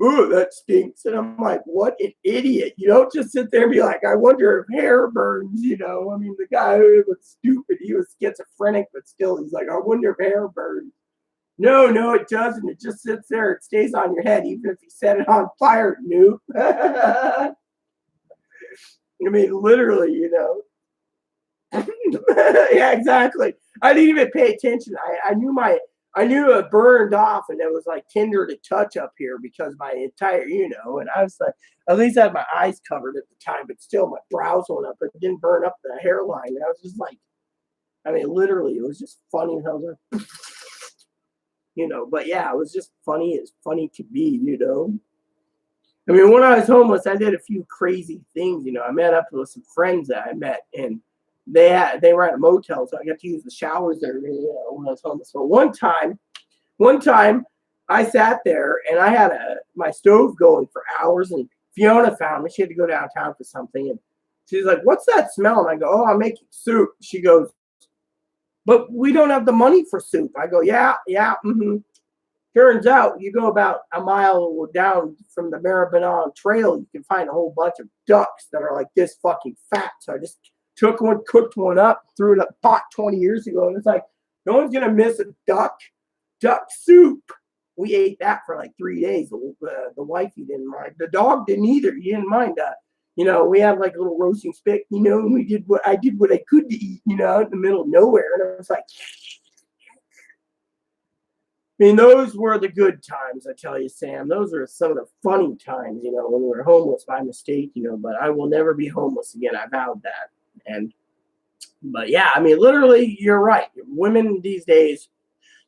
Speaker 1: "Ooh, that stinks." And I'm like, what an idiot. You don't just sit there and be like, "I wonder if hair burns," I mean, the guy who was stupid, he was schizophrenic, but still, he's like, "I wonder if hair burns." No, it doesn't. It just sits there. It stays on your head, even if you set it on fire, noob. I mean, literally, Yeah, exactly. I didn't even pay attention. I knew it burned off, and it was like tinder to touch up here because my entire, and I was like, at least I had my eyes covered at the time, but still my brows went up. It didn't burn up the hairline. And I was just like, I mean, literally, it was just funny. I was like, but yeah, it was just funny as funny to be, I mean, when I was homeless, I did a few crazy things. I met up with some friends that I met, and they were at a motel, so I got to use the showers there, when I was homeless. But one time, I sat there and I had my stove going for hours, and Fiona found me. She had to go downtown for something, and she's like, "What's that smell?" And I go, "Oh, I'm making soup." She goes, "But we don't have the money for soup." I go, "Yeah, mm-hmm." Turns out you go about a mile down from the Maribyrnong Trail, you can find a whole bunch of ducks that are like this fucking fat. So I just took one, cooked one up, threw it in a pot 20 years ago, and it's like, no one's gonna miss a duck soup. We ate that for like 3 days. The wifey didn't mind. The dog didn't either. He didn't mind we had like a little roasting spit, and I did what I could to eat, out in the middle of nowhere. And I was like, I mean, those were the good times, I tell you, Sam. Those are some of the funny times, when we were homeless by mistake, but I will never be homeless again. I vowed that. But yeah, I mean, literally, you're right. Women these days,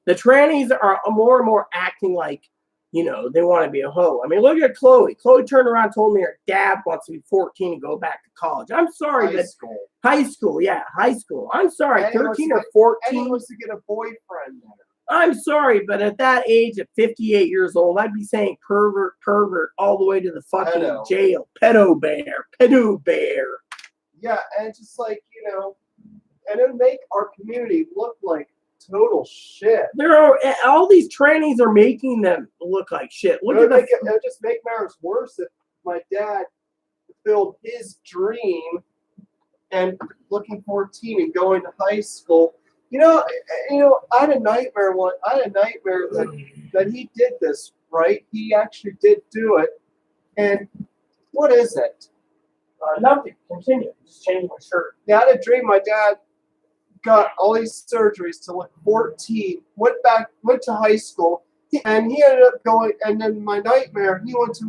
Speaker 1: the trannies are more and more acting like, they want to be a hoe. I mean, look at Chloe. Chloe turned around and told me her dad wants to be 14 and go back to college. I'm sorry,
Speaker 2: High school.
Speaker 1: High school, yeah, high school. I'm sorry,
Speaker 2: And he
Speaker 1: 13
Speaker 2: wants
Speaker 1: or
Speaker 2: And he
Speaker 1: 14.
Speaker 2: wants to get a boyfriend there.
Speaker 1: I'm sorry, but at that age, at 58 years old, I'd be saying pervert, all the way to the fucking jail. Pedo bear.
Speaker 2: Yeah, and just like, and it make our community look like total shit.
Speaker 1: All these trannies are making them look like shit.
Speaker 2: It would just make matters worse if my dad fulfilled his dream and looking 14 and going to high school. I had a nightmare that he did this, right? He actually did do it. And what is it?
Speaker 1: Nothing. Continue. Just change my shirt.
Speaker 2: Yeah, I had a dream my dad got all these surgeries to look 14, went to high school, and he ended up going, and then my nightmare, he went to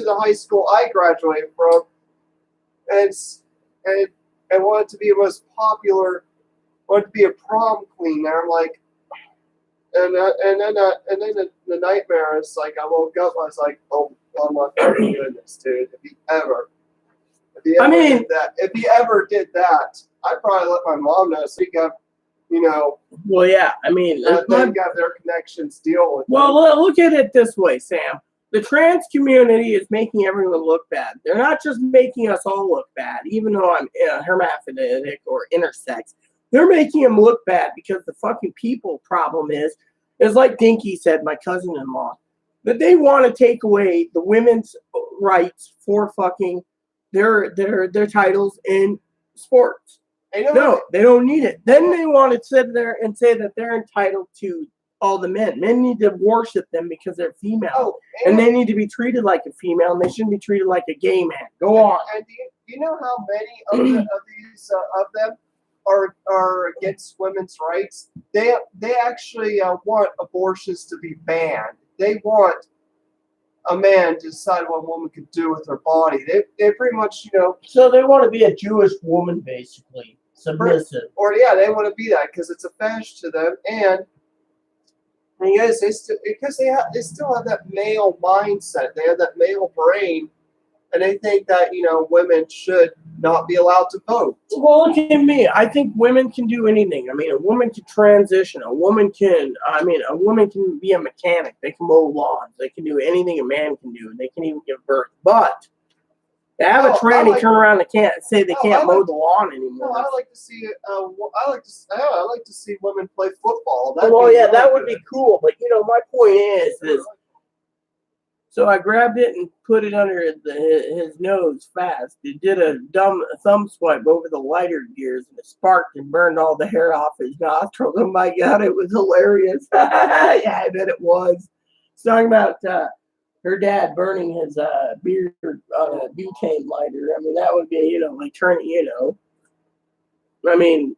Speaker 2: the high school I graduated from, and wanted to be the most popular, wanted to be a prom queen there. I'm like, and then the nightmare is like, I woke up, I was like, oh my fucking goodness, dude, if he ever did that, I'd probably let my mom know so he got,
Speaker 1: Well, yeah, I mean,
Speaker 2: they got their connections deal with.
Speaker 1: Well, look at it this way, Sam. The trans community is making everyone look bad. They're not just making us all look bad, even though I'm hermaphroditic or intersex. They're making them look bad because the fucking people problem is like Dinky said, my cousin-in-law, that they want to take away the women's rights for fucking their titles in sports. No, they don't need it. Then they want to sit there and say that they're entitled to all the men. Men need to worship them because they're female. And they need to be treated like a female, and they shouldn't be treated like a gay man. Go on.
Speaker 2: And do you know how many of them are against women's rights? They actually want abortions to be banned. They want a man to decide what a woman could do with her body. They pretty much,
Speaker 1: So they want to be a Jewish woman, basically. Submissive.
Speaker 2: Or yeah, they want to be that because it's a fetish to them. And yes, they still have that male mindset. They have that male brain, and they think that women should not be allowed to vote.
Speaker 1: Well, look at me. I think women can do anything. I mean, a woman can transition. A woman can be a mechanic. They can mow lawns. They can do anything a man can do. They can even give birth. But to have a tranny turn around and say they can't mow the lawn anymore.
Speaker 2: No, I like to see it. I like to see women play football.
Speaker 1: That would be cool. But my point is so I grabbed it and put it under his nose fast. It did a dumb thumb swipe over the lighter gears, and it sparked and burned all the hair off his nostrils. Oh my God, it was hilarious. Yeah, I bet it was. It's talking about her dad burning his beard on a butane lighter. I mean, that would be, like turning, I mean,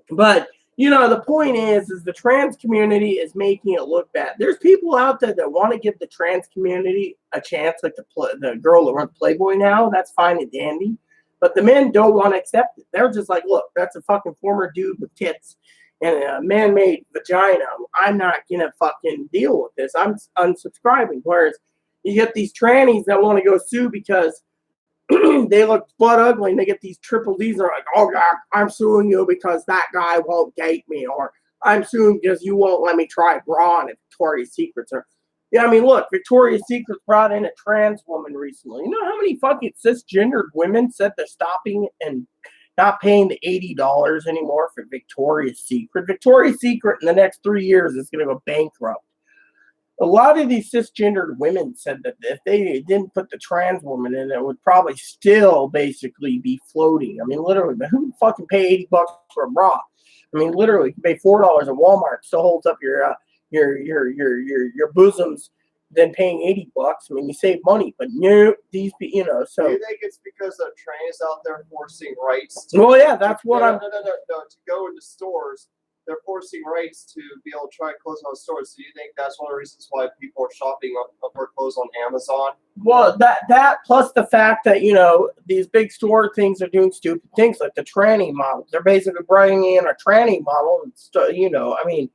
Speaker 1: but, the point is the trans community is making it look bad. There's people out there that want to give the trans community a chance, like the girl that runs Playboy now. That's fine and dandy. But the men don't want to accept it. They're just like, look, that's a fucking former dude with tits and a man-made vagina. I'm not gonna fucking deal with this. I'm unsubscribing. Whereas you get these trannies that want to go sue because they look butt ugly, and they get these triple Ds. They're like, oh God, I'm suing you because that guy won't date me, or I'm suing because you won't let me try bra on at Victoria's Secrets. Or yeah, I mean, look, Victoria's Secret brought in a trans woman recently. You know how many fucking cisgendered women said they're stopping and not paying the $80 anymore for Victoria's Secret? Victoria's Secret in the next 3 years is going to go bankrupt. A lot of these cisgendered women said that if they didn't put the trans woman in, it would probably still basically be floating. I mean, literally, but who would fucking pay $80 for a bra? I mean, literally, you can pay $4 at Walmart. Still holds up your bosoms than paying $80. I mean, you save money, but no, these, you know,
Speaker 2: Do
Speaker 1: so.
Speaker 2: you think it's because the trannies out there forcing rights?
Speaker 1: Well, yeah, that's what I'm.
Speaker 2: No. To go into stores, they're forcing rights to be able to try clothes on stores. Do you think that's one of the reasons why people are shopping for clothes on Amazon?
Speaker 1: Well, that plus the fact that, you know, these big store things are doing stupid things like the tranny models. They're basically bringing in a tranny model, and you know, I mean,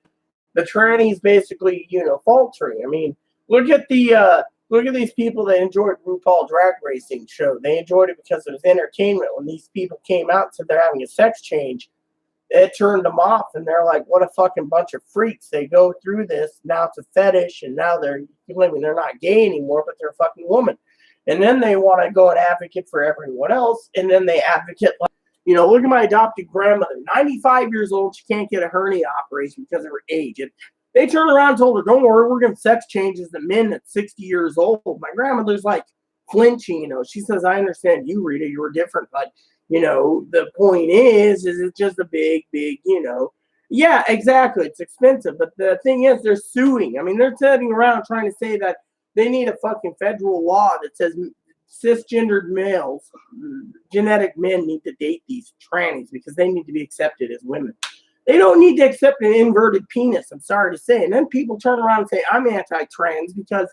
Speaker 1: the tranny's basically, you know, faltering. I mean, look at these people that enjoyed RuPaul Drag Racing show. They enjoyed it because it was entertainment. When these people came out and said they're having a sex change, it turned them off, and they're like, what a fucking bunch of freaks. They go through this, now it's a fetish, and now they're not gay anymore, but they're a fucking woman. And then they want to go and advocate for everyone else, and then they advocate, like, you know, look at my adopted grandmother, 95 years old, she can't get a hernia operation because of her age. And they turned around and told her, don't worry, we're getting sex changes to men at 60 years old. My grandmother's like flinching, you know. She says, I understand you, Rita, you were different, but you know, the point is it's just a big, you know, yeah, exactly. It's expensive. But the thing is, they're suing. I mean, they're sitting around trying to say that they need a fucking federal law that says cisgendered males, genetic men need to date these trannies because they need to be accepted as women. They don't need to accept an inverted penis, I'm sorry to say. And then people turn around and say, I'm anti-trans because,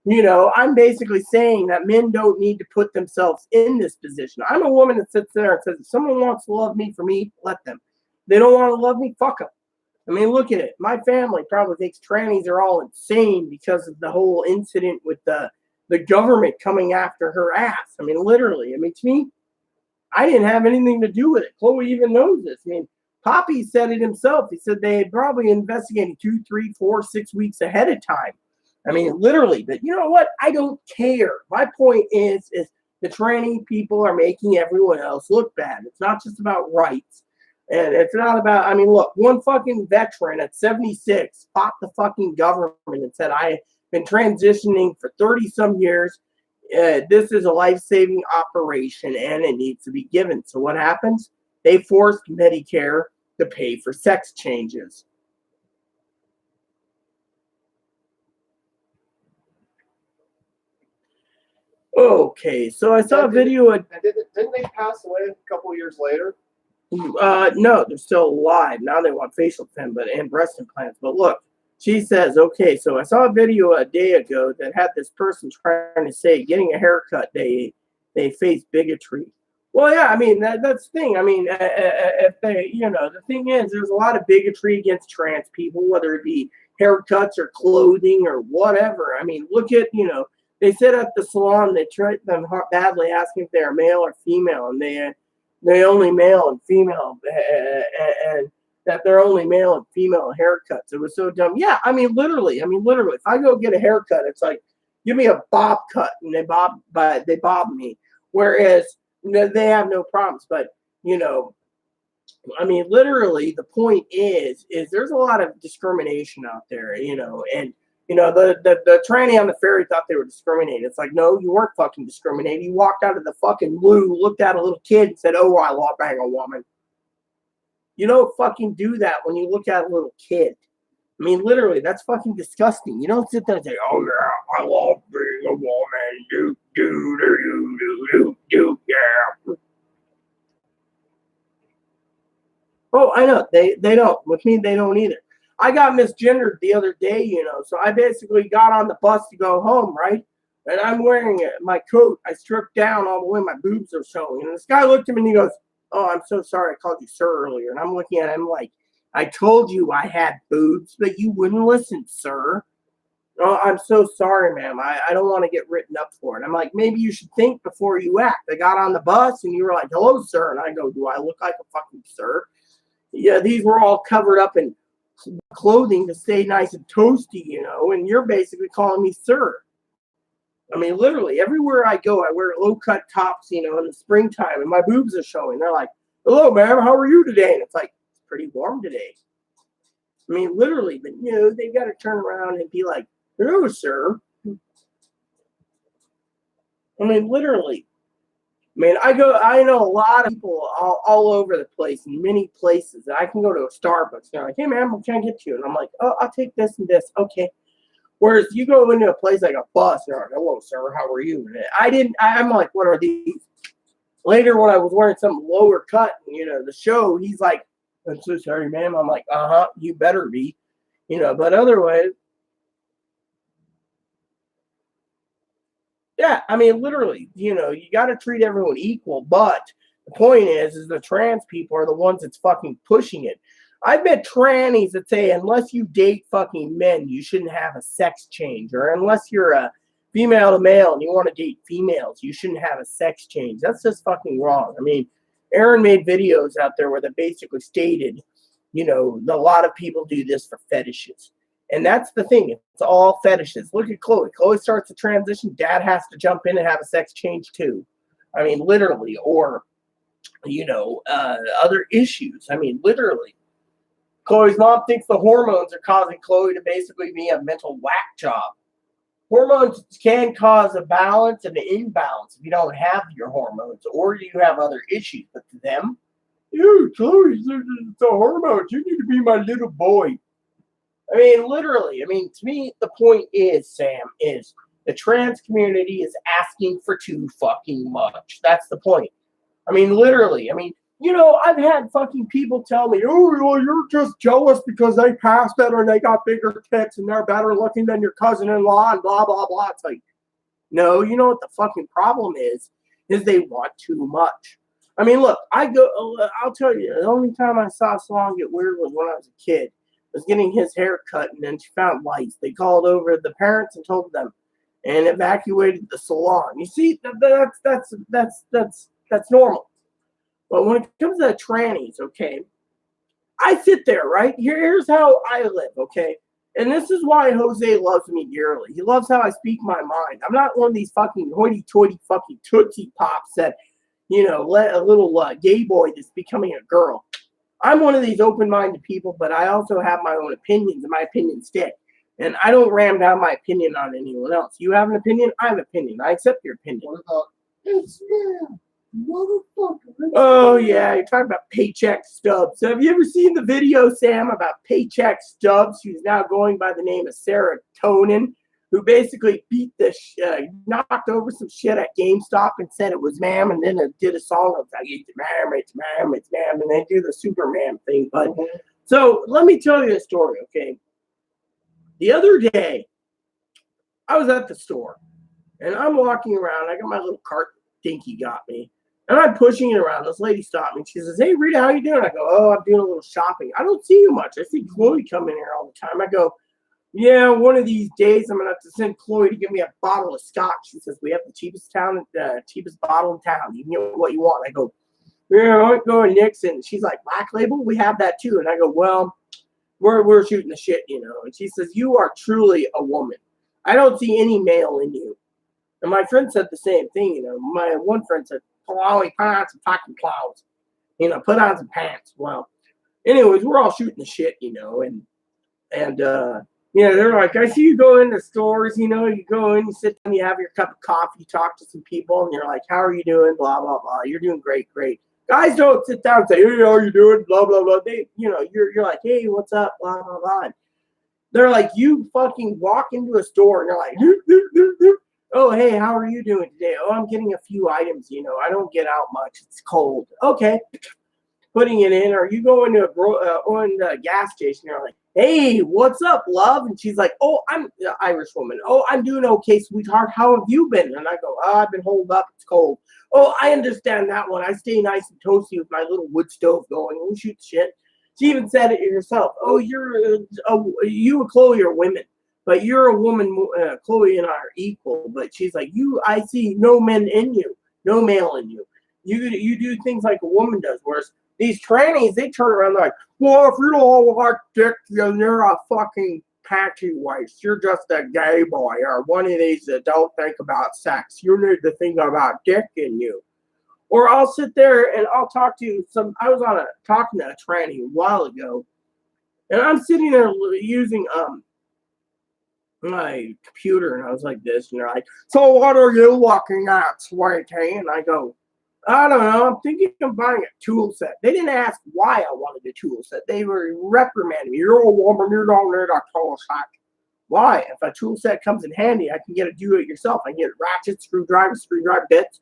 Speaker 1: you know, I'm basically saying that men don't need to put themselves in this position. I'm a woman that sits there and says, if someone wants to love me for me, let them. They don't want to love me, fuck them. I mean, look at it. My family probably thinks trannies are all insane because of the whole incident with the government coming after her ass. I mean, literally. I mean, to me, I didn't have anything to do with it. Chloe even knows this. I mean, Poppy said it himself. He said they had probably investigated 2, 3, 4, 6 weeks ahead of time. I mean, literally, but you know what? I don't care. My point is the tranny people are making everyone else look bad. It's not just about rights. And it's not about, I mean, look, one fucking veteran at 76 fought the fucking government and said, I've been transitioning for 30 some years. This is a life-saving operation and it needs to be given. So what happens? They forced Medicare to pay for sex changes. Okay, so I saw a video.
Speaker 2: Didn't they pass away a couple of years later?
Speaker 1: No, they're still alive. Now they want facial fem, and breast implants. But look, she says, okay, so I saw a video a day ago that had this person trying to say getting a haircut, they face bigotry. Well, yeah, I mean, that's the thing. I mean, if they, you know, the thing is, there's a lot of bigotry against trans people, whether it be haircuts or clothing or whatever. I mean, look at, you know, they said at the salon they treat them badly, asking if they are male or female, and they only male and female, and that they're only male and female haircuts. It was so dumb. Yeah, I mean, literally. If I go get a haircut, it's like, give me a bob cut, and they bob me. Whereas they have no problems. But you know, I mean, literally, the point is there's a lot of discrimination out there, you know, and you know, the tranny on the ferry thought they were discriminating. It's like, no, you weren't fucking discriminating. You walked out of the fucking loo, looked at a little kid, and said, oh, I love bang a woman. You don't fucking do that when you look at a little kid. I mean, literally, that's fucking disgusting. You don't sit there and say, oh, yeah, I love being a woman. Yeah. Oh, I know. They don't. With me, they don't either. I got misgendered the other day, you know, so I basically got on the bus to go home, right? And I'm wearing my coat. I stripped down all the way. My boobs are showing. And this guy looked at me and he goes, oh, I'm so sorry. I called you sir earlier. And I'm looking at him like, I told you I had boobs, but you wouldn't listen, sir. Oh, I'm so sorry, ma'am. I don't want to get written up for it. I'm like, maybe you should think before you act. I got on the bus and you were like, hello, sir. And I go, do I look like a fucking sir? Yeah, these were all covered up in clothing to stay nice and toasty, you know, and you're basically calling me sir. I mean, literally, everywhere I go, I wear low-cut tops, you know, in the springtime, and my boobs are showing. They're like, hello, ma'am, how are you today? And it's like, it's pretty warm today. I mean, literally, but, you know, they got to turn around and be like, hello, sir. I mean, literally. I mean, I know a lot of people all over the place in many places. I can go to a Starbucks. They're like, hey, man, what can I get you? And I'm like, oh, I'll take this and this. Okay. Whereas you go into a place like a bus, you're like, hello, sir, how are you? And I'm like, what are these? Later, when I was wearing something lower cut, the show, he's like, I'm so sorry, ma'am. I'm like, you better be, but otherwise, yeah, I mean, literally, you got to treat everyone equal. But the point is the trans people are the ones that's fucking pushing it. I've met trannies that say, unless you date fucking men, you shouldn't have a sex change. Or unless you're a female to male and you want to date females, you shouldn't have a sex change. That's just fucking wrong. I mean, Aaron made videos out there where they basically stated, a lot of people do this for fetishes. And that's the thing. It's all fetishes. Look at Chloe. Chloe starts to transition. Dad has to jump in and have a sex change too. I mean, literally. Or, other issues. I mean, literally. Chloe's mom thinks the hormones are causing Chloe to basically be a mental whack job. Hormones can cause a balance and an imbalance if you don't have your hormones or you have other issues. But to them, Chloe, it's the hormones. You need to be my little boy. I mean, literally. I mean, to me, the point is, Sam, is the trans community is asking for too fucking much. That's the point. I mean, literally. I mean, I've had fucking people tell me, oh, well, you're just jealous because they passed better and they got bigger tits and they're better looking than your cousin-in-law and blah, blah, blah. It's like, no, you know what the fucking problem is they want too much. I mean, look, I'll tell you, the only time I saw Salon get weird was when I was a kid. Was getting his hair cut, and then she found lice. They called over the parents and told them, and evacuated the salon. You see, that's normal. But when it comes to trannies, okay, I sit there, right? Here's how I live, okay? And this is why Jose loves me dearly. He loves how I speak my mind. I'm not one of these fucking hoity-toity fucking Tootsie Pops that, let a little gay boy that's becoming a girl. I'm one of these open-minded people, but I also have my own opinions, and my opinions stick. And I don't ram down my opinion on anyone else. You have an opinion, I have an opinion. I accept your opinion.
Speaker 2: What about it's man, motherfucker?
Speaker 1: Oh, yeah, you're talking about Paycheck Stubbs. Have you ever seen the video, Sam, about Paycheck Stubbs, who's now going by the name of Sarah Tonin, who basically knocked over some shit at GameStop and said it was ma'am, and then it did a song of like, it's ma'am, and they do the Superman thing. But so let me tell you a story, okay? The other day, I was at the store, and I'm walking around. I got my little cart Dinky got me, and I'm pushing it around. This lady stopped me. She says, "Hey, Rita, how you doing?" I go, "Oh, I'm doing a little shopping. I don't see you much. I see Chloe come in here all the time." I go, "Yeah, one of these days I'm gonna have to send Chloe to give me a bottle of scotch." She says, "We have the cheapest bottle in town. You can get what you want." I go, "Yeah, I'm going Nixon." She's like, "Black Label? We have that too." And I go, "Well, we're shooting the shit, And she says, "You are truly a woman. I don't see any male in you." And my friend said the same thing. My one friend said, "Chloe, put on some fucking clothes. Put on some pants." Well, anyways, we're all shooting the shit, and they're like, "I see you go into stores, you go in, you sit down, you have your cup of coffee, you talk to some people, and you're like, how are you doing? Blah, blah, blah. You're doing great, great." Guys don't sit down and say, "Hey, how are you doing?" Blah, blah, blah. They, you're like, "Hey, what's up?" Blah, blah, blah. And they're like, you fucking walk into a store and you're like, "Oh, hey, how are you doing today?" "Oh, I'm getting a few items, I don't get out much. It's cold." "Okay." Putting it in, or you go into a gas station, you're like, "Hey, what's up, love?" And she's like, "Oh, I'm an Irish woman. Oh, I'm doing okay, sweetheart. How have you been?" And I go, "Oh, I've been holed up. It's cold." "Oh, I understand that one. I stay nice and toasty with my little wood stove going. We shoot shit." She even said it herself. "Oh, you and Chloe are women, but you're a woman. Chloe and I are equal." But she's like, I see no men in you, no male in you. You do things like a woman does, whereas these trannies, they turn around like, "Well, if you don't like dick, then you're a fucking patchy waist. You're just a gay boy or one of these that don't think about sex. You need to think about dick in you." Or I'll sit there and I'll talk to I was talking to a tranny a while ago, and I'm sitting there using my computer, and I was like this, and they're like, "So what are you looking at, sweetie?" And I go, "I don't know. I'm thinking of buying a tool set." They didn't ask why I wanted a tool set. They were reprimanding me. "You're a woman. You don't need a tool set." Why? If a tool set comes in handy, I can get a do-it-yourself. I can get ratchets, screwdriver bits,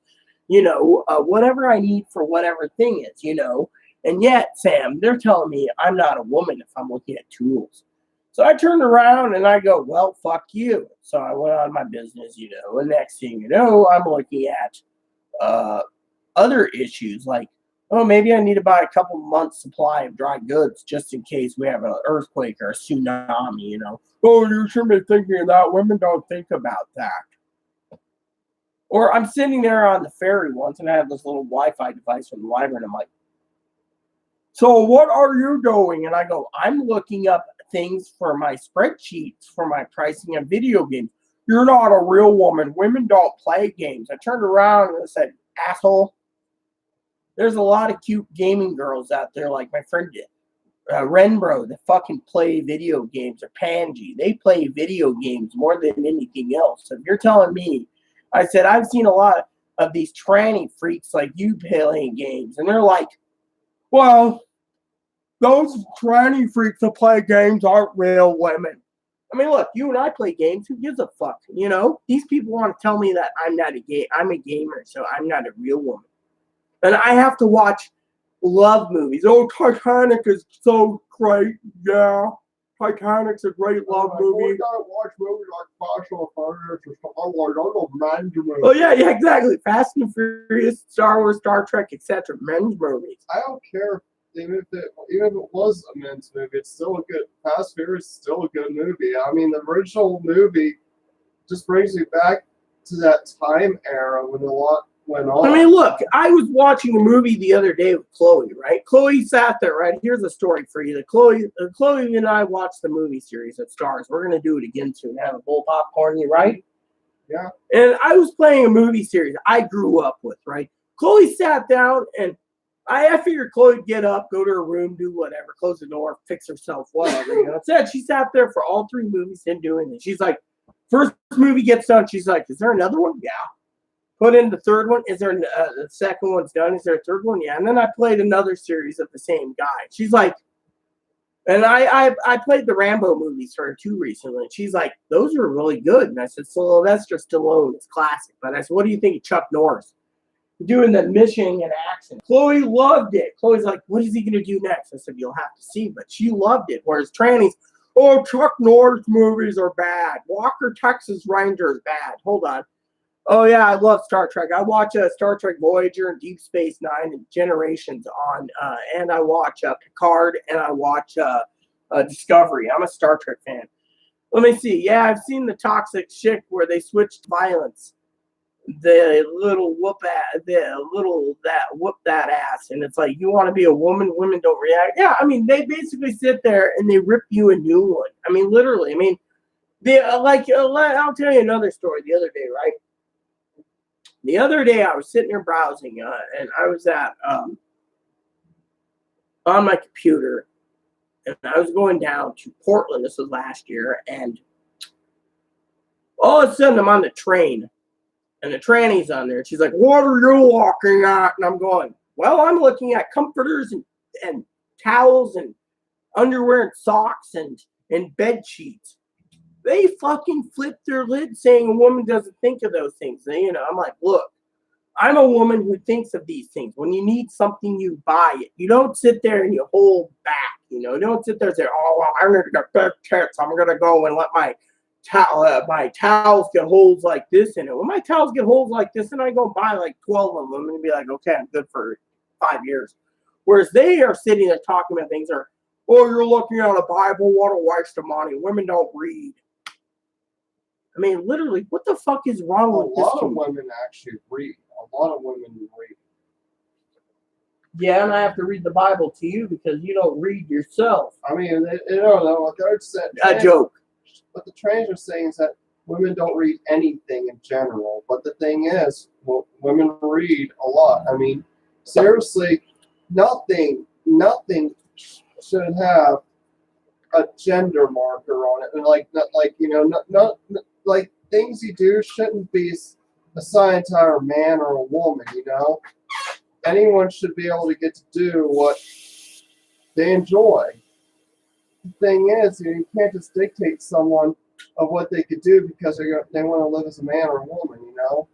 Speaker 1: whatever I need for whatever thing is, And yet, Sam, they're telling me I'm not a woman if I'm looking at tools. So I turned around and I go, well, fuck you. So I went on my business, and next thing you know, I'm looking at other issues like, oh, maybe I need to buy a couple months supply of dry goods just in case we have an earthquake or a tsunami, Oh, you shouldn't be thinking of that. Women don't think about that. Or I'm sitting there on the ferry once and I have this little Wi-Fi device from the library and I'm like, so what are you doing? And I go, I'm looking up things for my spreadsheets for my pricing of video games. You're not a real woman. Women don't play games. I turned around and I said, asshole. There's a lot of cute gaming girls out there like my friend Renbro that fucking play video games, or Panji. They play video games more than anything else. So if you're telling me, I said, I've seen a lot of these tranny freaks like you playing games. And they're like, well, those tranny freaks that play games aren't real women. I mean, look, you and I play games. Who gives a fuck? These people want to tell me that I'm a gamer, so I'm not a real woman. And I have to watch love movies. Oh, Titanic is so great. Yeah. Titanic's a great love movie.
Speaker 2: We gotta watch movies like Fast and Furious or Star Wars. I don't know, men's movies.
Speaker 1: Oh, yeah, exactly. Fast and Furious, Star Wars, Star Trek, etc. Men's movies.
Speaker 2: I don't care. Even if it was a men's movie, it's still a good. Fast and Furious is still a good movie. I mean, the original movie just brings me back to that time era when a lot went on.
Speaker 1: I mean, look, I was watching a movie the other day with Chloe, right? Chloe sat there, right? Here's a story for you. Chloe and I watched the movie series at Stars. We're going to do it again soon. Have a bowl of popcorn, right?
Speaker 2: Yeah.
Speaker 1: And I was playing a movie series I grew up with, right? Chloe sat down and I figured Chloe would get up, go to her room, do whatever, close the door, fix herself, whatever. Instead, she sat there for all 3 movies, didn't do anything. She's like, first movie gets done. She's like, is there another one? Yeah. Put in the third one. Is there the second one's done? Is there a third one? Yeah. And then I played another series of the same guy. She's like, and I played the Rambo movies for her too recently. And she's like, those are really good. And I said, Sylvester Stallone is classic. But I said, what do you think of Chuck Norris? Doing the mission and action. Chloe loved it. Chloe's like, what is he going to do next? I said, you'll have to see. But she loved it. Whereas trannies, oh, Chuck Norris movies are bad. Walker, Texas Ranger is bad. Hold on. Oh, yeah, I love Star Trek. I watch Star Trek Voyager and Deep Space Nine and Generations on, and I watch Picard and I watch Discovery. I'm a Star Trek fan. Let me see. Yeah, I've seen the Toxic Chick where they switched violence. The little whoop that ass, and it's like, you want to be a woman, women don't react. Yeah, I mean, they basically sit there and they rip you a new one. I mean, literally. I mean, I'll tell you another story. The other day, right? The other day, I was sitting there browsing, and I was on my computer, and I was going down to Portland. This was last year, and all of a sudden, I'm on the train. And the tranny's on there. And she's like, what are you looking at? And I'm going, well, I'm looking at comforters and towels and underwear and socks and bed sheets. They fucking flip their lid saying a woman doesn't think of those things. I'm like, look, I'm a woman who thinks of these things. When you need something, you buy it. You don't sit there and you hold back. You don't sit there and say, oh, well, I'm going to get big tits. I'm going to go and let my towels get holes like this in it. When my towels get holes like this, and I go buy like 12 of them and be like, okay, I'm good for 5 years. Whereas they are sitting there talking about things are, oh, you're looking at a Bible, what a waste of money. Women don't read. I mean, literally, what the fuck is wrong with this?
Speaker 2: A lot of women actually read. A lot of women read.
Speaker 1: Yeah, and I have to read the Bible to you because you don't read yourself.
Speaker 2: I mean, like I said,
Speaker 1: a joke.
Speaker 2: What the trans are saying is that women don't read anything in general. But the thing is, well, women read a lot. I mean, seriously, nothing should have a gender marker on it. And like things you do shouldn't be assigned to either a man or a woman. Anyone should be able to get to do what they enjoy. The thing is, you can't just dictate someone of what they could do because they want to live as a man or a woman, you know.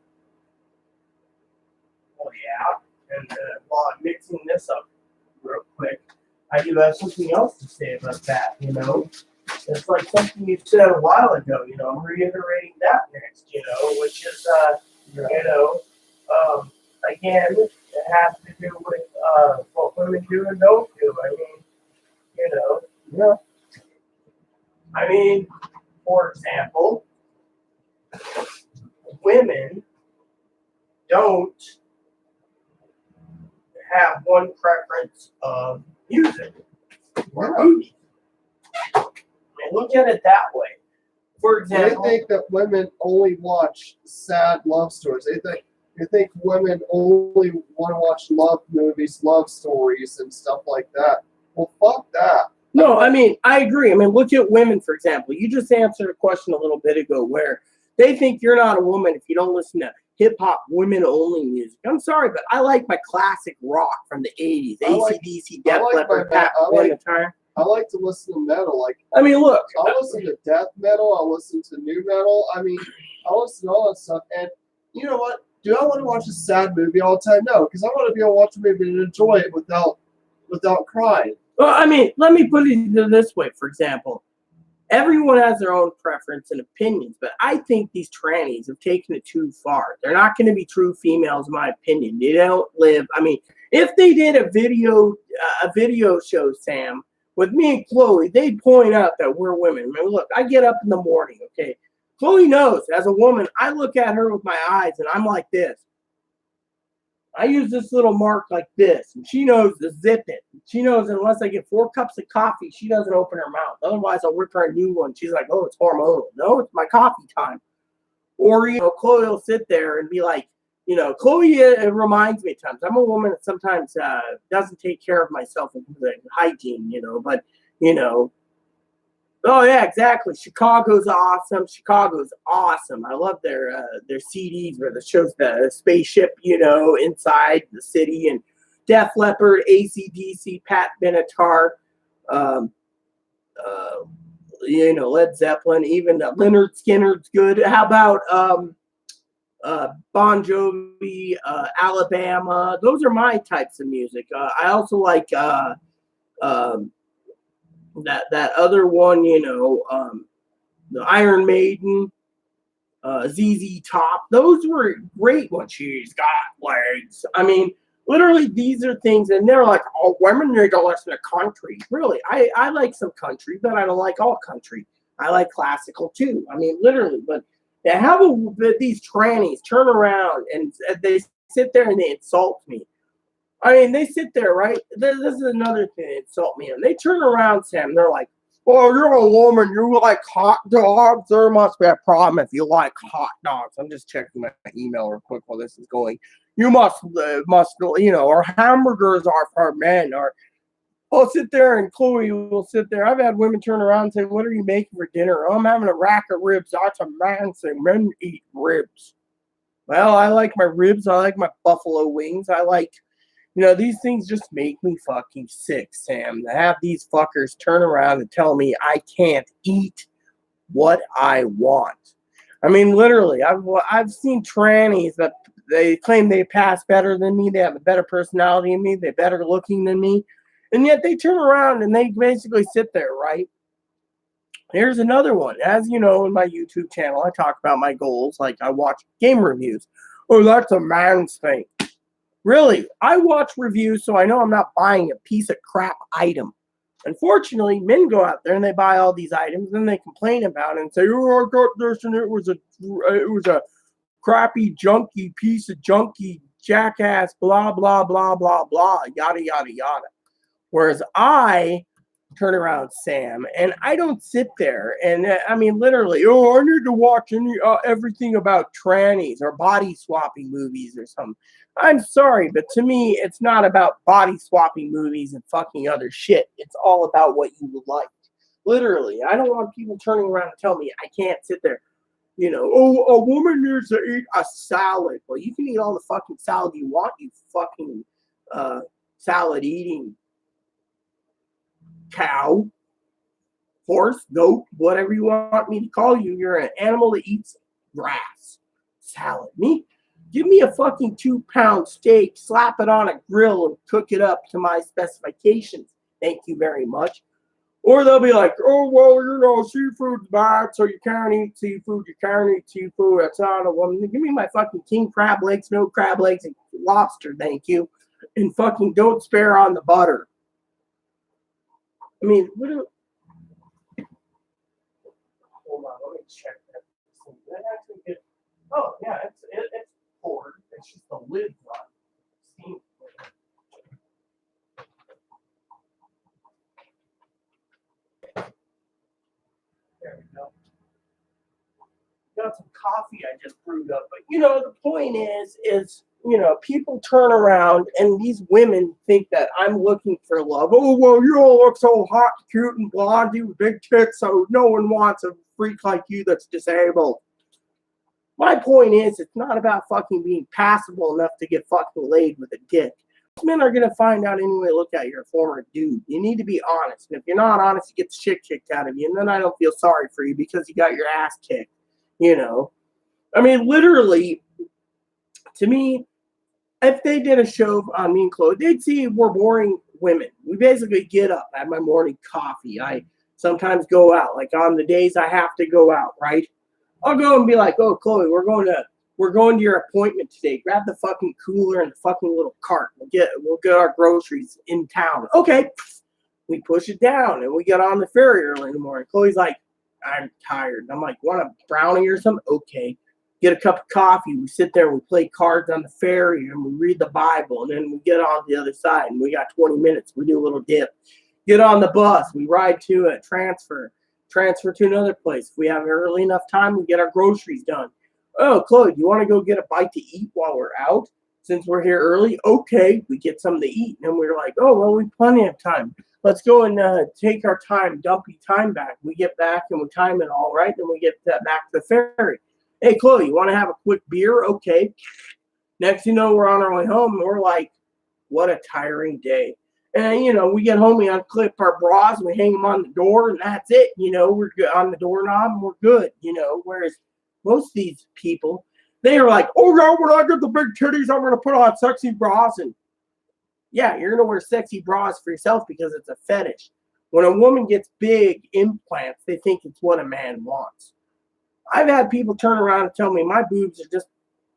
Speaker 1: Oh yeah, and while I'm mixing this up real quick, I do have something else to say about that. You know, it's like something you said a while ago. You know, I'm reiterating that next. You know, which is you know, again, it has to do with what women do and don't do. I mean, you know,
Speaker 2: Yeah.
Speaker 1: I mean, for example, women don't have one preference of music or movies. I mean, look at it that way. For
Speaker 2: They
Speaker 1: example,
Speaker 2: think that women only watch sad love stories. They think women only want to watch love movies, love stories, and stuff like that. Well, fuck that.
Speaker 1: no, I mean, I agree. I mean, look at women, for example. You just answered a question a little bit ago where they think you're not a woman if you don't listen to hip hop, women only music. I'm sorry, but I like my classic rock from the 80s, AC/DC, Def Leppard, Pat Benatar.
Speaker 2: I like to listen to metal. Like,
Speaker 1: I mean, look,
Speaker 2: I'll listen to death metal. I'll listen to new metal. I mean, I'll listen to all that stuff. And you know what? Do I want to watch a sad movie all the time? No, because I want to be able to watch a movie and enjoy it without crying.
Speaker 1: well, I mean, let me put it this way, for example. Everyone has their own preference and opinions, but I think these trannies have taken it too far. They're not going to be true females, in my opinion. They don't live. I mean, if they did a video show, Sam, with me and Chloe, they'd point out that we're women. I mean, look, I get up in the morning, okay? Chloe knows, as a woman, I look at her with my eyes and I'm like this. I use this little mark like this, and she knows to zip it. She knows unless I get 4 cups of coffee, she doesn't open her mouth. Otherwise, I'll rip her a new one. She's like, oh, it's hormonal. No, it's my coffee time. Or, you know, Chloe will sit there and be like, you know, Chloe, it reminds me at times. I'm a woman that sometimes doesn't take care of myself with hygiene, you know, but, you know, oh yeah, exactly. Chicago's awesome. Chicago's awesome. I love their CDs where it shows the spaceship, you know, inside the city, and Def Leppard, AC/DC, Pat Benatar, um, you know, Led Zeppelin, even Leonard Skinner's good. How about Bon Jovi, Alabama? Those are my types of music. I also like um, that other one, you know, the Iron Maiden, ZZ Top. Those were great when she's got legs. I mean, literally, these are things, and they're like, oh, women need to listen to country. Really, I like some country, but I don't like all country. I like classical too. I mean, literally, but to have these trannies turn around and they sit there and they insult me. I mean, they sit there, right? This is another thing that insult me. And they turn around, Sam, they're like, oh, you're a woman. You like hot dogs? There must be a problem if you like hot dogs. I'm just checking my email real quick while this is going. You must, you know, or hamburgers are for men. Or I'll sit there and Chloe will sit there. I've had women turn around and say, what are you making for dinner? Oh, I'm having a rack of ribs. That's a man thing. Men eat ribs. Well, I like my ribs. I like my buffalo wings. I like, you know, these things just make me fucking sick, Sam. To have these fuckers turn around and tell me I can't eat what I want. I mean, literally, I've seen trannies that they claim they pass better than me. They have a better personality than me. They're better looking than me. And yet they turn around and they basically sit there, right? Here's another one. As you know, in my YouTube channel, I talk about my goals. Like I watch game reviews. Oh, that's a man's thing. Really, I watch reviews so I know I'm not buying a piece of crap item. Unfortunately, men go out there and they buy all these items and they complain about it and say, "Oh, I got this and it was a crappy, junky piece of junky jackass, blah blah blah blah blah, yada yada yada." Whereas I turn around, Sam, and I don't sit there and I mean, literally, oh, I need to watch everything about trannies or body swapping movies or something. I'm sorry, but to me, it's not about body swapping movies and fucking other shit. It's all about what you like. Literally, I don't want people turning around and tell me I can't sit there. You know, oh, a woman needs to eat a salad. Well, you can eat all the fucking salad you want, you fucking salad eating cow. horse, goat, whatever you want me to call you. You're an animal that eats grass, salad. Give me a fucking 2-pound steak, slap it on a grill, and cook it up to my specifications. Thank you very much. Or they'll be like, oh, well, seafood's bad, so you can't eat seafood. You can't eat seafood. That's not a woman. Give me my fucking king crab legs, no crab legs, and lobster, thank you. And fucking don't spare on the butter. I mean, hold on, let me check that. That actually gets, oh, yeah, it's poured. It's just the lid run. There we go. Got some coffee I just brewed up. But, the point is, people turn around and these women think that I'm looking for love. Oh, well, you all look so hot, cute, and blondie with big tits, so no one wants a freak like you that's disabled. My point is, it's not about fucking being passable enough to get fucking laid with a dick. Most men are going to find out anyway, look at you're a former dude. You need to be honest. And if you're not honest, you get the shit kicked out of you. And then I don't feel sorry for you because you got your ass kicked. I mean, literally, to me, if they did a show on me and Chloe, they'd see we're boring women. We basically get up, have my morning coffee. I sometimes go out. Like on the days I have to go out, right? I'll go and be like, oh, Chloe, we're going to your appointment today. Grab the fucking cooler and the fucking little cart. We'll get our groceries in town. Okay. We push it down and we get on the ferry early in the morning. Chloe's like, I'm tired. I'm like, want a brownie or something? Okay. Get a cup of coffee. We sit there and we play cards on the ferry and we read the Bible. And then we get on the other side and we got 20 minutes. We do a little dip. Get on the bus. We ride to a transfer to another place. If we have early enough time, we get our groceries done. Oh, Chloe, do you want to go get a bite to eat while we're out? Since we're here early, okay, we get something to eat. And we're like, oh, well, we have plenty of time. Let's go and take our dumpy time back. We get back and we time it all right. Then we get back to the ferry. Hey, Chloe, you want to have a quick beer? Okay. Next thing you know, we're on our way home. And we're like, what a tiring day. And, we get home, we unclip our bras, we hang them on the door, and that's it. We're good on the doorknob, and we're good, Whereas most of these people, they are like, oh, yeah, when I get the big titties, I'm going to put on sexy bras. And, yeah, you're going to wear sexy bras for yourself because it's a fetish. When a woman gets big implants, they think it's what a man wants. I've had people turn around and tell me my boobs are just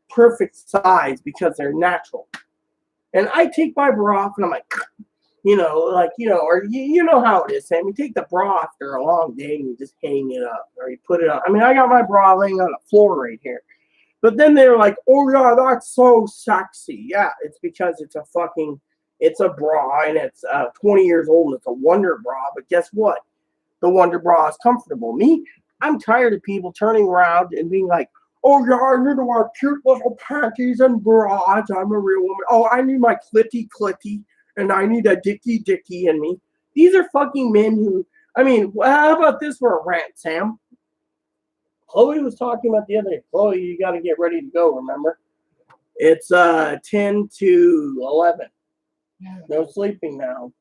Speaker 1: perfect size because they're natural. And I take my bra off, and I'm like, or you know how it is, Sam. You take the bra after a long day and you just hang it up, or you put it on. I mean, I got my bra laying on the floor right here. But then they're like, oh, yeah, that's so sexy. Yeah, it's because it's a bra, and it's 20 years old, and it's a Wonder bra. But guess what? The Wonder bra is comfortable. I'm tired of people turning around and being like, oh, yeah, I need to wear cute little panties and bras. I'm a real woman. Oh, I need my clitty. And I need a dicky in me. These are fucking men who, how about this for a rant, Sam? Chloe was talking about the other day. Chloe, you got to get ready to go, remember? It's 10 to 11. No sleeping now.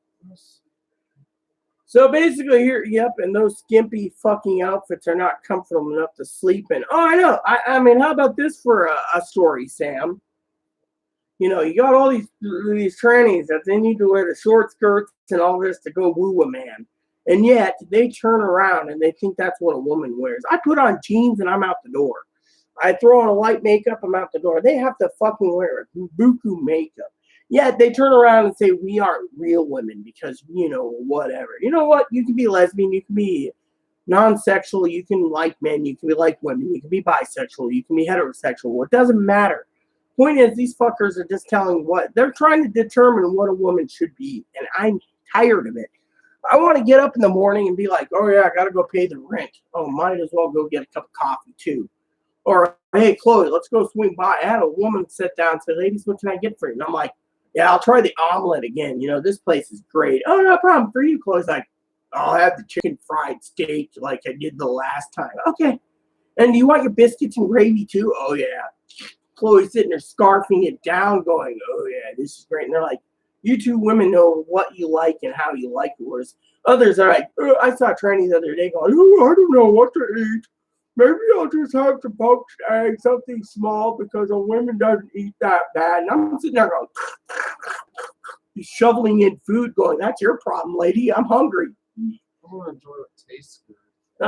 Speaker 1: So basically here, yep, and those skimpy fucking outfits are not comfortable enough to sleep in. Oh, I know. I mean, how about this for a story, Sam? You got all these trannies that they need to wear the short skirts and all this to go woo a man. And yet, they turn around and they think that's what a woman wears. I put on jeans and I'm out the door. I throw on a light makeup, I'm out the door. They have to fucking wear buku makeup. Yet, they turn around and say, we aren't real women because, whatever. You know what? You can be lesbian, you can be non-sexual, you can like men, you can be like women, you can be bisexual, you can be heterosexual. It doesn't matter. Point is, these fuckers are just telling what they're trying to determine what a woman should be, and I'm tired of it. I want to get up in the morning and be like, oh yeah, I gotta go pay the rent. Oh, might as well go get a cup of coffee too. Or hey, Chloe, let's go swing by. I had a woman sit down and say, ladies, what can I get for you? And I'm like, yeah, I'll try the omelet again. This place is great. Oh, no problem for you. Chloe's like, I'll have the chicken fried steak like I did the last time. Okay. And do you want your biscuits and gravy too? Oh yeah. Chloe's sitting there scarfing it down going, oh, yeah, this is great. And they're like, you two women know what you like and how you like it. Whereas Others are like, I saw a tranny the other day going, oh, I don't know what to eat. Maybe I'll just have some poached eggs, something small, because a woman doesn't eat that bad. And I'm sitting there going, shoveling in food, going, that's your problem, lady. I'm hungry.
Speaker 2: I want to enjoy what tastes good.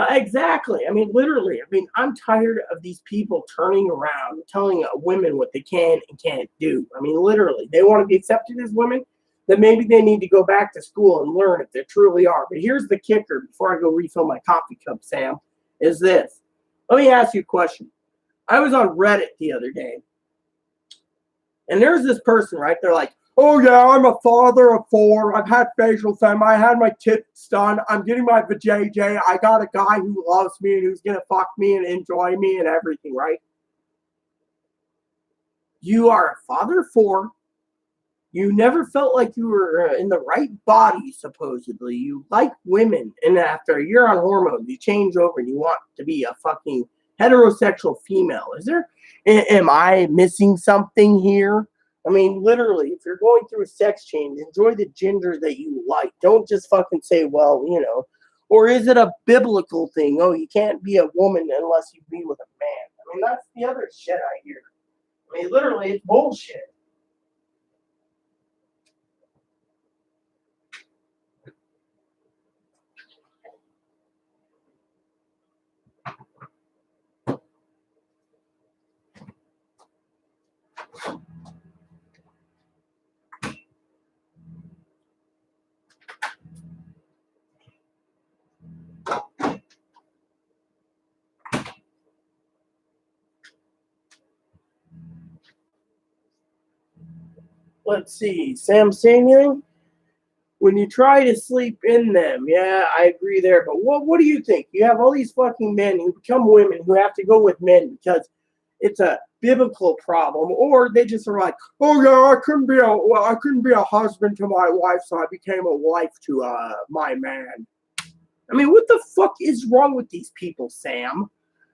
Speaker 1: Exactly. I mean, literally. I mean, I'm tired of these people turning around, telling women what they can and can't do. I mean, literally. They want to be accepted as women, then maybe they need to go back to school and learn if they truly are. But here's the kicker before I go refill my coffee cup, Sam, is this. Let me ask you a question. I was on Reddit the other day, and there's this person, right? They're like, oh, yeah, I'm a father of 4. I've had facial fem. I had my tits done. I'm getting my vajayjay. I got a guy who loves me and who's going to fuck me and enjoy me and everything, right? You are a father of 4. You never felt like you were in the right body, supposedly. You like women. And after a year on hormones, you change over and you want to be a fucking heterosexual female. Am I missing something here? I mean, literally, if you're going through a sex change, enjoy the gender that you like. Don't just fucking say, well, you know, or is it a biblical thing? Oh, you can't be a woman unless you be with a man. I mean, that's the other shit I hear. I mean, literally, it's bullshit. Let's see, Sam Senior. When you try to sleep in them, yeah, I agree there. But what do you think? You have all these fucking men who become women who have to go with men because it's a biblical problem, or they just are like, oh yeah, I couldn't be a husband to my wife, so I became a wife to my man. I mean, what the fuck is wrong with these people, Sam?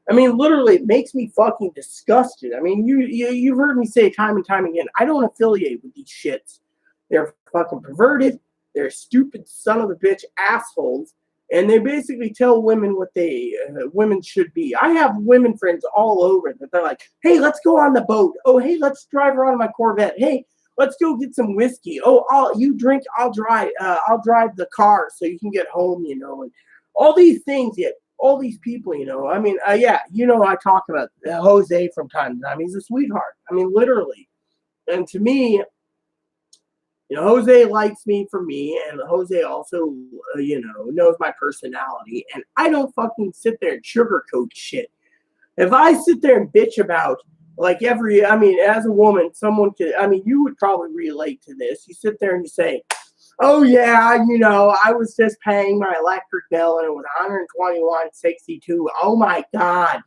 Speaker 1: I mean, literally, it makes me fucking disgusted. I mean, you've heard me say time and time again, I don't affiliate with these shits. They're fucking perverted. They're stupid son of a bitch assholes, and they basically tell women what women should be. I have women friends all over that they're like, hey, let's go on the boat. Oh, hey, let's drive around my Corvette. Hey, let's go get some whiskey. Oh, you drink, I'll drive. I'll drive the car so you can get home. You know, and all these things. Yet all these people, you know. I mean, yeah, you know, I talk about Jose from time to time. He's a sweetheart. I mean, literally. And to me, you know, Jose likes me for me, and Jose also, you know, knows my personality. And I don't fucking sit there and sugarcoat shit. If I sit there and bitch about, like I mean, as a woman, someone could, I mean, you would probably relate to this. You sit there and you say, oh yeah, you know, I was just paying my electric bill and it was $121.62. Oh my God.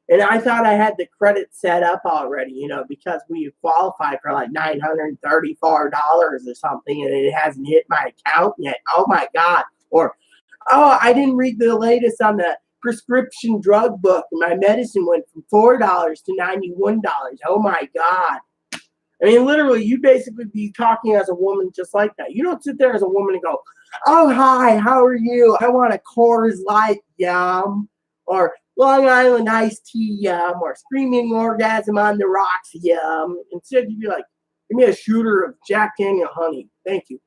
Speaker 1: And I thought I had the credit set up already, you know, because we qualified for like $934 or something and it hasn't hit my account yet. Oh my God. Or, oh, I didn't read the latest on the prescription drug book. My medicine went from $4 to $91. Oh my God. I mean, literally, you basically be talking as a woman just like that. You don't sit there as a woman and go, oh, hi, how are you? I want a Coors Light, yum. Or Long Island iced tea, yum. Or screaming orgasm on the rocks, yum. Instead, you'd be like, give me a shooter of Jack Daniel honey. Thank you.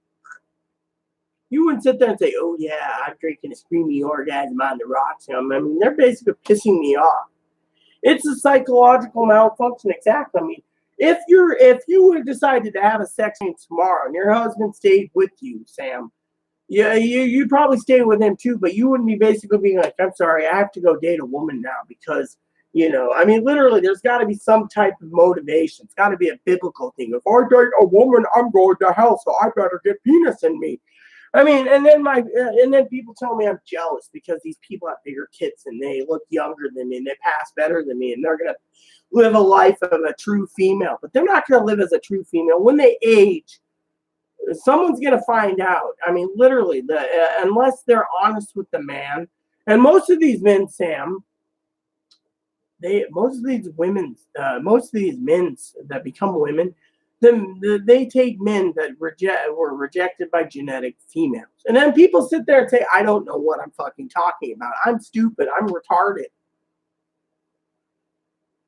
Speaker 1: You wouldn't sit there and say, oh, yeah, I'm drinking a screaming orgasm on the rocks, yum. I mean, they're basically pissing me off. It's a psychological malfunction, exactly. I mean, if you would have decided to have a sex scene tomorrow and your husband stayed with you, Sam, yeah, you'd probably stay with him too, but you wouldn't be basically being like, I'm sorry, I have to go date a woman now because, you know, I mean, literally, there's got to be some type of motivation. It's got to be a biblical thing. If I date a woman, I'm going to hell, so I better get penis in me. I mean, and then people tell me I'm jealous because these people have bigger tits and they look younger than me and they pass better than me and they're gonna live a life of a true female, but they're not gonna live as a true female when they age. Someone's gonna find out. I mean, literally, unless they're honest with the man, and most of these men, Sam, most of these men that become women, They take men that were rejected by genetic females. And then people sit there and say, I don't know what I'm fucking talking about. I'm stupid. I'm retarded.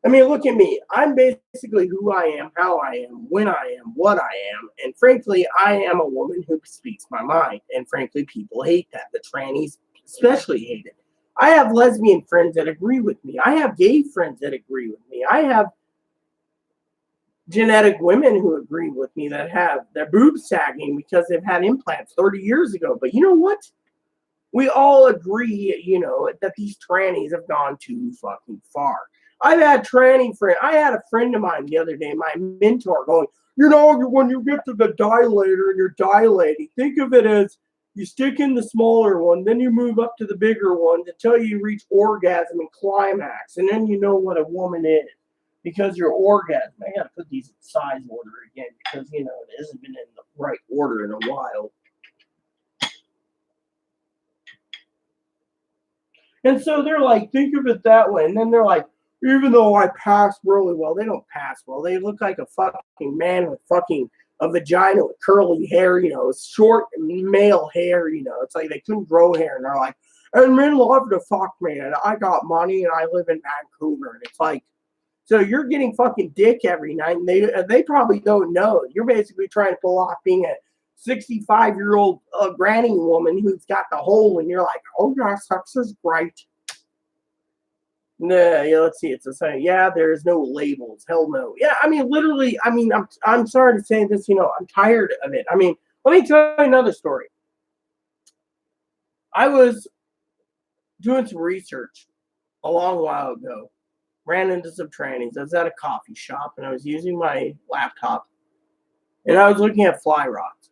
Speaker 1: I mean, look at me. I'm basically who I am, how I am, when I am, what I am. And frankly, I am a woman who speaks my mind. And frankly, people hate that. The trannies especially hate it. I have lesbian friends that agree with me. I have gay friends that agree with me. I have genetic women who agree with me that have their boobs sagging because they've had implants 30 years ago. But you know what? We all agree, that these trannies have gone too fucking far. I've had tranny friend. I had a friend of mine the other day, my mentor, going, when you get to the dilator and you're dilating, think of it as you stick in the smaller one, then you move up to the bigger one until you reach orgasm and climax, and then you know what a woman is. Because your orgasm, I gotta put these in size order again because, it hasn't been in the right order in a while. And so they're like, think of it that way. And then they're like, even though I pass really well, they don't pass well. They look like a fucking man with fucking a vagina with curly hair, short male hair, It's like they couldn't grow hair. And they're like, and men love to fuck me. And I got money and I live in Vancouver. And it's like, so you're getting fucking dick every night. And they probably don't know. You're basically trying to pull off being a 65-year-old granny woman who's got the hole. And you're like, oh, yeah, sex is great. Nah, yeah, let's see. It's a saying. Yeah, there's no labels. Hell no. Yeah, I mean, literally. I mean, I'm sorry to say this. I'm tired of it. I mean, let me tell you another story. I was doing some research a long while ago. Ran into some trannies. I was at a coffee shop and I was using my laptop, and I was looking at fly rods.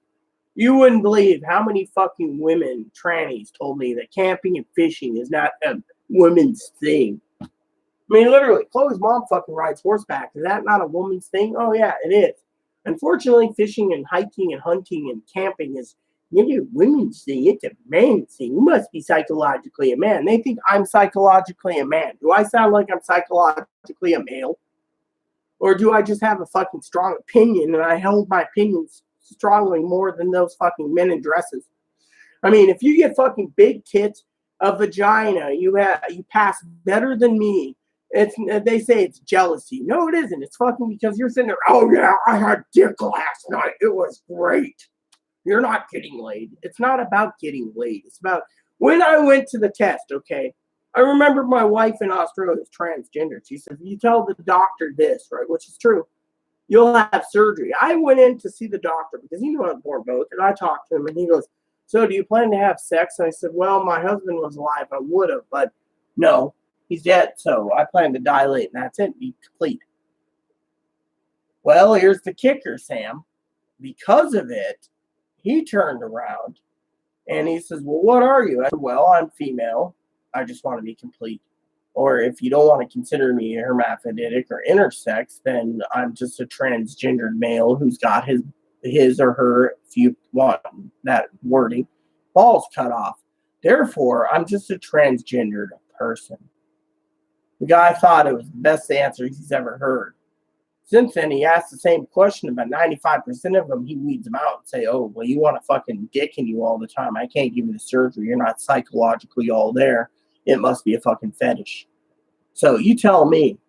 Speaker 1: You wouldn't believe how many fucking women trannies told me that camping and fishing is not a woman's thing. I mean, literally, Chloe's mom fucking rides horseback. Is that not a woman's thing? Oh, yeah, it is. Unfortunately, fishing and hiking and hunting and camping is a women's thing. It's a man's thing. You must be psychologically a man. They think I'm psychologically a man. Do I sound like I'm psychologically a male? Or do I just have a fucking strong opinion and I held my opinions strongly more than those fucking men in dresses? I mean, if you get fucking big tits, a vagina, you pass better than me. They say it's jealousy. No, it isn't. It's fucking because you're sitting there. Oh yeah, I had dick last night. It was great. You're not getting laid. It's not about getting laid. It's about when I went to the test. Okay, I remember my wife in Australia is transgender. She says, "You tell the doctor this, right?" Which is true. You'll have surgery. I went in to see the doctor because he knew I was born both, and I talked to him, and he goes, "So do you plan to have sex?" And I said, "Well, my husband was alive. I would have, but no, he's dead. So I plan to dilate, and that's it. Be complete." Well, here's the kicker, Sam. Because of it, he turned around, and he says, "Well, what are you?" I said, "Well, I'm female. I just want to be complete. Or if you don't want to consider me hermaphroditic or intersex, then I'm just a transgendered male who's got his or her, if you want that wording, balls cut off. Therefore, I'm just a transgendered person." The guy thought it was the best answer he's ever heard. Since then, he asked the same question about 95% of them. He weeds them out and say, "Oh, well, you want a fucking dick in you all the time. I can't give you the surgery. You're not psychologically all there. It must be a fucking fetish." So you tell me.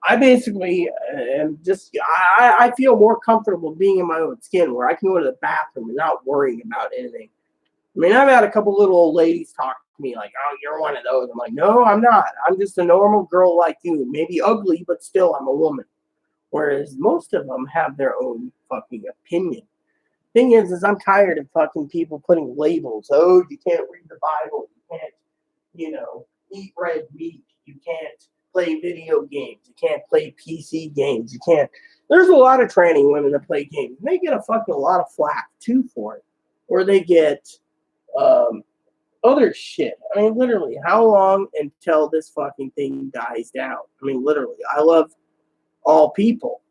Speaker 1: I basically am just, I feel more comfortable being in my own skin where I can go to the bathroom and not worrying about anything. I mean, I've had a couple little old ladies talk to me like, "Oh, you're one of those." I'm like, "No, I'm not. I'm just a normal girl like you. Maybe ugly, but still I'm a woman." Whereas most of them have their own fucking opinion. Thing is I'm tired of fucking people putting labels. Oh, you can't read the Bible. You can't, eat red meat. You can't play video games. You can't play PC games. You can't. There's a lot of tranny women that play games. And they get a lot of flack too for it. Or they get other shit. I mean, literally, how long until this fucking thing dies down? I mean, literally, I love all people.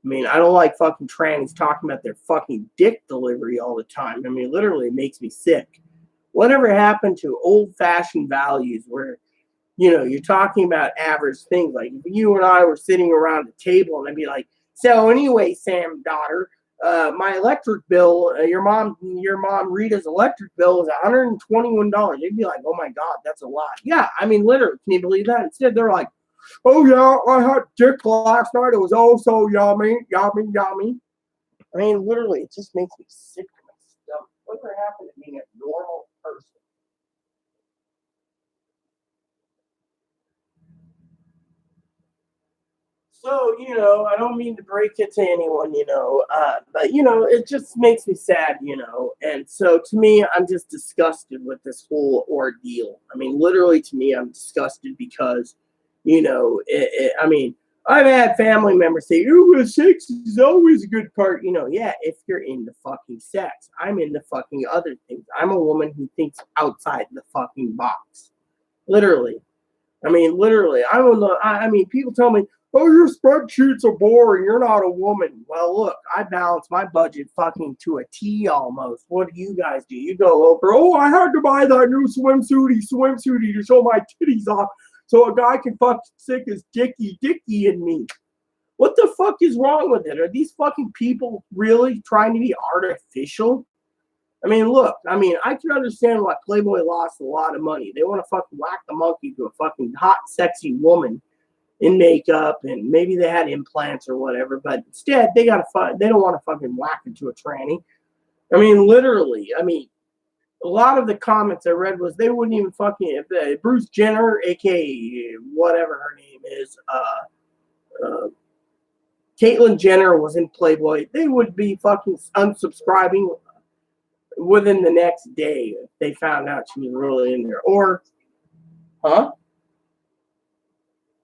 Speaker 1: I mean, I don't like fucking trannies talking about their fucking dick delivery all the time. I mean, literally, it makes me sick. Whatever happened to old-fashioned values where, you're talking about average things? Like if you and I were sitting around a table and I'd be like, So anyway, Sam, daughter, my electric bill, your mom Rita's electric bill is $121. They'd be like, oh my God, that's a lot. Yeah, I mean, literally, can you believe that? Instead, they're like, oh yeah, I had dick last night. It was oh so yummy, yummy, yummy. I mean, literally, it just makes me sick to my stomach. Whatever happened to being a normal person? So, I don't mean to break it to anyone, but, it just makes me sad, And so to me, I'm just disgusted with this whole ordeal. I mean, literally to me, I'm disgusted because, I mean, I've had family members say, oh, sex is always a good part. Yeah, if you're into fucking sex. I'm into fucking other things. I'm a woman who thinks outside the fucking box. Literally. I mean, literally, I don't know. I mean, people tell me, oh, your spreadsheets are boring. You're not a woman. Well, look, I balance my budget fucking to a T almost. What do you guys do? You go over, oh, I had to buy that new swimsuity to show my titties off so a guy can fuck stick his dicky in me. What the fuck is wrong with it? Are these fucking people really trying to be artificial? I mean, look, I can understand why Playboy lost a lot of money. They want to fucking whack the monkey to a fucking hot, sexy woman in makeup, and maybe they had implants or whatever, but instead they don't want to fucking whack it to a tranny. I mean, literally, a lot of the comments I read was they wouldn't even fucking, if Bruce Jenner, aka whatever her name is, Caitlyn Jenner was in Playboy, they would be fucking unsubscribing within the next day if they found out she was really in there. Or, huh?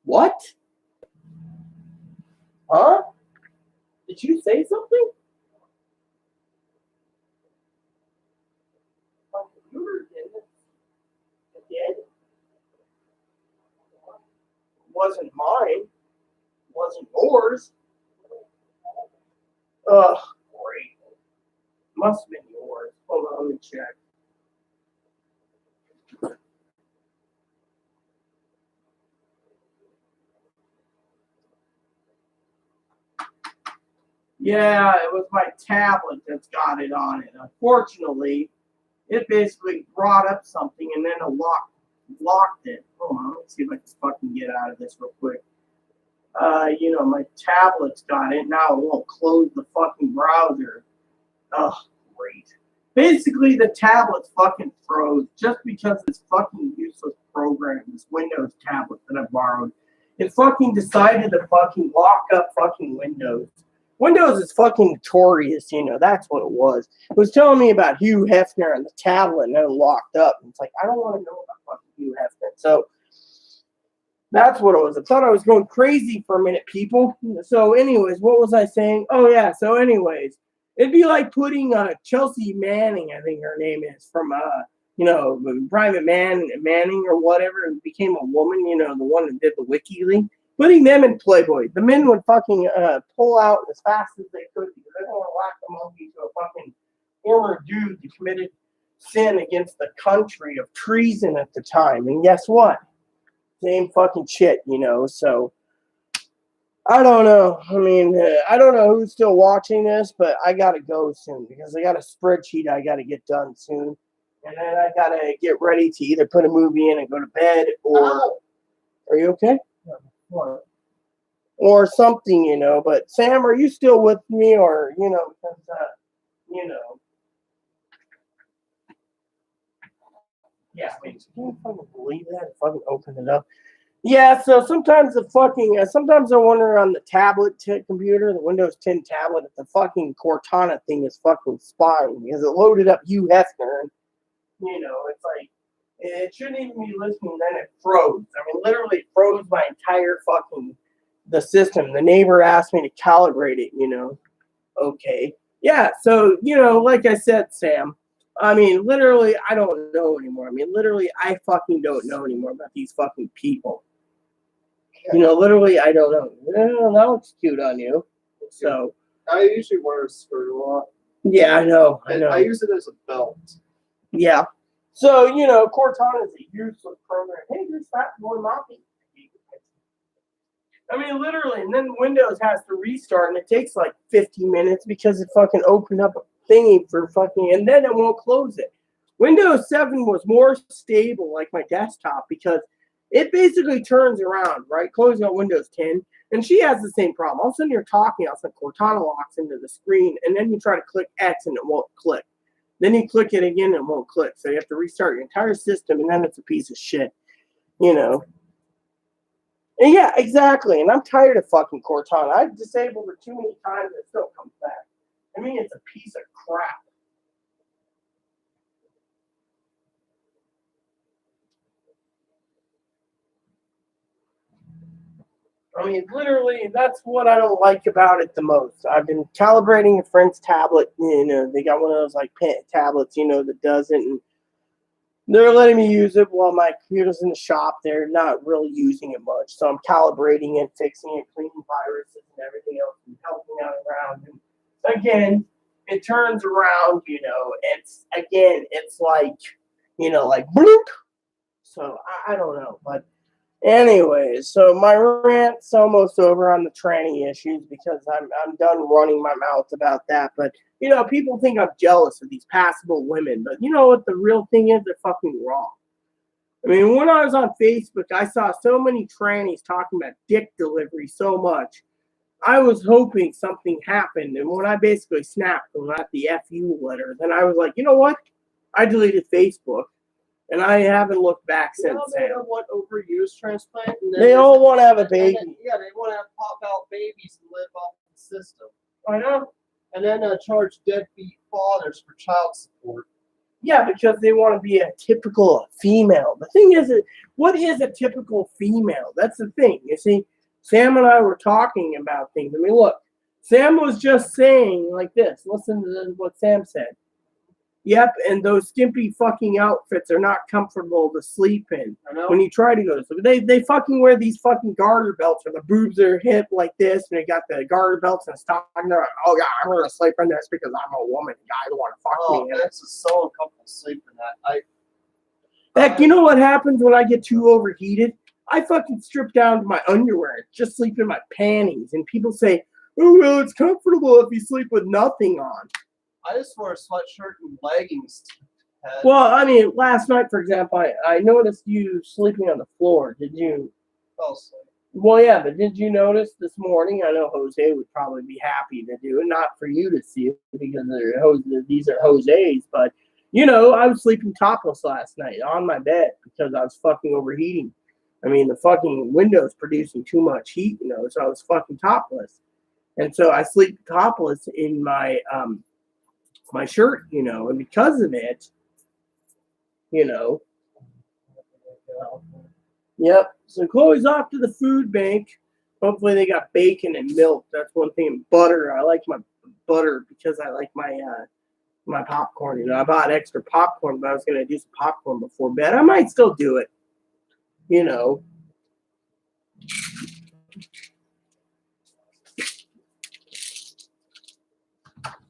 Speaker 1: What? Huh? Did you say something? My computer didn't. It did. It wasn't mine. It wasn't yours. Ugh, great. Must have been yours. Hold on, let me check. Yeah, it was my tablet that's got it on it. Unfortunately, it basically brought up something and then it locked it. Hold on, let's see if I can fucking get out of this real quick. My tablet's got it. Now it won't close the fucking browser. Oh, great. Basically, the tablet's fucking froze just because this fucking useless program, this Windows tablet that I borrowed, it fucking decided to fucking lock up fucking Windows. Windows is fucking notorious, that's what it was. It was telling me about Hugh Hefner and the tablet and then it locked up. And it's like, I don't want to know about fucking Hugh Hefner. So that's what it was. I thought I was going crazy for a minute, people. So anyways, what was I saying? Oh yeah, so anyways, it'd be like putting Chelsea Manning, I think her name is, from Private Manning or whatever, and became a woman, the one that did the WikiLeaks. Putting them in Playboy, the men would fucking pull out as fast as they could because they don't want to whack the monkey to a fucking former dude that committed sin against the country of treason at the time. And guess what? Same fucking shit, So I don't know. I don't know who's still watching this, but I gotta go soon because I got a spreadsheet I gotta get done soon, and then I gotta get ready to either put a movie in and go to bed, or are you okay? Or something, But Sam, are you still with me, or because yeah, can you fucking believe that? Fucking open it up. Yeah, so sometimes sometimes I wonder on the tablet computer, the Windows 10 tablet, if the fucking Cortana thing is fucking spying because it loaded up Hugh Hefner. And, it's like, it shouldn't even be listening, then it froze. Literally froze my entire fucking, the system. The neighbor asked me to calibrate it, Okay. Yeah, so, like I said, Sam, literally, I don't know anymore. Literally, I fucking don't know anymore about these fucking people. Literally, I don't know. That looks cute on you. So
Speaker 2: I usually wear a skirt a lot.
Speaker 1: Yeah, I know.
Speaker 2: I use it as a belt.
Speaker 1: Yeah. So, Cortana is a useless program. Hey, there's that boy Moppy. I mean, literally, and then Windows has to restart, and it takes like 15 minutes because it fucking opened up a thingy for fucking, and then it won't close it. Windows 7 was more stable, like my desktop, because it basically turns around, right? Closing out Windows 10, and she has the same problem. All of a sudden, you're talking, all of a sudden, Cortana locks into the screen, and then you try to click X, and it won't click. Then you click it again, and it won't click. So you have to restart your entire system, and then it's a piece of shit, you know. And yeah, exactly. And I'm tired of fucking Cortana. I've disabled it too many times and it still comes back. I mean, it's a piece of crap. I mean, literally, that's what I don't like about it the most. I've been calibrating a friend's tablet. You know, they got one of those like tablets, you know, that does it. And they're letting me use it while my computer's in the shop. They're not really using it much. So I'm calibrating it, fixing it, cleaning viruses and everything else, and helping out around. And again, it turns around, you know, it's like, you know, like bloop. So I don't know. But anyways, so my rant's almost over on the tranny issues because I'm done running my mouth about that. But you know, people think I'm jealous of these passable women, but you know what the real thing is? They're fucking wrong. I mean, when I was on Facebook, I saw so many trannies talking about dick delivery so much. I was hoping something happened, and when I basically snapped and got the FU letter, then I was like, you know what? I deleted Facebook. And I haven't looked back
Speaker 2: You
Speaker 1: since
Speaker 2: know, they
Speaker 1: then.
Speaker 2: don't want overuse transplant. And then
Speaker 1: They all want to have a
Speaker 2: and
Speaker 1: baby.
Speaker 2: then, yeah, they want to have pop out babies and live off the system.
Speaker 1: I know.
Speaker 2: And then charge deadbeat fathers for child support.
Speaker 1: Yeah, because they want to be a typical female. The thing is, what is a typical female? That's the thing. You see, Sam and I were talking about things. I mean, look, Sam was just saying like this. Listen to what Sam said. Yep, and those skimpy fucking outfits are not comfortable to sleep in.
Speaker 2: I know.
Speaker 1: When you try to go to sleep. They fucking wear these fucking garter belts where the boobs are hip like this, and they got the garter belts and stuff. And they're like, oh yeah, I'm gonna sleep in this because I'm a woman. Guys want to fuck me.
Speaker 2: That's just so uncomfortable sleeping that.
Speaker 1: Heck, you know what happens when I get too overheated? I fucking strip down to my underwear and just sleep in my panties. And people say, oh well, it's comfortable if you sleep with nothing on.
Speaker 2: I just wear a sweatshirt and leggings.
Speaker 1: Well, I mean, last night, for example, I noticed you sleeping on the floor. Did you?
Speaker 2: Fell asleep.
Speaker 1: Well, yeah, but did you notice this morning? I know Jose would probably be happy to do it, not for you to see it because these are Jose's, but you know, I was sleeping topless last night on my bed because I was fucking overheating. I mean, the fucking window's producing too much heat, you know, so I was fucking topless, and so I sleep topless in my my shirt, you know, and because of it, you know. Yep. So Chloe's off to the food bank. Hopefully they got bacon and milk. That's one thing. And butter. I like my butter because I like my my popcorn. You know, I bought extra popcorn, but I was gonna do some popcorn before bed. I might still do it. You know.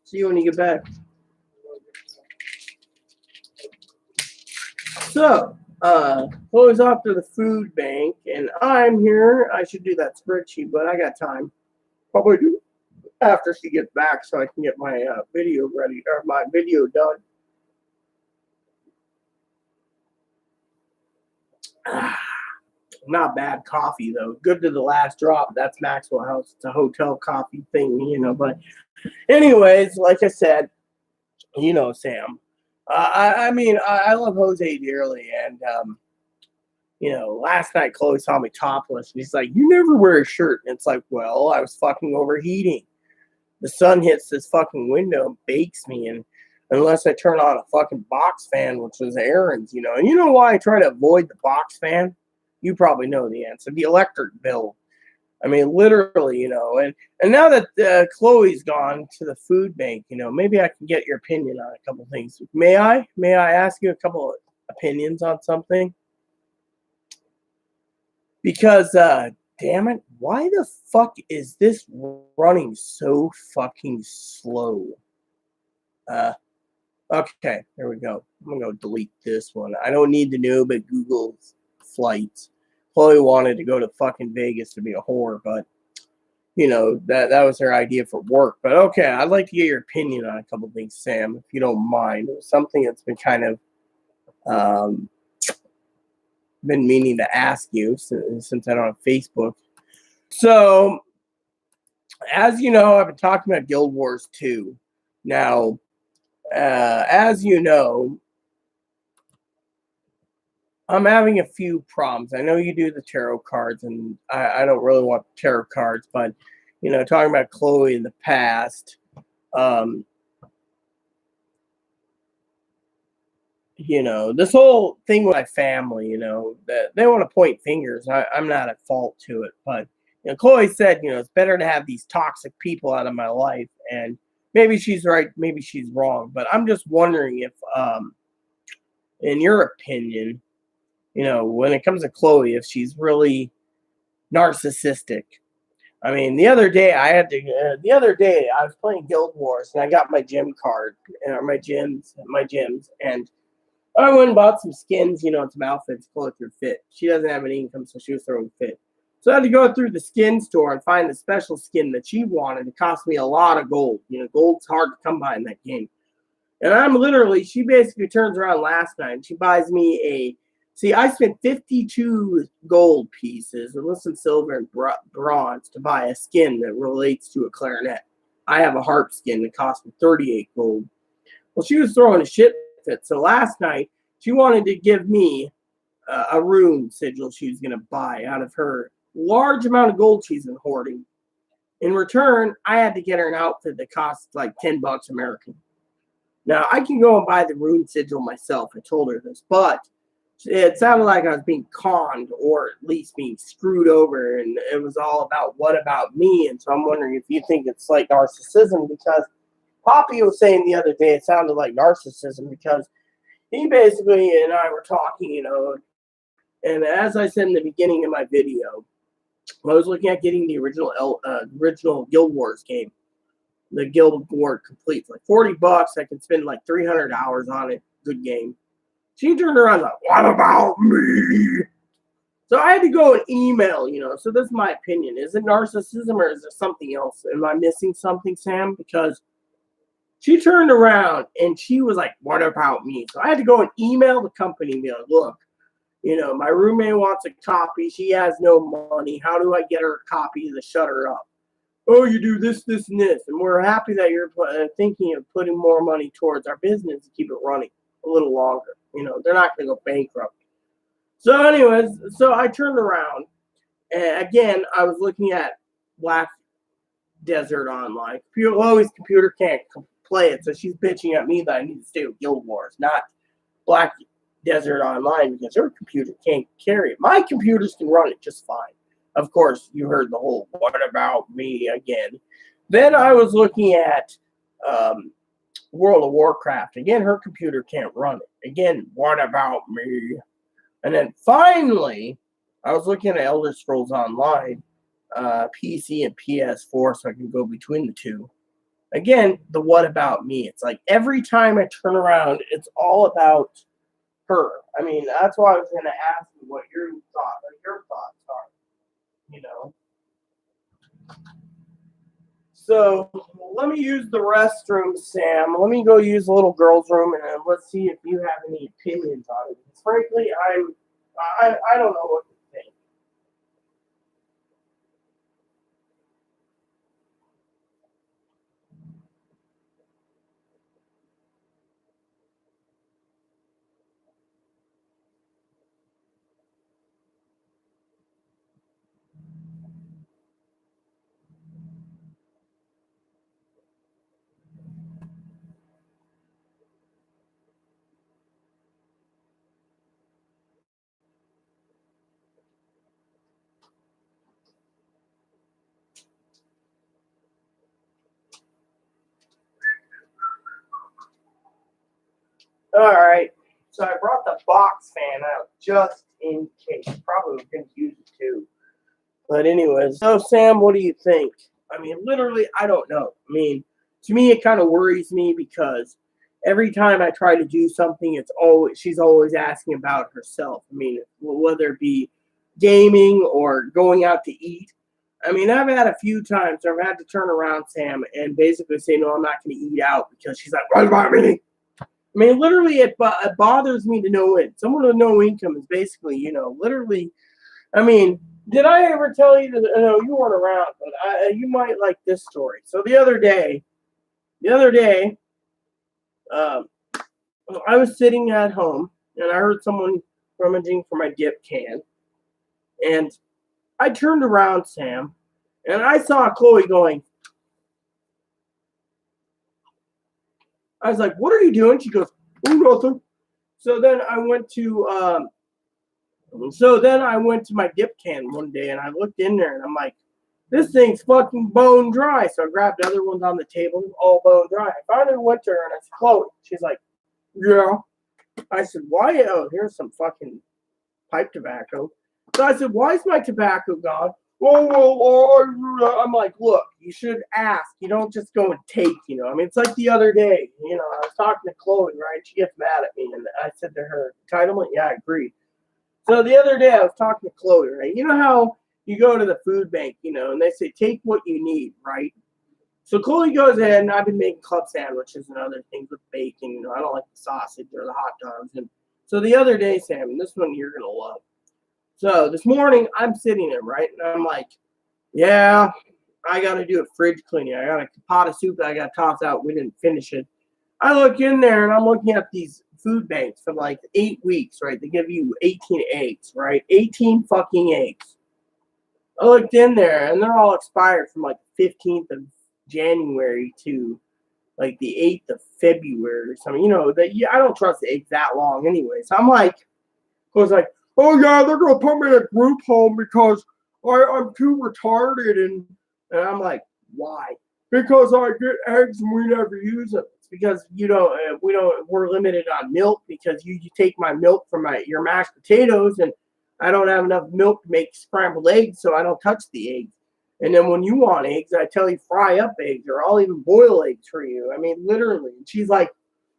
Speaker 1: See you when you get back. So, Chloe's off to the food bank, and I'm here. I should do that spreadsheet, but I got time. Probably do after she gets back so I can get my video ready, or my video done. Not bad coffee, though. Good to the last drop. That's Maxwell House. It's a hotel coffee thing, you know. But anyways, like I said, you know, Sam. I mean, I love Jose dearly, and you know, last night Chloe saw me topless, and she's like, "You never wear a shirt." And it's like, well, I was fucking overheating. The sun hits this fucking window and bakes me, and unless I turn on a fucking box fan, which was Aaron's, you know, and you know why I try to avoid the box fan? You probably know the answer: the electric bill. I mean, literally, you know, and now that Chloe's gone to the food bank, you know, maybe I can get your opinion on a couple things. May I? May I ask you a couple of opinions on something? Because, damn it, why the fuck is this running so fucking slow? Okay, there we go. I'm gonna go delete this one. I don't need to know about Google's flights. Chloe wanted to go to fucking Vegas to be a whore, but that was her idea for work. But okay, I'd like to get your opinion on a couple things, Sam, if you don't mind. It was something that's been kind of been meaning to ask you since I don't have Facebook. So, as you know, I've been talking about Guild Wars 2. Now, as you know, I'm having a few problems. I know you do the tarot cards, and I don't really want tarot cards, but talking about Chloe in the past, this whole thing with my family, that they want to point fingers. I'm not at fault to it, but Chloe said, it's better to have these toxic people out of my life, and maybe she's right, maybe she's wrong, but I'm just wondering if, in your opinion, when it comes to Chloe, if she's really narcissistic. I mean, the other day I was playing Guild Wars and I got my gym card, my gyms, and I went and bought some skins, some outfits, Chloe through Fit. She doesn't have any income, so she was throwing Fit. So I had to go through the skin store and find the special skin that she wanted. It cost me a lot of gold. Gold's hard to come by in that game. And she basically turns around last night and she buys me I spent 52 gold pieces and with some silver and bronze to buy a skin that relates to a clarinet. I have a harp skin that cost me 38 gold. Well, she was throwing a shit fit. So last night, she wanted to give me a rune sigil she was going to buy out of her large amount of gold she's been hoarding. In return, I had to get her an outfit that cost like $10 American. Now, I can go and buy the rune sigil myself. I told her this, but it sounded like I was being conned or at least being screwed over, and it was all about what about me. And so I'm wondering if you think it's like narcissism, because Poppy was saying the other day it sounded like narcissism because he basically and I were talking, and as I said in the beginning of my video, I was looking at getting the original Guild Wars game, the Guild Wars Complete, like $40. I could spend like 300 hours on it. Good game. She turned around like, what about me? So I had to go and email, So this is my opinion. Is it narcissism or is it something else? Am I missing something, Sam? Because she turned around and she was like, what about me? So I had to go and email the company and be like, look, my roommate wants a copy. She has no money. How do I get her a copy to shut her up? Oh, you do this, this, and this. And we're happy that you're thinking of putting more money towards our business to keep it running a little longer. They're not going to go bankrupt. So anyways, I turned around. And again, I was looking at Black Desert Online. Chloe's computer can't play it, so she's bitching at me that I need to stay with Guild Wars, not Black Desert Online, because her computer can't carry it. My computers can run it just fine. Of course, you heard the whole what about me again. Then I was looking at World of Warcraft. Again, her computer can't run it. Again, what about me? And then finally, I was looking at Elder Scrolls Online, PC and PS4, so I can go between the two. Again, the what about me? It's like every time I turn around, it's all about her. I mean, that's why I was going to ask you what your thoughts are. So let me use the restroom, Sam. Let me go use the little girl's room, and let's see if you have any opinions on it. Because frankly, I don't know what to think. All right. So I brought the box fan out just in case. Probably going to use it too. But anyways, so Sam, what do you think? I mean, literally, I don't know. I mean, to me, it kind of worries me because every time I try to do something, she's always asking about herself. I mean, whether it be gaming or going out to eat. I mean, I've had a few times where I've had to turn around Sam and basically say, no, I'm not going to eat out because she's like, what about me? I mean, literally, it bothers me to no end. Someone with no income is basically, literally. I mean, did I ever tell you that? No, you weren't around, but you might like this story. So the other day, um, I was sitting at home and I heard someone rummaging for my dip can, and I turned around, Sam, and I saw Chloe going. I was like, "What are you doing?" She goes, "Oh, nothing." So then I went to my dip can one day and I looked in there and I'm like, this thing's fucking bone dry. So I grabbed other ones on the table, all bone dry. I finally went to her and I said, Chloe. She's like, yeah. I said, why? Oh, here's some fucking pipe tobacco. So I said, why is my tobacco gone? Well, I'm like, look, you should ask. You don't just go and take, I mean, it's like the other day, I was talking to Chloe, right? She gets mad at me and I said to her, entitlement? Yeah, I agree. So the other day I was talking to Chloe, right? You know how you go to the food bank, and they say, take what you need, right? So Chloe goes ahead, and I've been making club sandwiches and other things with bacon. I don't like the sausage or the hot dogs. And so the other day, Sam, and this one you're going to love. So this morning, I'm sitting there, right? And I'm like, yeah, I got to do a fridge cleaning. I got a pot of soup that I got to toss out. We didn't finish it. I look in there, and I'm looking at these food banks for like 8 weeks, right? They give you 18 eggs, right? 18 fucking eggs. I looked in there, and they're all expired from like 15th of January to like the 8th of February or something. I don't trust the eggs that long anyway. So I'm like, I was like, oh yeah, they're gonna put me in a group home because I'm too retarded, and I'm like, why? Because I get eggs and we never use them. It's because we're limited on milk because you take my milk from your mashed potatoes, and I don't have enough milk to make scrambled eggs, so I don't touch the eggs. And then when you want eggs, I tell you fry up eggs, or I'll even boil eggs for you. I mean, literally. And she's like,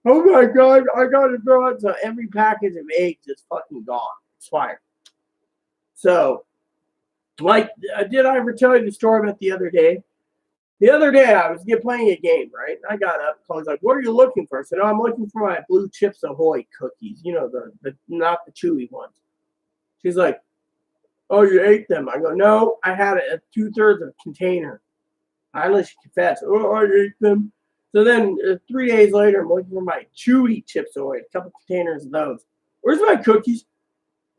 Speaker 1: oh my God, I gotta throw it. So every package of eggs is fucking gone. Expired. So, like, did I ever tell you the story about the other day? The other day, I was playing a game, right? I got up. I was like, what are you looking for? I said, oh, I'm looking for my Blue Chips Ahoy cookies. The not the chewy ones. She's like, oh, you ate them. I go, no, I had a 2/3 of a container. Finally, she confessed, oh, I ate them. So then 3 days later, I'm looking for my chewy Chips Ahoy, a couple containers of those. Where's my cookies?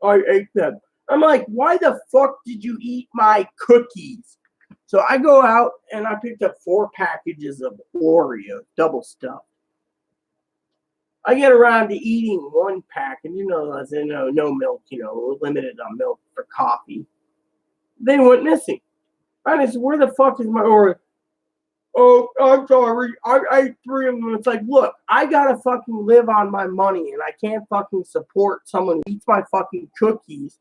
Speaker 1: Oh, I ate them. I'm like, why the fuck did you eat my cookies? So I go out and I picked up 4 packages of Oreo, double stuffed. I get around to eating 1 pack, and as in no milk, we're limited on milk for coffee. They went missing. I said, where the fuck is my Oreo? Oh, I'm sorry. I ate 3 of them. It's like, look, I gotta fucking live on my money, and I can't fucking support someone who eats my fucking cookies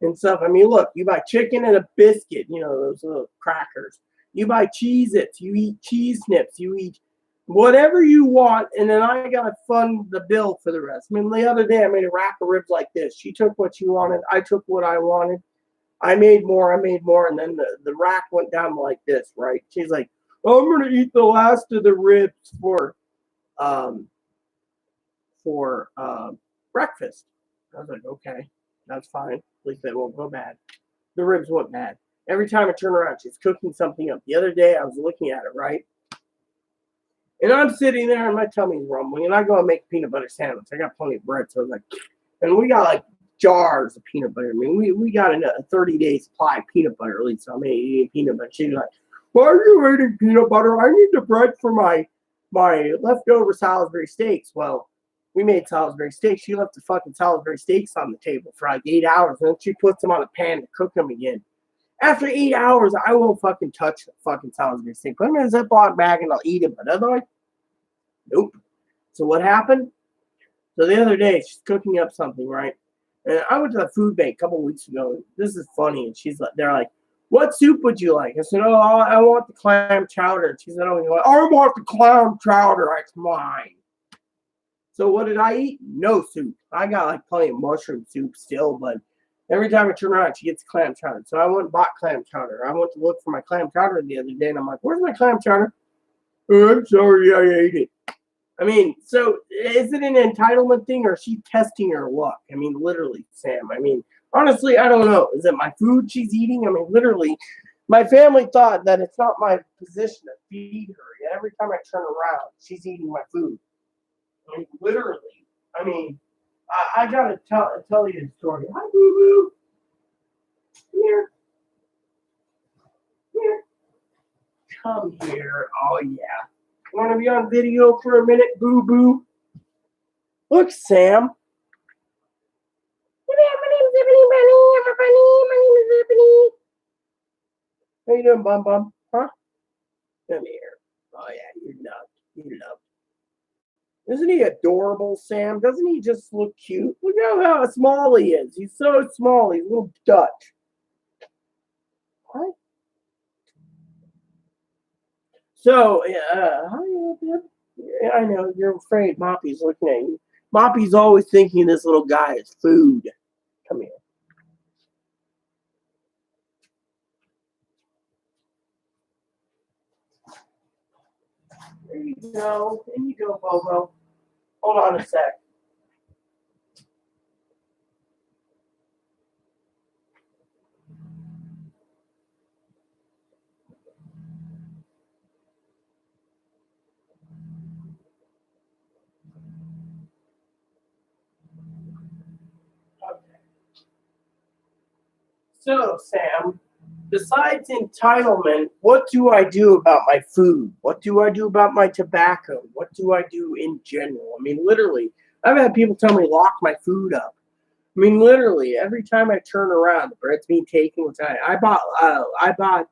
Speaker 1: and stuff. I mean, look, you buy chicken and a biscuit, those little crackers. You buy Cheez-Its, you eat cheese snips, you eat whatever you want, and then I gotta fund the bill for the rest. I mean, the other day I made a rack of ribs like this. She took what she wanted, I took what I wanted. I made more, and then the rack went down like this, right? She's like, oh, I'm gonna eat the last of the ribs for breakfast. I was like, okay, that's fine. At least they won't go bad. The ribs went bad. Every time I turn around, she's cooking something up. The other day I was looking at it, right? And I'm sitting there and my tummy's rumbling, and I go and make a peanut butter sandwich. I got plenty of bread, so I was like, and we got like jars of peanut butter. I mean, we got a 30-day supply of peanut butter, at least. So I'm eating peanut butter. She's like, why are you eating peanut butter? I need the bread for my leftover Salisbury steaks. Well, we made Salisbury steaks. She left the fucking Salisbury steaks on the table for like 8 hours, and then she puts them on a pan to cook them again. After 8 hours, I won't fucking touch the fucking Salisbury steak. Put them in a Ziploc bag and I'll eat it. But otherwise, nope. So what happened? So the other day, she's cooking up something, right? And I went to the food bank a couple weeks ago. This is funny. And they're like, what soup would you like? I said, oh, I want the clam chowder. And she said, oh, I want the clam chowder. It's mine. So what did I eat? No soup. I got like plenty of mushroom soup still, but Every time I turn around, she gets clam chowder. So I went and bought clam chowder. I went to look for my clam chowder the other day, and I'm like, where's my clam chowder? Oh, I'm sorry, I ate it. I mean, so is it an entitlement thing, or is she testing her luck? I mean, literally, Sam. I mean, honestly, I don't know. Is it my food she's eating? I mean, literally, my family thought that it's not my position to feed her. Yet every time I turn around, she's eating my food. I mean, literally. I mean, I gotta tell you a story. Hi, Boo Boo. Come here. Come here. Come here. Oh yeah. Want to be on video for a minute, Boo Boo? Look, Sam. My name is Zippity Bunny. I'm a bunny. My name is Zippity. How you doing, Bum Bum? Huh? Come here. Oh yeah, you're loved. You're loved. Isn't he adorable, Sam? Doesn't he just look cute? Look how small he is. He's so small. He's a little Dutch. What? So, I know you're afraid Moppy's looking at you. Moppy's always thinking this little guy is food. Come here. There you go. There you go, Bobo. Hold on a sec. Okay. So, Sam, besides entitlement, what do I do about my food? What do I do about my tobacco? What do I do in general? I mean, literally, I've had people tell me lock my food up. I mean, literally, every time I turn around, the bread's being taken. I bought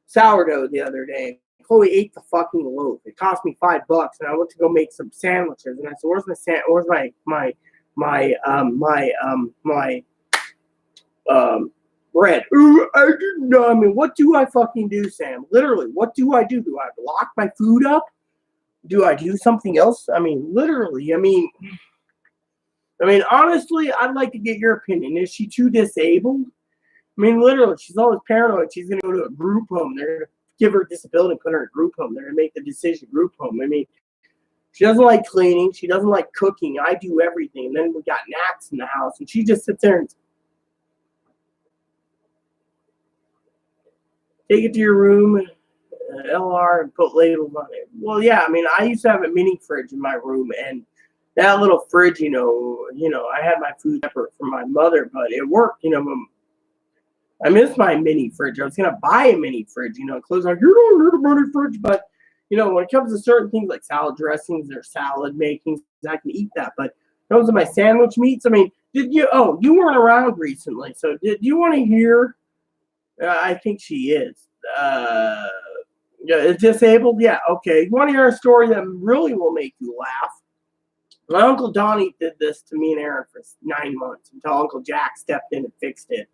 Speaker 1: sourdough the other day. Chloe ate the fucking loaf. It cost me $5, and I went to go make some sandwiches. And I said, "Where's my bread?" Ooh, I didn't know. I mean, what do I fucking do, Sam? Literally, what do I do? Do I lock my food up? Do I do something else? I mean, literally. I mean, honestly, I'd like to get your opinion. Is she too disabled? I mean, literally, she's always paranoid. She's going to go to a group home. They're going to give her a disability and put her in a group home. They're going to make the decision group home. I mean, she doesn't like cleaning. She doesn't like cooking. I do everything. And then we got gnats in the house, and she just sits there and take it to your room, LR, and put labels on it. Well, yeah, I mean, I used to have a mini fridge in my room, and that little fridge, I had my food separate from my mother, but it worked, I miss my mini fridge. I was gonna buy a mini fridge, Chloe's like, you don't need a mini fridge, but when it comes to certain things like salad dressings or salad makings, I can eat that. But those are my sandwich meats. I mean, you weren't around recently, so did you want to hear? I think she is. Is disabled? Yeah, okay. You want to hear a story that really will make you laugh? My Uncle Donnie did this to me and Aaron for 9 months until Uncle Jack stepped in and fixed it.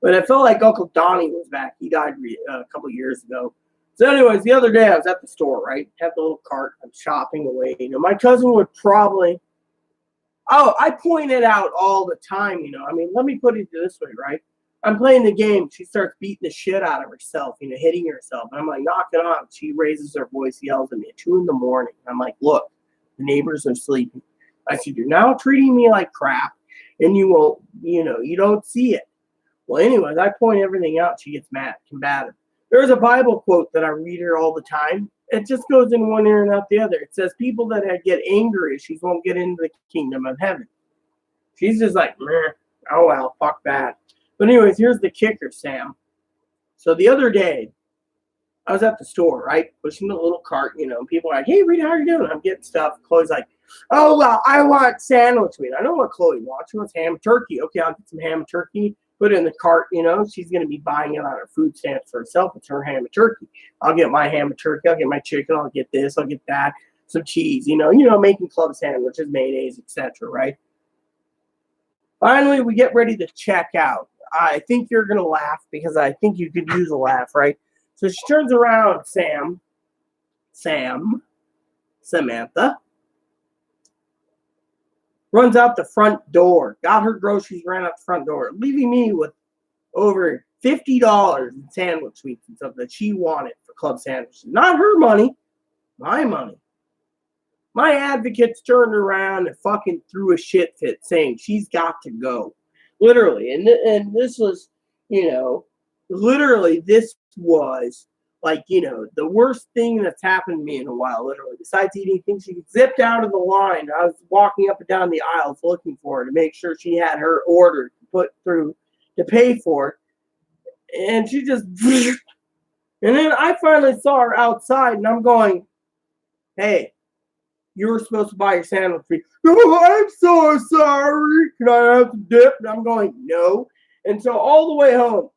Speaker 1: But I felt like Uncle Donnie was back. He died a couple years ago. So anyways, the other day I was at the store, right? Had the little cart. I'm shopping away. My cousin would probably... Oh, I point it out all the time, I mean, let me put it this way, right? I'm playing the game. She starts beating the shit out of herself, hitting herself. And I'm like, knock it off. She raises her voice, yells at me at 2 a.m. I'm like, look, the neighbors are sleeping. I said, you're now treating me like crap, and you won't, you don't see it. Well, anyways, I point everything out. She gets mad, combative. There's a Bible quote that I read her all the time. It just goes in one ear and out the other. It says, people that get angry issues won't get into the kingdom of heaven. She's just like, meh, oh well, fuck that. But anyways, here's the kicker, Sam. So the other day, I was at the store, right? Pushing the little cart, people are like, hey, Rita, how are you doing? I'm getting stuff. Chloe's like, oh, well, I want sandwich meat. I know what Chloe wants. She wants ham and turkey. Okay, I'll get some ham and turkey. Put it in the cart, she's going to be buying it on her food stamps for herself. It's her ham and turkey. I'll get my ham and turkey. I'll get my chicken. I'll get this. I'll get that. Some cheese, making club sandwiches, mayonnaise, etc., right? Finally, we get ready to check out. I think you're going to laugh because I think you could use a laugh, right? So she turns around, Samantha. runs out the front door, got her groceries, ran out the front door, leaving me with over $50 in sandwich sweets and stuff that she wanted for club sandwiches. Not her money, my money. My advocates turned around and fucking threw a shit fit saying she's got to go. Literally. And this was, literally this was like, the worst thing that's happened to me in a while, literally. Besides eating things, she zipped out of the line. I was walking up and down the aisles looking for her to make sure she had her order put through to pay for it. And she just, and then I finally saw her outside and I'm going, hey, you were supposed to buy your sandwich fee. Oh, I'm so sorry. Can I have some dip? And I'm going, no. And so all the way home,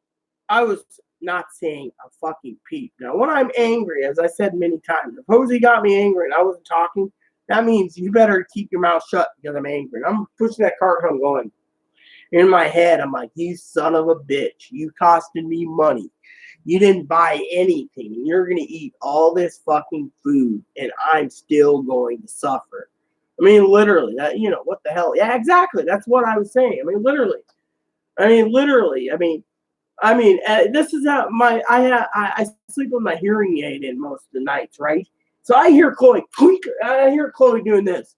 Speaker 1: I was not saying a fucking peep. Now, when I'm angry, as I said many times, if Hosey got me angry and I wasn't talking, that means you better keep your mouth shut because I'm angry. And I'm pushing that cart home going, in my head, I'm like, you son of a bitch. You costed me money. You didn't buy anything, and you're going to eat all this fucking food, and I'm still going to suffer. I mean, literally, that, what the hell? Yeah, exactly. That's what I was saying. I mean, literally. This is how I sleep with my hearing aid in most of the nights, right? So I hear Chloe, doing this.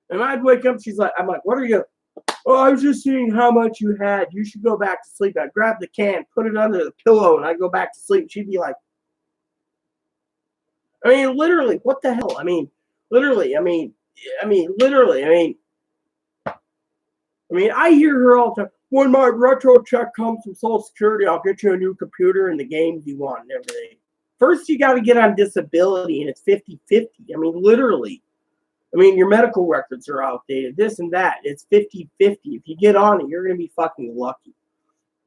Speaker 1: And I'd wake up, I'm like, what are you? Oh, I was just seeing how much you had. You should go back to sleep. I'd grab the can, put it under the pillow, and I'd go back to sleep. She'd be like, literally, what the hell? Literally, I hear her all the time. When my retro check comes from Social Security, I'll get you a new computer and the games you want and everything. First, you got to get on disability, and it's 50-50. Literally. Your medical records are outdated, this and that. It's 50-50. If you get on it, you're going to be fucking lucky.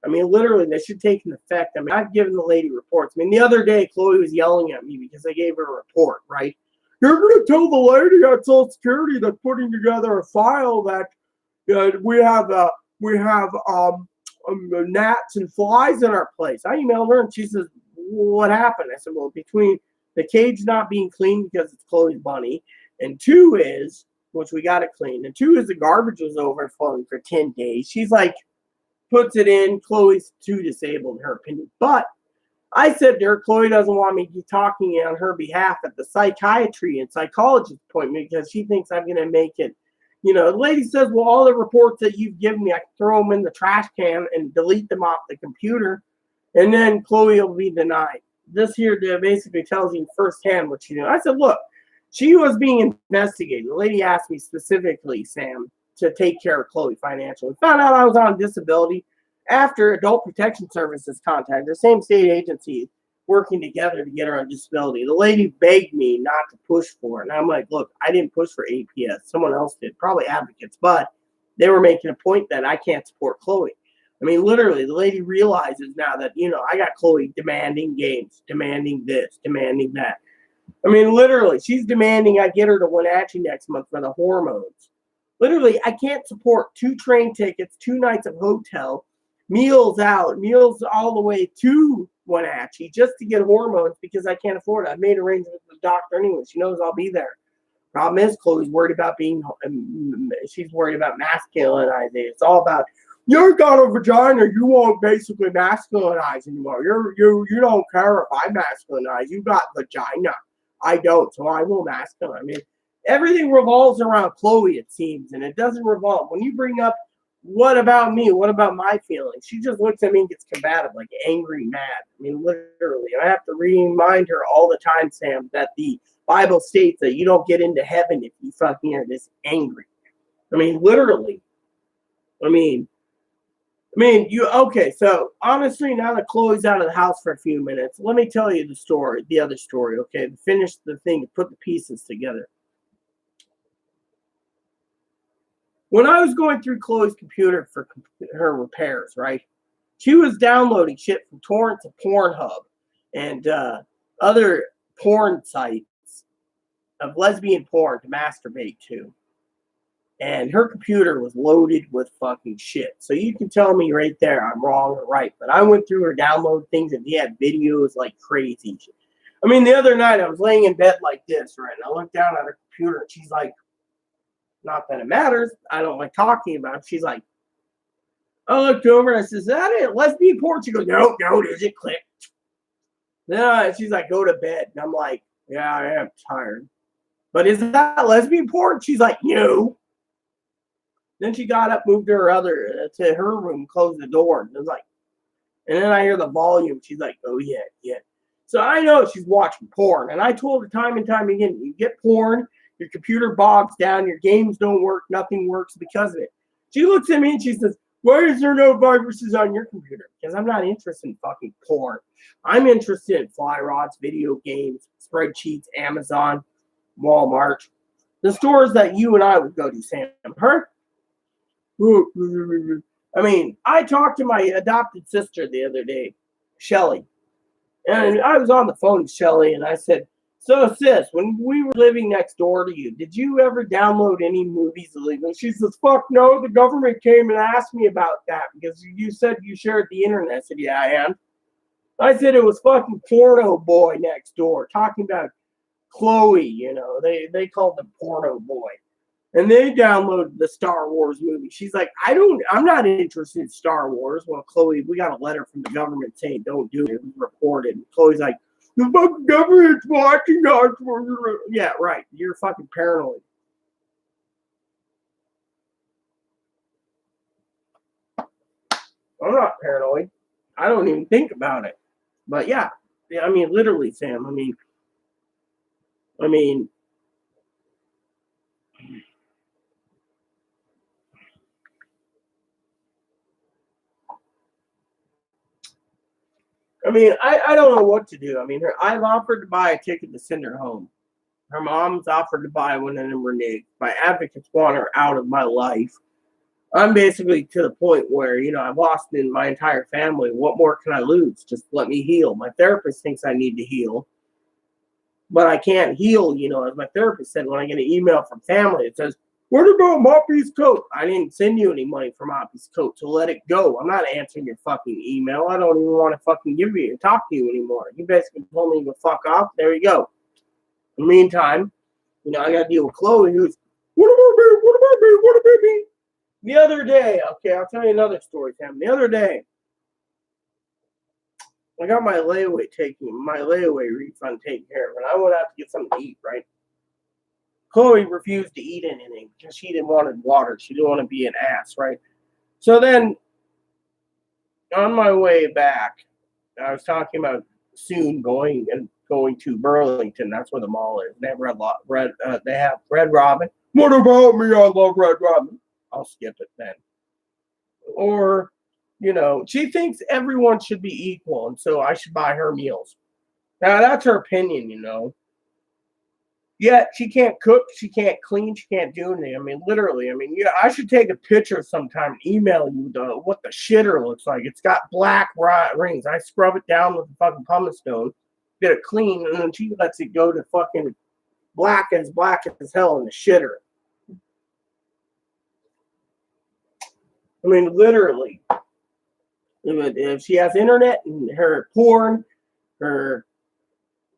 Speaker 1: Literally, that should take an effect. I've given the lady reports. The other day, Chloe was yelling at me because I gave her a report, right? You're going to tell the lady at Social Security that's putting together a file that we have gnats and flies in our place. I emailed her, and she says, what happened? I said, well, between the cage not being clean because it's Chloe's bunny, and 2 is, which we got to clean, and 2 is the garbage was overflowing for 10 days. She's like, puts it in. Chloe's too disabled in her opinion. But I said to her, Chloe doesn't want me to be talking on her behalf at the psychiatry and psychologist appointment because she thinks I'm going to make it. The lady says, well, all the reports that you've given me, I can throw them in the trash can and delete them off the computer, and then Chloe will be denied. This here basically tells you firsthand what she did. I said, look, she was being investigated. The lady asked me specifically, Sam, to take care of Chloe financially. Found out I was on disability after Adult Protection Services contacted the same state agency working together to get her on disability. The lady begged me not to push for it. And I'm like, look, I didn't push for APS. Someone else did, probably advocates. But they were making a point that I can't support Chloe. Literally, the lady realizes now that, I got Chloe demanding games, demanding this, demanding that. Literally, she's demanding I get her to Wenatchee next month for the hormones. Literally, I can't support 2 train tickets, 2 nights of hotel, meals all the way to Wenatchee just to get hormones because I can't afford it. I've made arrangements with the doctor anyway. She knows I'll be there. Problem is, Chloe's worried about she's worried about masculinizing. It's all about, you got a vagina, you won't basically masculinize anymore. You don't care if I masculinize. You got vagina. I don't, so I will masculine. Everything revolves around Chloe, it seems, and it doesn't revolve. When you bring up, what about me? What about my feelings? She just looks at me and gets combative, like angry, mad. Literally. I have to remind her all the time, Sam, that the Bible states that you don't get into heaven if you fucking are this angry. Literally. Okay, so honestly, now that Chloe's out of the house for a few minutes, let me tell you the other story, okay? To finish the thing, to put the pieces together. When I was going through Chloe's computer for her repairs, right? She was downloading shit from torrents of Pornhub and other porn sites of lesbian porn to masturbate to. And her computer was loaded with fucking shit. So you can tell me right there I'm wrong or right. But I went through her download things and he had videos like crazy. The other night I was laying in bed like this, right? And I looked down at her computer and she's like, Not that it matters. I don't like talking about it. She's like, I looked over and I said, is that it? Lesbian porn? She goes, no, it isn't. Click. Then she's like, go to bed. And I'm like, yeah, I am tired. But is that lesbian porn? She's like, no. Then she got up, moved to her room, closed the door, and was like, and then I hear the volume. She's like, oh yeah. So I know she's watching porn, and I told her time and time again, you get porn, your computer bogs down, your games don't work, nothing works because of it. She looks at me and she says, why is there no viruses on your computer? Because I'm not interested in fucking porn. I'm interested in fly rods, video games, spreadsheets, Amazon, Walmart, the stores that you and I would go to, Sam. Her? I mean, I talked to my adopted sister the other day, Shelly, and I was on the phone with Shelly, and I said, so sis, when we were living next door to you, did you ever download any movies illegally? She says, fuck no, the government came and asked me about that because you said you shared the internet. I said, yeah, I am. I said it was fucking Porno Boy next door talking about Chloe, you know, they called him Porno Boy. And they downloaded the Star Wars movie. She's like, I'm not interested in Star Wars. Well, Chloe, we got a letter from the government saying don't do it. It was reported. And Chloe's like, the fucking government's watching us. Yeah, right. You're fucking paranoid. I'm not paranoid. I don't even think about it. But yeah, I mean, literally, Sam. I mean, I don't know what to do. I mean, I've offered to buy a ticket to send her home. Her mom's offered to buy one and then renege. My advocates want her out of my life. I'm basically to the point where, you know, I've lost in my entire family. What more can I lose? Just let me heal. My therapist thinks I need to heal. But I can't heal, you know, as my therapist said when I get an email from family, it says, what about Moppy's coat? I didn't send you any money for Moppy's coat, so let it go. I'm not answering your fucking email. I don't even want to fucking talk to you anymore. You basically told me to fuck off. There you go. In the meantime, you know, I got to deal with Chloe, who's, what about me? What about me? What about me? The other day, okay, I'll tell you another story, Sam. The other day, I got my layaway refund taken care of, and I went out to get something to eat, right? Chloe refused to eat anything because she didn't want water. She didn't want to be an ass, right? So then, on my way back, I was talking about soon going to Burlington. That's where the mall is. They have they have Red Robin. What about me? I love Red Robin. I'll skip it then. Or, you know, she thinks everyone should be equal, and so I should buy her meals. Now, that's her opinion, you know. Yet, she can't cook, she can't clean, she can't do anything. I mean, literally. I mean, yeah, I should take a picture sometime and email you what the shitter looks like. It's got black rings. I scrub it down with the fucking pumice stone, get it clean, and then she lets it go to fucking black as hell in the shitter. I mean, literally. If she has internet and her porn, her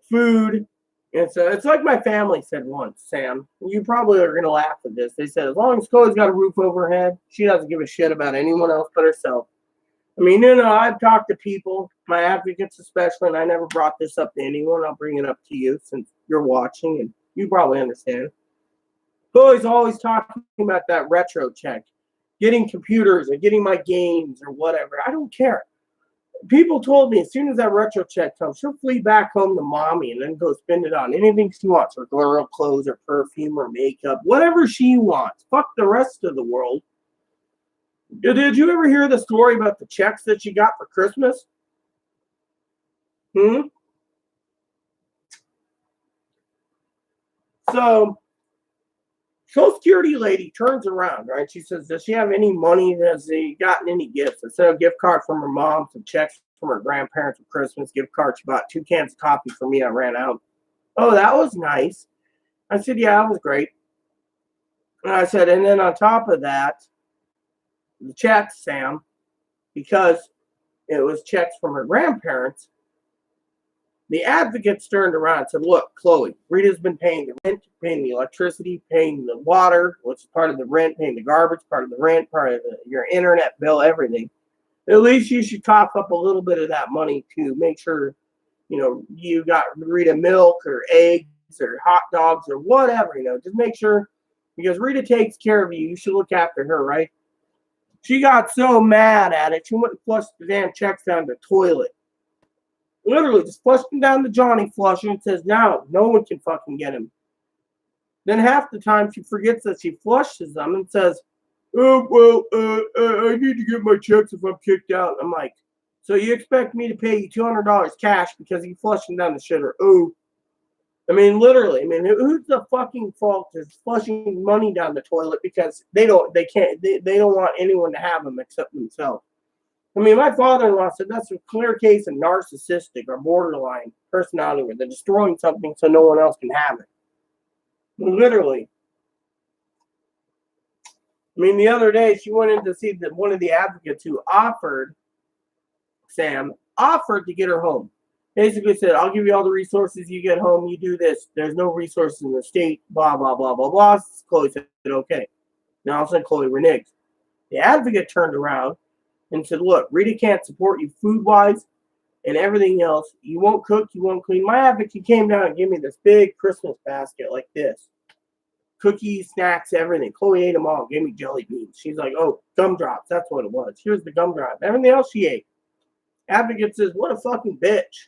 Speaker 1: food, and so it's like my family said once, Sam. You probably are going to laugh at this. They said, as long as Chloe's got a roof over her head, she doesn't give a shit about anyone else but herself. I mean, you know, I've talked to people, my advocates especially, and I never brought this up to anyone. I'll bring it up to you since you're watching, and you probably understand. Chloe's always talking about that retro check, getting computers or getting my games or whatever. I don't care. People told me as soon as that retro check comes, she'll flee back home to mommy and then go spend it on anything she wants, her girl clothes or perfume or makeup, whatever she wants. Fuck the rest of the world. Did you ever hear the story about the checks that she got for Christmas? So, Social Security lady turns around, right? She says, does she have any money? Has she gotten any gifts? Instead of a gift card from her mom, some checks from her grandparents for Christmas, gift card, she bought 2 cans of coffee for me. I ran out. Oh, that was nice. I said, yeah, that was great. And I said, and then on top of that, the checks, Sam, because it was checks from her grandparents, The advocates turned around and said, look, Chloe, Rita's been paying the rent, paying the electricity, paying the water, which is part of the rent, paying the garbage, part of the rent, part of your internet bill, everything. At least you should cough up a little bit of that money to make sure, you got Rita milk or eggs or hot dogs or whatever, just make sure, because Rita takes care of you. You should look after her, right? She got so mad at it, she went and flushed the damn checks down the toilet. Literally, just flushed them down the Johnny flusher and says, no one can fucking get him. Then half the time she forgets that she flushes them and says, oh, well, I need to get my checks if I'm kicked out. I'm like, so you expect me to pay you $200 cash because you flushed them down the shitter? Oh. I mean, literally, who's the fucking fault is flushing money down the toilet because they don't want anyone to have them except themselves. I mean, my father-in-law said that's a clear case of narcissistic or borderline personality where they're destroying something so no one else can have it. Literally. I mean, the other day she went in to see one of the advocates who offered to get her home. Basically said, I'll give you all the resources, you get home, you do this. There's no resources in the state, blah, blah, blah, blah, blah. Chloe said, okay. Now all of a sudden Chloe reneges. The advocate turned around and said, look, Rita can't support you food-wise and everything else. You won't cook, you won't clean. My advocate came down and gave me this big Christmas basket like this. Cookies, snacks, everything. Chloe ate them all, gave me jelly beans. She's like, oh, gumdrops, that's what it was. Here's the gumdrop. Everything else she ate. Advocate says, what a fucking bitch.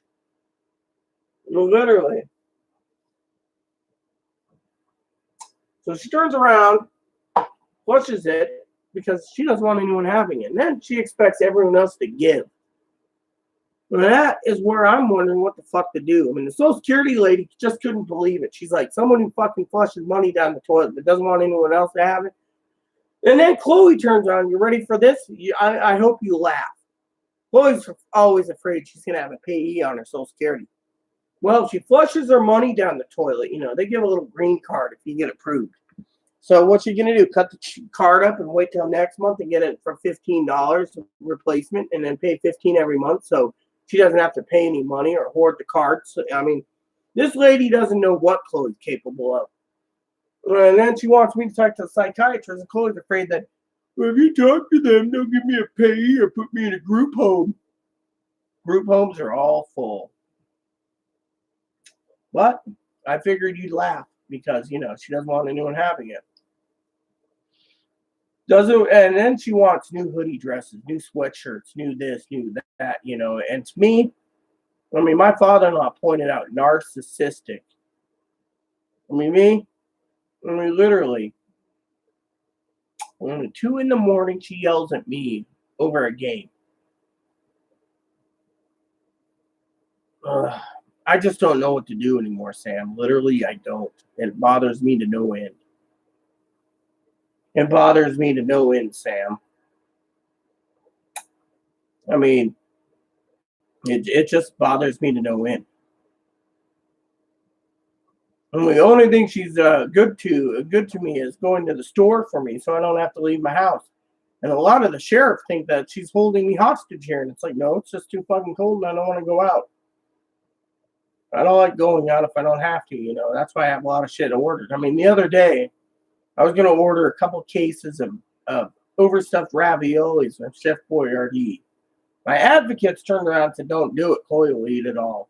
Speaker 1: Literally. So she turns around, flushes it, because she doesn't want anyone having it. And then she expects everyone else to give. Well, that is where I'm wondering what the fuck to do. I mean, the Social Security lady just couldn't believe it. She's like, someone who fucking flushes money down the toilet but doesn't want anyone else to have it. And then Chloe turns around. You ready for this? I hope you laugh. Chloe's always afraid she's going to have a payee on her Social Security. Well, if she flushes her money down the toilet, they give a little green card if you get approved. So what's she going to do? Cut the card up and wait till next month and get it for $15 replacement and then pay $15 every month so she doesn't have to pay any money or hoard the cards. So, I mean, this lady doesn't know what Chloe's capable of. And then she wants me to talk to a psychiatrist, and Chloe's afraid that, well, if you talk to them, they'll give me a payee or put me in a group home. Group homes are all full. But I figured you'd laugh because, she doesn't want anyone having it. And then she wants new hoodie dresses, new sweatshirts, new this, new that, And to me, my father-in-law pointed out narcissistic. Literally, when 2 a.m, she yells at me over a game. I just don't know what to do anymore, Sam. Literally, I don't. It bothers me to no end. It bothers me to no end, Sam. It just bothers me to no end. And the only thing she's good to me is going to the store for me so I don't have to leave my house. And a lot of the sheriff think that she's holding me hostage here. And it's like, no, it's just too fucking cold and I don't want to go out. I don't like going out if I don't have to, That's why I have a lot of shit ordered. The other day, I was going to order a couple cases of overstuffed raviolis from Chef Boyardee. My advocates turned around and said, don't do it. Chloe will eat it all.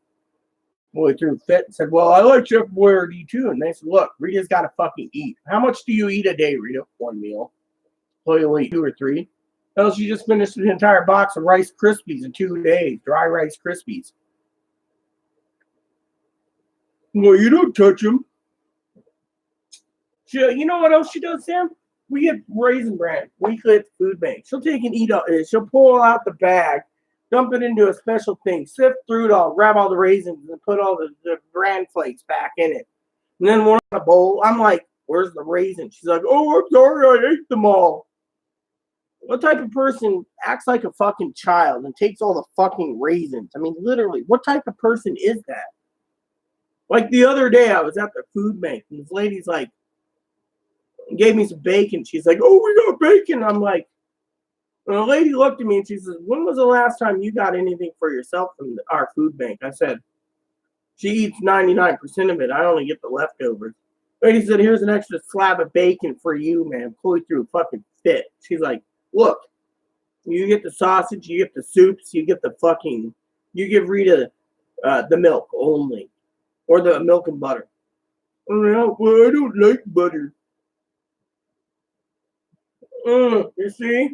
Speaker 1: Chloe threw a fit and said, well, I like Chef Boyardee too. And they said, look, Rita's got to fucking eat. How much do you eat a day, Rita? 1 meal. Chloe will eat 2 or 3. Hell, she just finished an entire box of Rice Krispies in 2 days. Dry Rice Krispies. Well, you don't touch them. You know what else she does, Sam? We get Raisin Bran weekly at the food bank. She'll take and eat it. She'll pull out the bag, dump it into a special thing, sift through it all, grab all the raisins, and put all the bran flakes back in it. And then one in a bowl. I'm like, where's the raisins? She's like, oh, I'm sorry, I ate them all. What type of person acts like a fucking child and takes all the fucking raisins? Literally, what type of person is that? Like the other day, I was at the food bank, and this lady's like, gave me some bacon. She's like, oh, we got bacon. I'm like, and the lady looked at me and she says, when was the last time you got anything for yourself from our food bank? I said, She eats 99% of it. I only get the leftovers. Lady said, here's an extra slab of bacon for you, man. Chloe threw a fucking fit. She's like, look, you get the sausage, you get the soups, you get the fucking, you give Rita the milk only. Or the milk and butter. Well, I don't like butter. You see?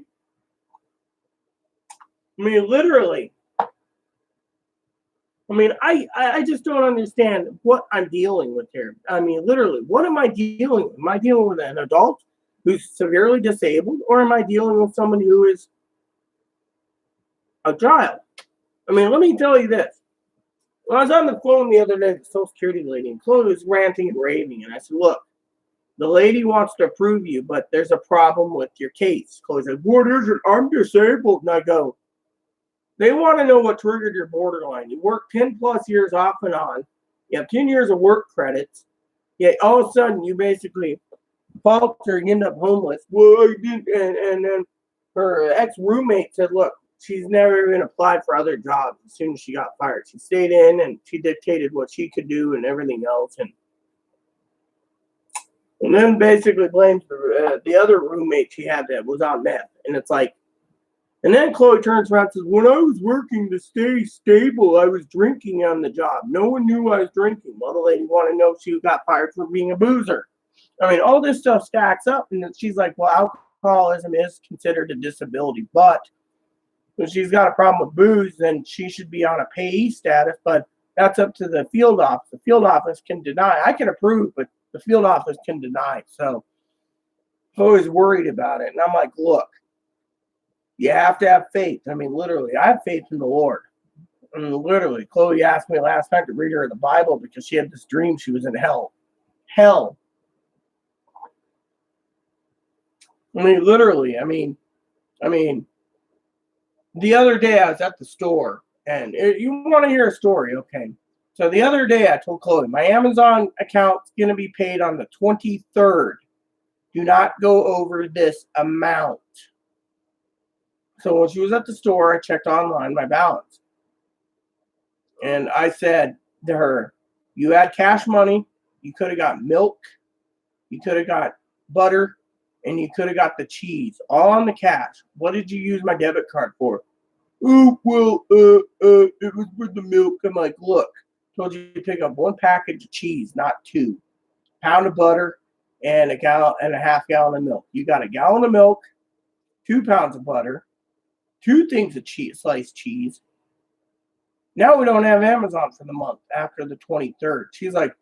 Speaker 1: I mean, literally. I mean, I just don't understand what I'm dealing with here. I mean, literally, what am I dealing with? Am I dealing with an adult who's severely disabled, or am I dealing with someone who is a child? I mean, let me tell you this. When I was on the phone the other day, the Social Security lady, and Chloe was ranting and raving, and I said, look, the lady wants to approve you, but there's a problem with your case. Chloe said, what is it? I'm disabled. And I go, they want to know what triggered your borderline. You work 10 plus years off and on. You have 10 years of work credits. Yet all of a sudden you basically falter and end up homeless. Well, I didn't. And then her ex-roommate said, look, she's never even applied for other jobs as soon as she got fired. She stayed in and she dictated what she could do and everything else. And then basically blames the other roommate she had that was on meth. And it's like, and then Chloe turns around and says, when I was working to stay stable, I was drinking on the job. No one knew I was drinking. Well, the lady wanted to know if she got fired for being a boozer. I mean, all this stuff stacks up. And she's like, well, alcoholism is considered a disability. But if she's got a problem with booze, then she should be on a payee status. But that's up to the field office. The field office can deny. I can approve, but the field office can deny. So Chloe's worried about it. And I'm like, look. You have to have faith. I mean, literally, I have faith in the Lord. I mean, literally, Chloe asked me last night to read her the Bible because she had this dream she was in hell. Hell. I mean, literally, I mean, the other day I was at the store, and you want to hear a story, okay? So the other day I told Chloe, my Amazon account's going to be paid on the 23rd. Do not go over this amount. So when she was at the store, I checked online my balance. And I said to her, you had cash money, you could have got milk, you could have got butter, and you could have got the cheese, all on the cash. What did you use my debit card for? Oh, well, it was for the milk. I'm like, look, told you to pick up one package of cheese, not two. Pound of butter and a half gallon of milk. You got a gallon of milk, 2 pounds of butter, 2 things of cheese, sliced cheese. Now we don't have Amazon for the month after the 23rd. She's like,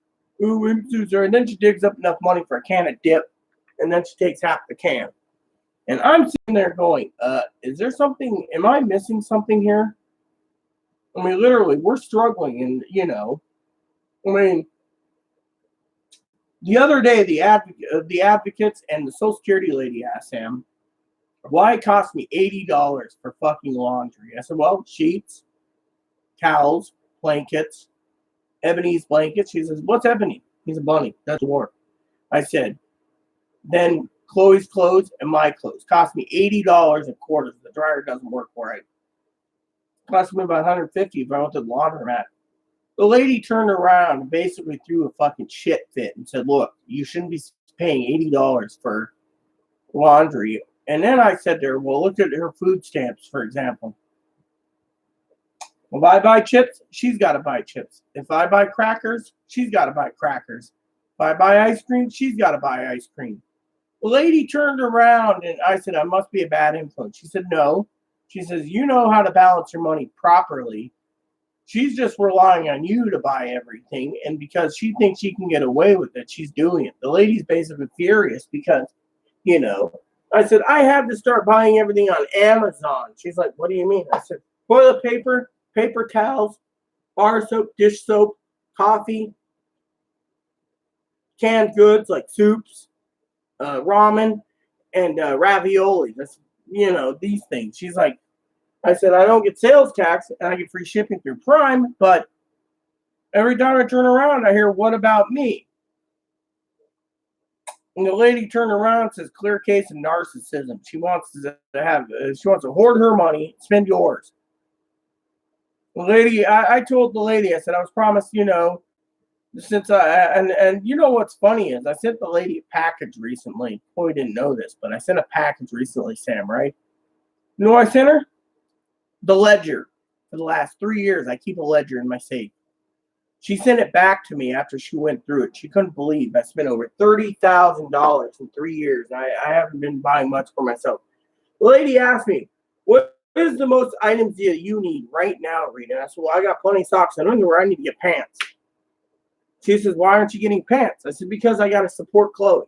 Speaker 1: ooh, I'm so sorry. And then she digs up enough money for a can of dip, and then she takes half the can. And I'm sitting there going, is there something, am I missing something here? I mean, literally, we're struggling, and, I mean, the other day, the advocates and the Social Security lady asked Sam, why it cost me $80 for fucking laundry. I said, well, sheets, towels, blankets, Ebony's blankets. She says, what's Ebony? He's a bunny. That's war. I said, then Chloe's clothes and my clothes cost me $80 a quarter. The dryer doesn't work right. It cost me about $150 if I went to the laundromat. The lady turned around and basically threw a fucking shit fit and said, look, you shouldn't be paying $80 for laundry. And then I said to her, well, look at her food stamps, for example. If I buy chips, she's got to buy chips. If I buy crackers, she's got to buy crackers. If I buy ice cream, she's got to buy ice cream. The lady turned around and I said, I must be a bad influence. She said, no. She says, you know how to balance your money properly. She's just relying on you to buy everything. And because she thinks she can get away with it, she's doing it. The lady's basically furious because, I said, I had to start buying everything on Amazon. She's like, what do you mean? I said, toilet paper, paper towels, bar soap, dish soap, coffee, canned goods like soups, ramen, and ravioli. That's, these things. She's like, I said, I don't get sales tax and I get free shipping through Prime, but every time I turn around, I hear, what about me? And the lady turned around and says, clear case of narcissism. She wants to hoard her money, spend yours. The lady, I told the lady, I said, I was promised, you know, since and you know what's funny is I sent the lady a package recently. Chloe didn't know this, but I sent a package recently, Sam, right? You know what I sent her? The ledger. For the last 3 years, I keep a ledger in my safe. She sent it back to me after she went through it. She couldn't believe I spent over $30,000 in 3 years. I haven't been buying much for myself. The lady asked me, what is the most items that you need right now, Rita? And I said, well, I got plenty of socks and underwear. I need to get pants. She says, why aren't you getting pants? I said, because I got to support Chloe.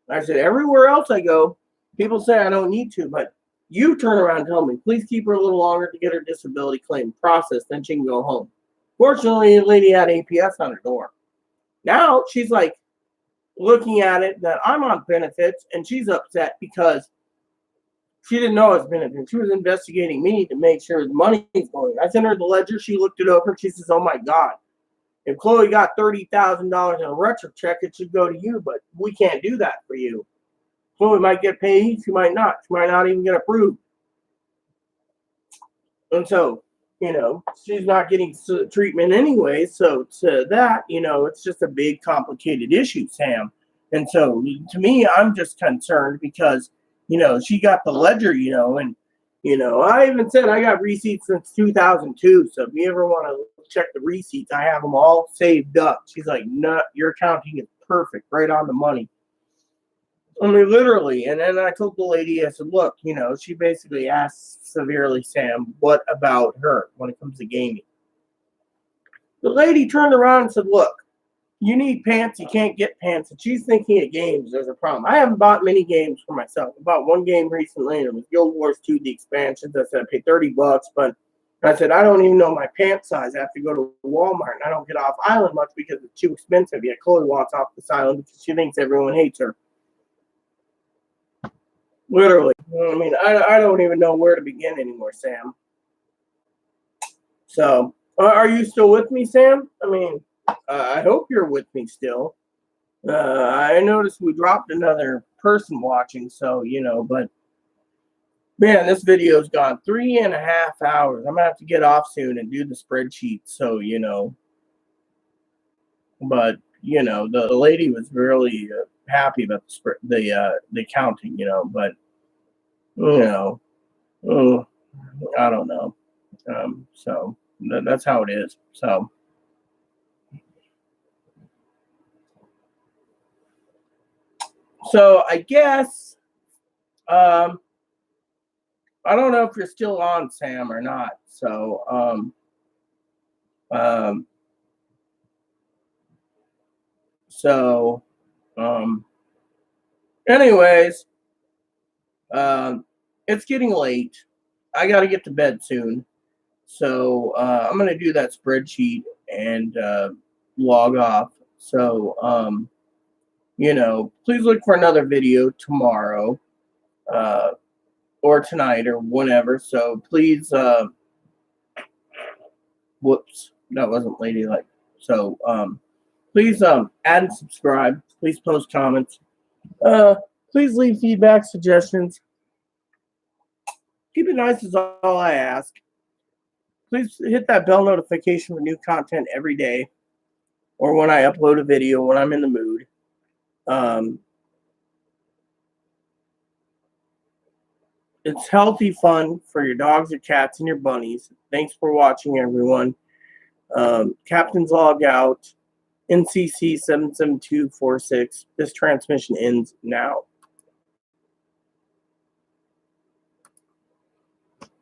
Speaker 1: I said, everywhere else I go, people say I don't need to, but you turn around and tell me, please keep her a little longer to get her disability claim processed, then she can go home. Fortunately, the lady had APS on her door. Now she's like looking at it that I'm on benefits, and she's upset because she didn't know it was benefits. She was investigating me to make sure the money is going. I sent her the ledger. She looked it over. She says, oh, my God. If Chloe got $30,000 in a retro check, it should go to you, but we can't do that for you. Chloe might get paid. She might not. She might not even get approved. And so, you know, she's not getting treatment anyway. So to that, you know, it's just a big, complicated issue, Sam. And so to me, I'm just concerned because, you know, she got the ledger, you know, and, you know, I even said I got receipts since 2002. So if you ever want to check the receipts, I have them all saved up. She's like, no, your accounting is perfect, right on the money. I mean, literally. And then I told the lady, I said, look, you know, she basically asked severely, Sam, what about her when it comes to gaming? The lady turned around and said, look, you need pants, you can't get pants. And she's thinking of games, there's a problem. I haven't bought many games for myself. I bought one game recently, and it was Guild Wars 2, the expansions. I said I paid $30, but I said, I don't even know my pant size. I have to go to Walmart, and I don't get off island much because it's too expensive. Yet Chloe wants off this island because she thinks everyone hates her. Literally. I mean, I don't even know where to begin anymore, Sam. So, are you still with me, Sam? I mean, I hope you're with me still. I noticed we dropped another person watching, so, you know, but, man, this video's gone 3.5 hours. I'm going to have to get off soon and do the spreadsheet, so, you know. But, you know, the lady was really happy about the counting, you know, but, you know, I don't know. So that's how it is. So I guess, I don't know if you're still on, Sam, or not. So, anyways, it's getting late. I got to get to bed soon. So, I'm going to do that spreadsheet and, log off. So, you know, please look for another video tomorrow, or tonight or whenever. So please, whoops, that wasn't ladylike. So, please, add and subscribe. Please post comments. Please leave feedback, suggestions. Keep it nice is all I ask. Please hit that bell notification for new content every day, or when I upload a video when I'm in the mood. It's healthy fun for your dogs, your cats, and your bunnies. Thanks for watching, everyone. Captain's log out. NCC 77246. This transmission ends now.